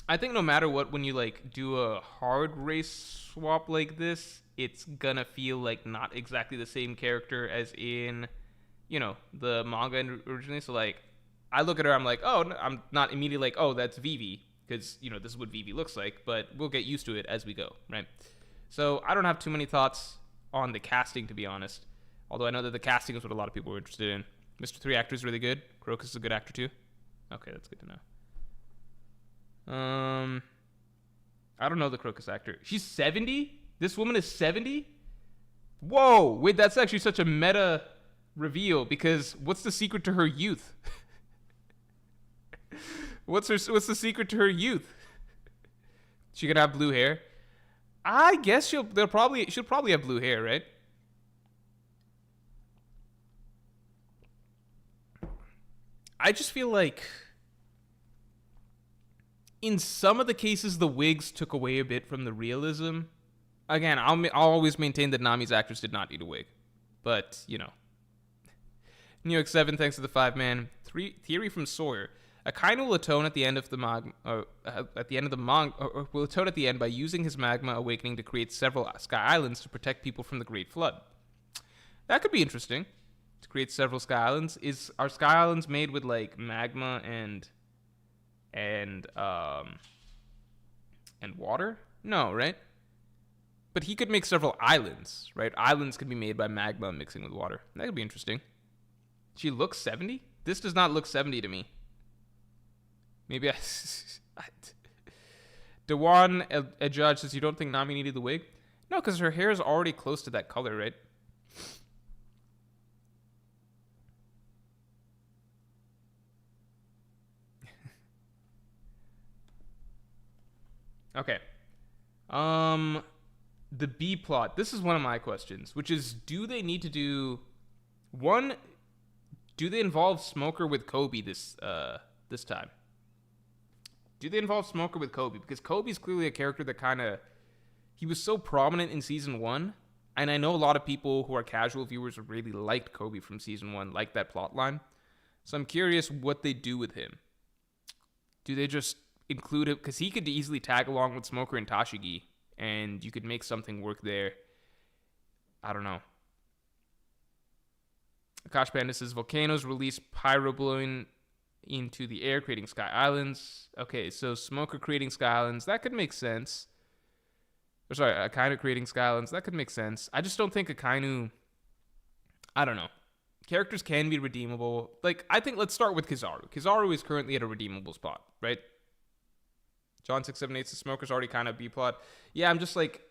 I think no matter what, when you like do a hard race swap like this, it's gonna feel like not exactly the same character as in, you know, the manga originally. So like, I look at her, I'm like, oh, I'm not immediately like, oh, that's Vivi. Because, you know, this is what Vivi looks like, but we'll get used to it as we go, right? So I don't have too many thoughts on the casting, to be honest. Although I know that the casting is what a lot of people were interested in. Mr. 3 actor is really good. Crocus is a good actor, too. Okay, that's good to know. I don't know the Crocus actor. She's 70? This woman is 70? Whoa! Wait, that's actually such a meta reveal, because what's the secret to her youth? What's the secret to her youth? She could have blue hair. I guess she'll probably have blue hair, right? I just feel like in some of the cases the wigs took away a bit from the realism. Again, I'll always maintain that Nami's actress did not need a wig, but you know. New York 7, thanks to the 5-man. Theory from Sawyer. Akainu will atone at the end of the will atone at the end by using his magma awakening to create several sky islands to protect people from the Great Flood. That could be interesting. To create several sky islands. Are sky islands made with like magma and water? No, right? But he could make several islands, right? Islands could be made by magma mixing with water. That could be interesting. She looks 70? This does not look 70 to me. Maybe Dewan, a judge, says you don't think Nami needed the wig? No, because her hair is already close to that color, right? Okay. The B plot. This is one of my questions, which is, do they need to do one? Do they involve Smoker with Kobe this time? Do they involve Smoker with Kobe? Because Kobe's clearly a character that he was so prominent in season 1, and I know a lot of people who are casual viewers really liked Kobe from season 1, like that plot line. So I'm curious what they do with him. Do they just include him? Because he could easily tag along with Smoker and Tashigi, and you could make something work there. I don't know. Akash Panda says, volcanoes release pyro blowing into the air, creating sky islands. Okay, so Smoker creating sky islands, that could make sense. Or sorry, Akainu creating sky islands, that could make sense. I just don't think Akainu... I don't know. Characters can be redeemable. Like, I think let's start with Kizaru. Kizaru is currently at a redeemable spot, right? John678 says Smoker's already kind of B-plot. Yeah, I'm just like...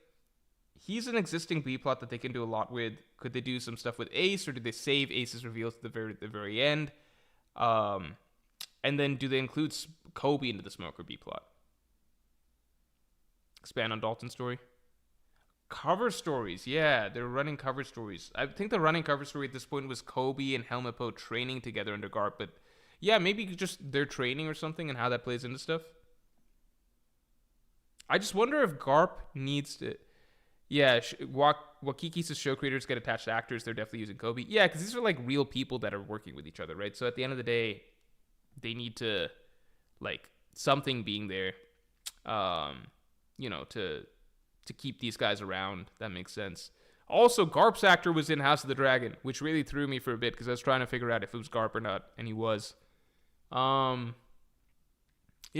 He's an existing B-plot that they can do a lot with. Could they do some stuff with Ace, or did they save Ace's reveal to the very end? And then do they include Kobe into the Smoker B-plot? Expand on Dalton's story. Cover stories, yeah, they're running cover stories. I think the running cover story at this point was Kobe and Helmut Poe training together under Garp, but yeah, maybe just their training or something and how that plays into stuff. I just wonder if Garp needs to... Yeah, Wakiki says show creators get attached to actors. They're definitely using Kobe. Yeah, because these are like real people that are working with each other, right? So at the end of the day, they need to, like, something being there, you know, to keep these guys around. That makes sense. Also, Garp's actor was in House of the Dragon, which really threw me for a bit because I was trying to figure out if it was Garp or not, and he was. Yeah,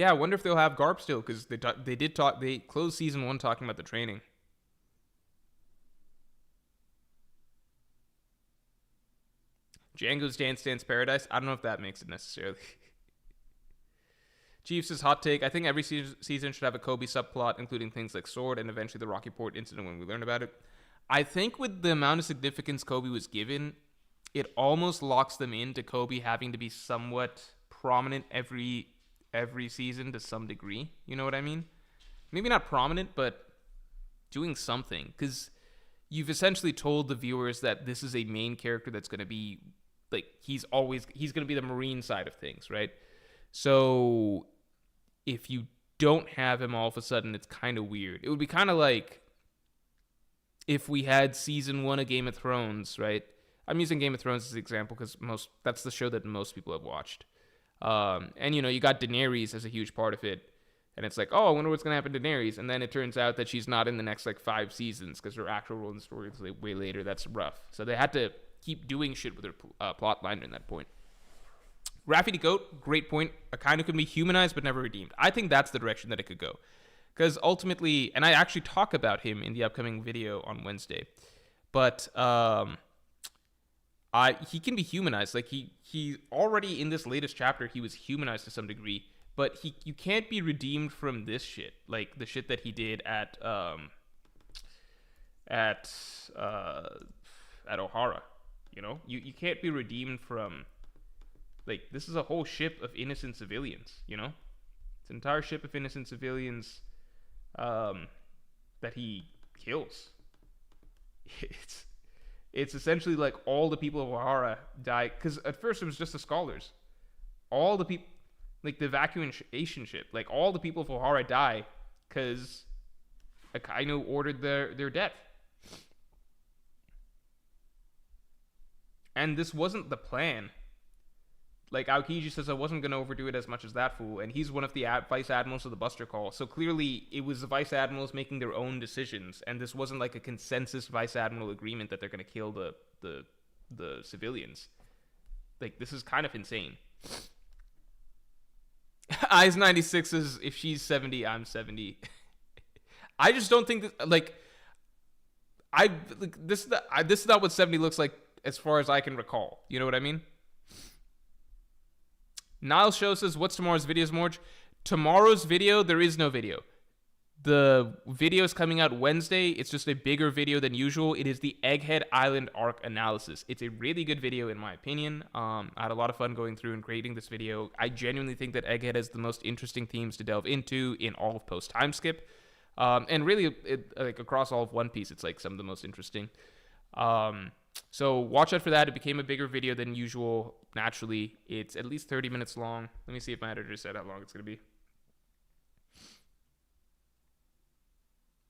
I wonder if they'll have Garp still, because they closed season 1 talking about the training. Django's Dance Dance Paradise. I don't know if that makes it necessarily. Chief says, hot take. I think every season should have a Kobe subplot, including things like Sword and eventually the Rocky Port incident when we learn about it. I think with the amount of significance Kobe was given, it almost locks them into Kobe having to be somewhat prominent every season to some degree. You know what I mean? Maybe not prominent, but doing something. Because you've essentially told the viewers that this is a main character that's going to be, like, he's going to be the Marine side of things, right? So if you don't have him all of a sudden, it's kind of weird. It would be kind of like if we had season 1 of Game of Thrones, right? I'm using Game of Thrones as an example because that's the show that most people have watched. And, you know, you got Daenerys as a huge part of it. And it's like, oh, I wonder what's going to happen to Daenerys. And then it turns out that she's not in the next, like, 5 seasons because her actual role in the story is like, way later. That's rough. So they had to keep doing shit with her plot line during that point. Raffi the Goat, great point. Akainu can be humanized but never redeemed. I think that's the direction that it could go. Because ultimately, and I actually talk about him in the upcoming video on Wednesday, but he can be humanized. Like, he already in this latest chapter, he was humanized to some degree, but you can't be redeemed from this shit. Like, the shit that he did at Ohara. You know, you can't be redeemed from, like, this is a whole ship of innocent civilians, you know? It's an entire ship of innocent civilians that he kills. It's essentially like all the people of Ohara die, because at first it was just the scholars. All the people, like the evacuation ship, like all the people of Ohara die because Akainu ordered their death. And this wasn't the plan. Like, Aokiji says, I wasn't going to overdo it as much as that fool, and he's one of the vice admirals of the Buster Call. So clearly, it was the vice admirals making their own decisions, and this wasn't like a consensus vice admiral agreement that they're going to kill the civilians. Like, this is kind of insane. Eyes 96 is, if she's 70, I'm 70. I just don't think that, like, this is not what 70 looks like as far as I can recall. You know what I mean? Niles Show says, what's tomorrow's videos, Morj? Tomorrow's video, there is no video. The video is coming out Wednesday. It's just a bigger video than usual. It is the Egghead Island Arc analysis. It's a really good video, in my opinion. I had a lot of fun going through and creating this video. I genuinely think that Egghead has the most interesting themes to delve into in all of post-time skip. And really, like across all of One Piece, it's like some of the most interesting. So watch out for that. It became a bigger video than usual. Naturally, it's at least 30 minutes long. Let me see if my editor said how long it's gonna be.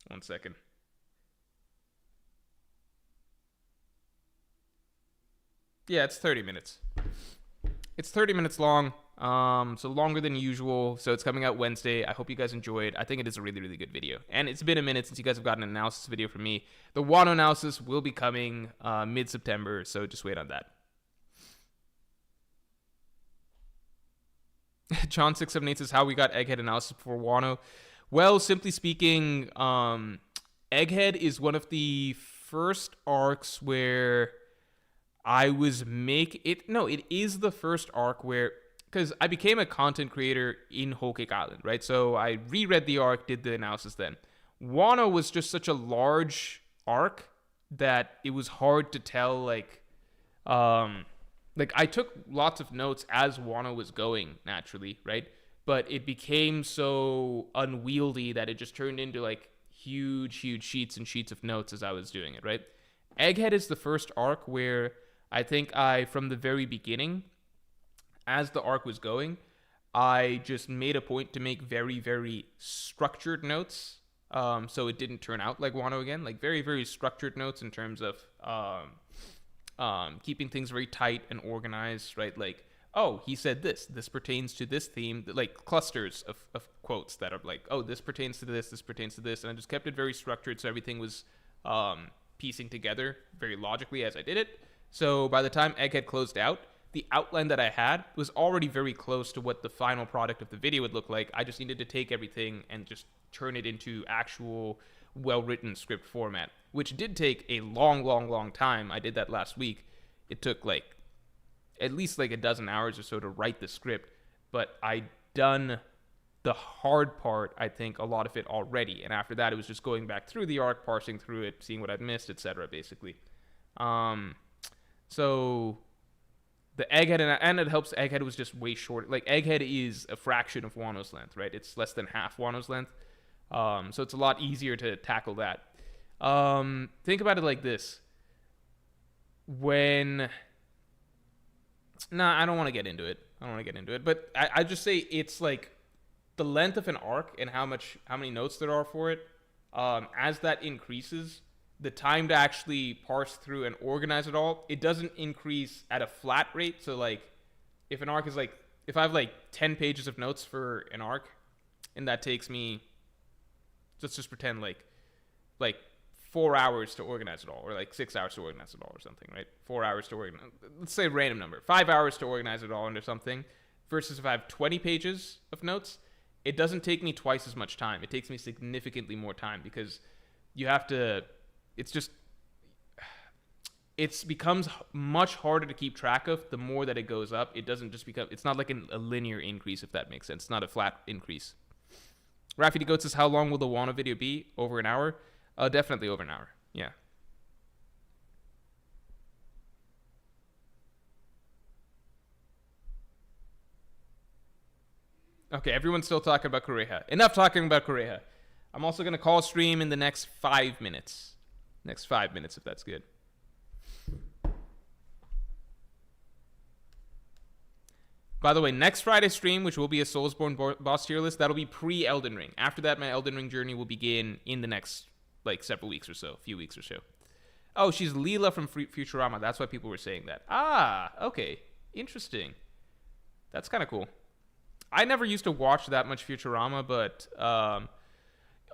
1 second. Yeah, it's 30 minutes. It's 30 minutes long, so longer than usual. So it's coming out Wednesday. I hope you guys enjoyed. I think it is a really, really good video. And it's been a minute since you guys have gotten an analysis video from me. The Wano analysis will be coming mid-September, so just wait on that. John678 says how we got Egghead analysis for Wano. Well, simply speaking, Egghead is one of the first arcs where I was it is the first arc where, because I became a content creator in Whole Cake Island, right? So I reread the arc, did the analysis then. Wano was just such a large arc that it was hard to tell, like I took lots of notes as Wano was going naturally, right? But it became so unwieldy that it just turned into like huge sheets and sheets of notes as I was doing it, right? Egghead is the first arc where I think from the very beginning, as the arc was going, I just made a point to make very, very structured notes. So it didn't turn out like Wano again, like very, very structured notes in terms of keeping things very tight and organized, right? Like, oh, he said this pertains to this theme, like clusters of quotes that are like, oh, this pertains to this pertains to this. And I just kept it very structured so everything was piecing together very logically as I did it. So by the time Egghead closed out, the outline that I had was already very close to what the final product of the video would look like. I just needed to take everything and just turn it into actual well-written script format, which did take a long time. I did that last week. It took like at least like a dozen hours or so to write the script, but I done the hard part, I think, a lot of it already. And after that, it was just going back through the arc, parsing through it, seeing what I'd missed, etc. basically. So the Egghead, and it helps, Egghead was just way short. Like, Egghead is a fraction of Wano's length, right? It's less than half Wano's length. So it's a lot easier to tackle that. Think about it like this. Nah, I don't want to get into it. But I just say it's like the length of an arc and how many notes there are for it. As that increases, the time to actually parse through and organize it all, it doesn't increase at a flat rate. So like, if an arc is like, if I have like 10 pages of notes for an arc, and that takes me, let's just pretend like 4 hours to organize it all, or like 6 hours to organize it all, or something, right? 4 hours to organize, let's say a random number, 5 hours to organize it all into something, versus if I have 20 pages of notes, it doesn't take me twice as much time. It takes me significantly more time because you have to, it becomes much harder to keep track of the more that it goes up. It doesn't just become, it's not like a linear increase, if that makes sense. It's not a flat increase. Raffy Goat says, how long will the Wano video be? Over an hour? Definitely over an hour. Yeah. Okay, everyone's still talking about Korea. Enough talking about Korea. I'm also going to call stream in the next 5 minutes. Next 5 minutes, if that's good. By the way, next Friday stream, which will be a Soulsborne boss tier list, that'll be pre-Elden Ring. After that, my Elden Ring journey will begin in the next, like, several weeks or so. Few weeks or so. Oh, she's Leela from Futurama. That's why people were saying that. Ah, okay. Interesting. That's kind of cool. I never used to watch that much Futurama, but...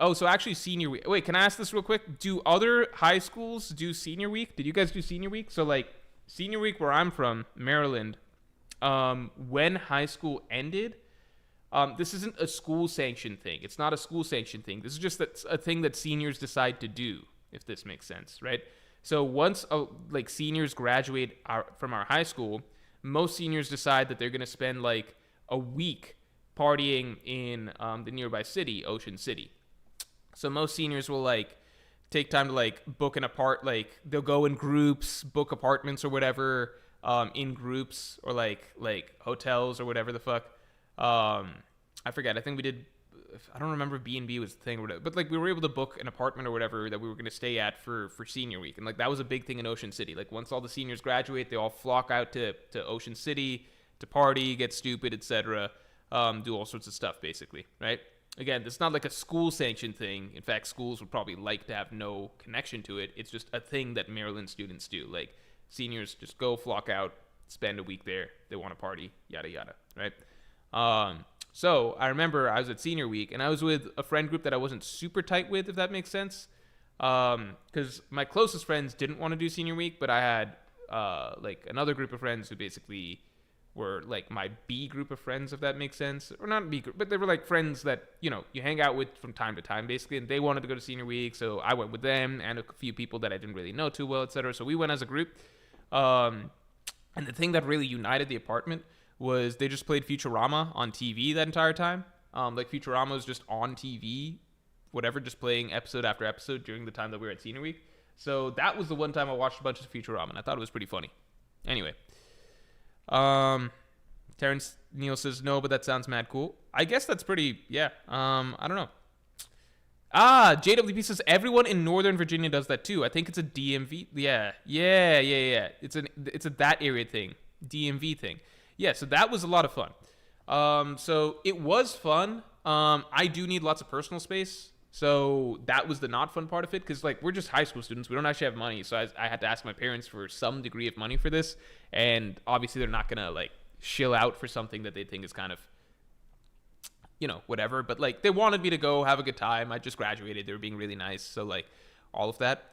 Oh, so actually senior week. Wait, can I ask this real quick? Do other high schools do senior week? Did you guys do senior week? So, like, senior week where I'm from, Maryland, when high school ended, this isn't a school-sanctioned thing. It's not a school-sanctioned thing. This is just a thing that seniors decide to do, if this makes sense, right? So once, like, seniors graduate from our high school, most seniors decide that they're going to spend, like, a week partying in the nearby city, Ocean City. So most seniors will like take time to like book like they'll go in groups, book apartments or whatever in groups, or like hotels or whatever the fuck. I forget. I think we did I don't remember B&B was the thing or whatever, but like we were able to book an apartment or whatever that we were going to stay at for senior week. And like that was a big thing in Ocean City. Like once all the seniors graduate, they all flock out to Ocean City to party, get stupid, etc. Do all sorts of stuff basically, right? Again, it's not like a school sanctioned thing. In fact, schools would probably like to have no connection to it. It's just a thing that Maryland students do. Like seniors just go flock out, spend a week there. They want to party, yada yada, right? So I remember I was at senior week and I was with a friend group that I wasn't super tight with, if that makes sense. Because my closest friends didn't want to do senior week, but I had like another group of friends who basically were like my B group of friends, if that makes sense. Or not B group, but they were like friends that, you know, you hang out with from time to time basically. And they wanted to go to senior week, so I went with them and a few people that I didn't really know too well, etc. So we went as a group. And the thing that really united the apartment was they just played Futurama on TV that entire time. Like Futurama was just on TV, whatever, just playing episode after episode during the time that we were at senior week. So that was the one time I watched a bunch of Futurama, and I thought it was pretty funny. Anyway, Terrence Neal says no, but that sounds mad cool. I guess that's pretty, yeah. I don't know. JWP says everyone in Northern Virginia does that too. I think it's a DMV. Yeah. It's a that area thing, DMV thing. Yeah, so that was a lot of fun. So it was fun. I do need lots of personal space. So that was the not fun part of it, because like we're just high school students. We don't actually have money. So I had to ask my parents for some degree of money for this. And obviously they're not going to like shill out for something that they think is kind of, you know, whatever. But like they wanted me to go have a good time. I just graduated. They were being really nice. So like all of that.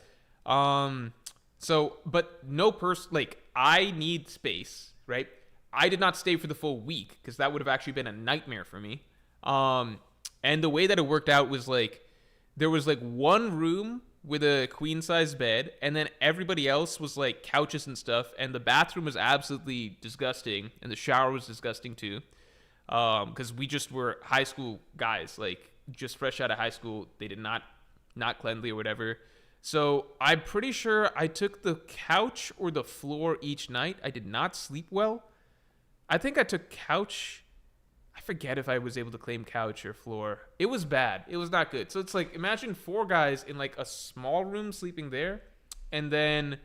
So, but no like I need space, right? I did not stay for the full week because that would have actually been a nightmare for me. And the way that it worked out was like, there was like one room with a queen size bed, and then everybody else was like couches and stuff. And the bathroom was absolutely disgusting, and the shower was disgusting too. Because we just were high school guys, like just fresh out of high school. They did not cleanly or whatever. So I'm pretty sure I took the couch or the floor each night. I did not sleep well. I think I took couch. I forget if I was able to claim couch or floor. It was bad. It was not good. So it's like, imagine 4 guys in like a small room sleeping there, and then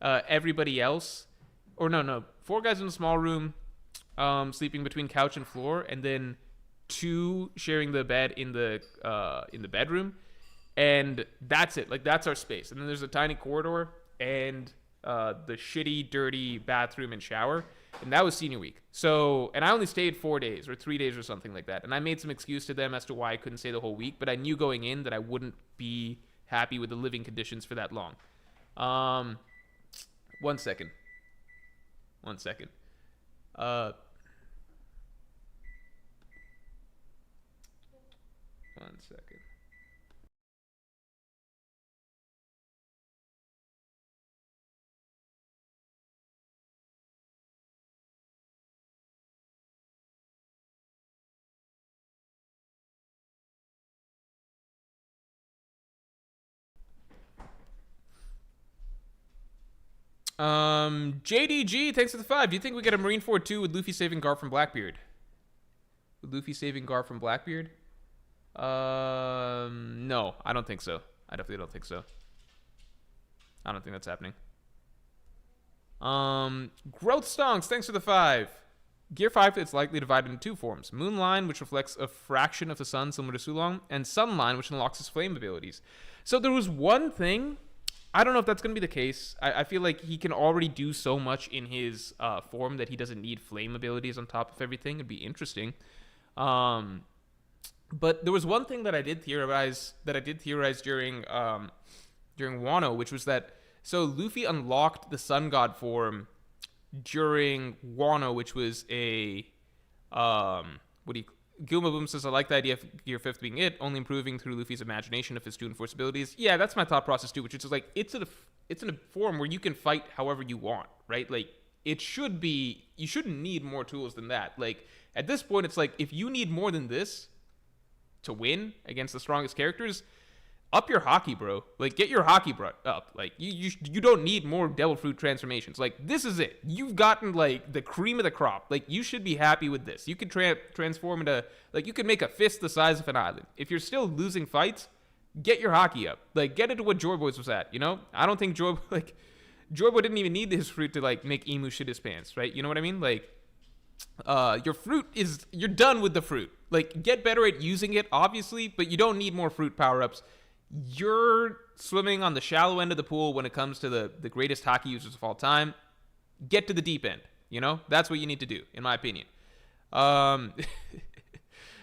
everybody else, or no, 4 guys in a small room sleeping between couch and floor, and then 2 sharing the bed in the bedroom, and that's it. Like that's our space. And then there's a tiny corridor and the shitty, dirty bathroom and shower. And that was senior week. So, and I only stayed 4 days or 3 days or something like that. And I made some excuse to them as to why I couldn't stay the whole week, but I knew going in that I wouldn't be happy with the living conditions for that long. 1 second. 1 second. One second. JDG, thanks for the 5. Do you think we get a Marineford 2 with Luffy saving Garp from Blackbeard? With Luffy saving Garp from Blackbeard? No, I don't think so. I definitely don't think so. I don't think that's happening. Growth Stonks, thanks for the 5. Gear 5 is likely divided into 2 forms. Moonline, which reflects a fraction of the sun, similar to Sulong, and Sunline, which unlocks his flame abilities. So there was one thing, I don't know if that's going to be the case. I feel like he can already do so much in his form that he doesn't need flame abilities on top of everything. It'd be interesting. But there was one thing that I did theorize during Wano, which was that, so Luffy unlocked the Sun God form during Wano, which was a Gilma Boom says, I like the idea of Gear 5th being it, only improving through Luffy's imagination of his 2 enforce abilities. Yeah, that's my thought process too, which is like, it's in a form where you can fight however you want, right? Like, it should be, you shouldn't need more tools than that. Like, at this point, it's like, if you need more than this to win against the strongest characters, up your hockey, bro. Like, get your hockey up. Like, you don't need more devil fruit transformations. Like, this is it. You've gotten, like, the cream of the crop. Like, you should be happy with this. You could transform into, like, you could make a fist the size of an island. If you're still losing fights, get your hockey up. Like, get into what Joy Boys was at, you know? I don't think Joy Boy didn't even need his fruit to, like, make Emu shit his pants, right? You know what I mean? Like, your fruit is, you're done with the fruit. Like, get better at using it, obviously, but you don't need more fruit power-ups. You're swimming on the shallow end of the pool when it comes to the greatest hockey users of all time. Get to the deep end, you know? That's what you need to do, in my opinion.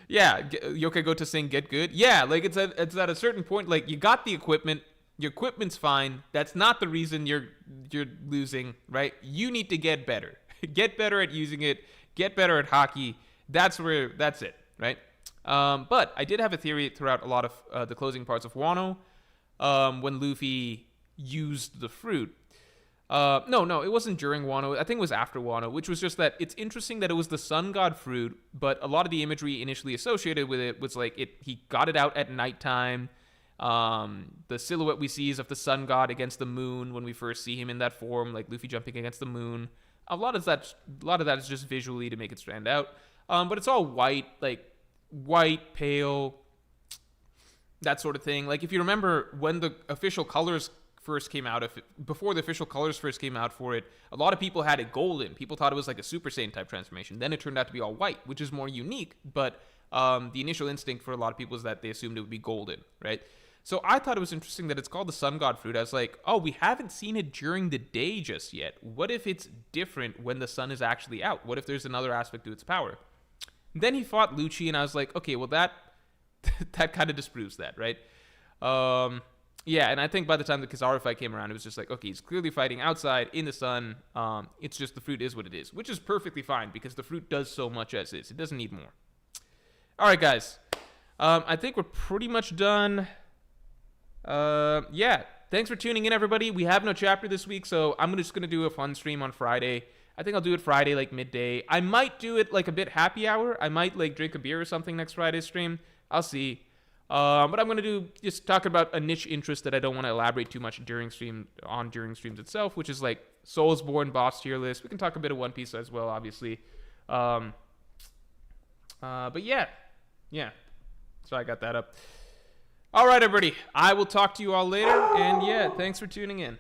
Yeah, Yokai Gota saying get good. Yeah, like, it's at a certain point, like, you got the equipment. Your equipment's fine. That's not the reason you're losing, right? You need to get better. Get better at using it. Get better at hockey. That's it, right? But I did have a theory throughout a lot of the closing parts of Wano when Luffy used the fruit. No, it wasn't during Wano. I think it was after Wano, which was just that it's interesting that it was the sun god fruit, but a lot of the imagery initially associated with it was like he got it out at nighttime. The silhouette we see is of the sun god against the moon when we first see him in that form, like Luffy jumping against the moon. A lot of that is just visually to make it stand out. But it's all white, like white, pale, that sort of thing. Like, if you remember when the official colors first came out, before the official colors first came out for it, a lot of people had it golden. People thought it was like a Super Saiyan type transformation. Then it turned out to be all white, which is more unique. But the initial instinct for a lot of people is that they assumed it would be golden, right? So I thought it was interesting that it's called the Sun God Fruit. I was like, oh, we haven't seen it during the day just yet. What if it's different when the sun is actually out? What if there's another aspect to its power? Then he fought Lucci, and I was like, okay, well, that kind of disproves that, right? Yeah, and I think by the time the Kizaru fight came around, it was just like, okay, he's clearly fighting outside in the sun. It's just the fruit is what it is, which is perfectly fine because the fruit does so much as is. It doesn't need more. All right, guys. I think we're pretty much done. Yeah, thanks for tuning in, everybody. We have no chapter this week, so I'm just going to do a fun stream on Friday. I think I'll do it Friday, like, midday. I might do it, like, a bit happy hour. I might, like, drink a beer or something next Friday's stream. I'll see. But I'm going to do just talk about a niche interest that I don't want to elaborate too much during streams itself, which is, like, Soulsborne boss tier list. We can talk a bit of One Piece as well, obviously. But yeah. So I got that up. All right, everybody. I will talk to you all later. And yeah, thanks for tuning in.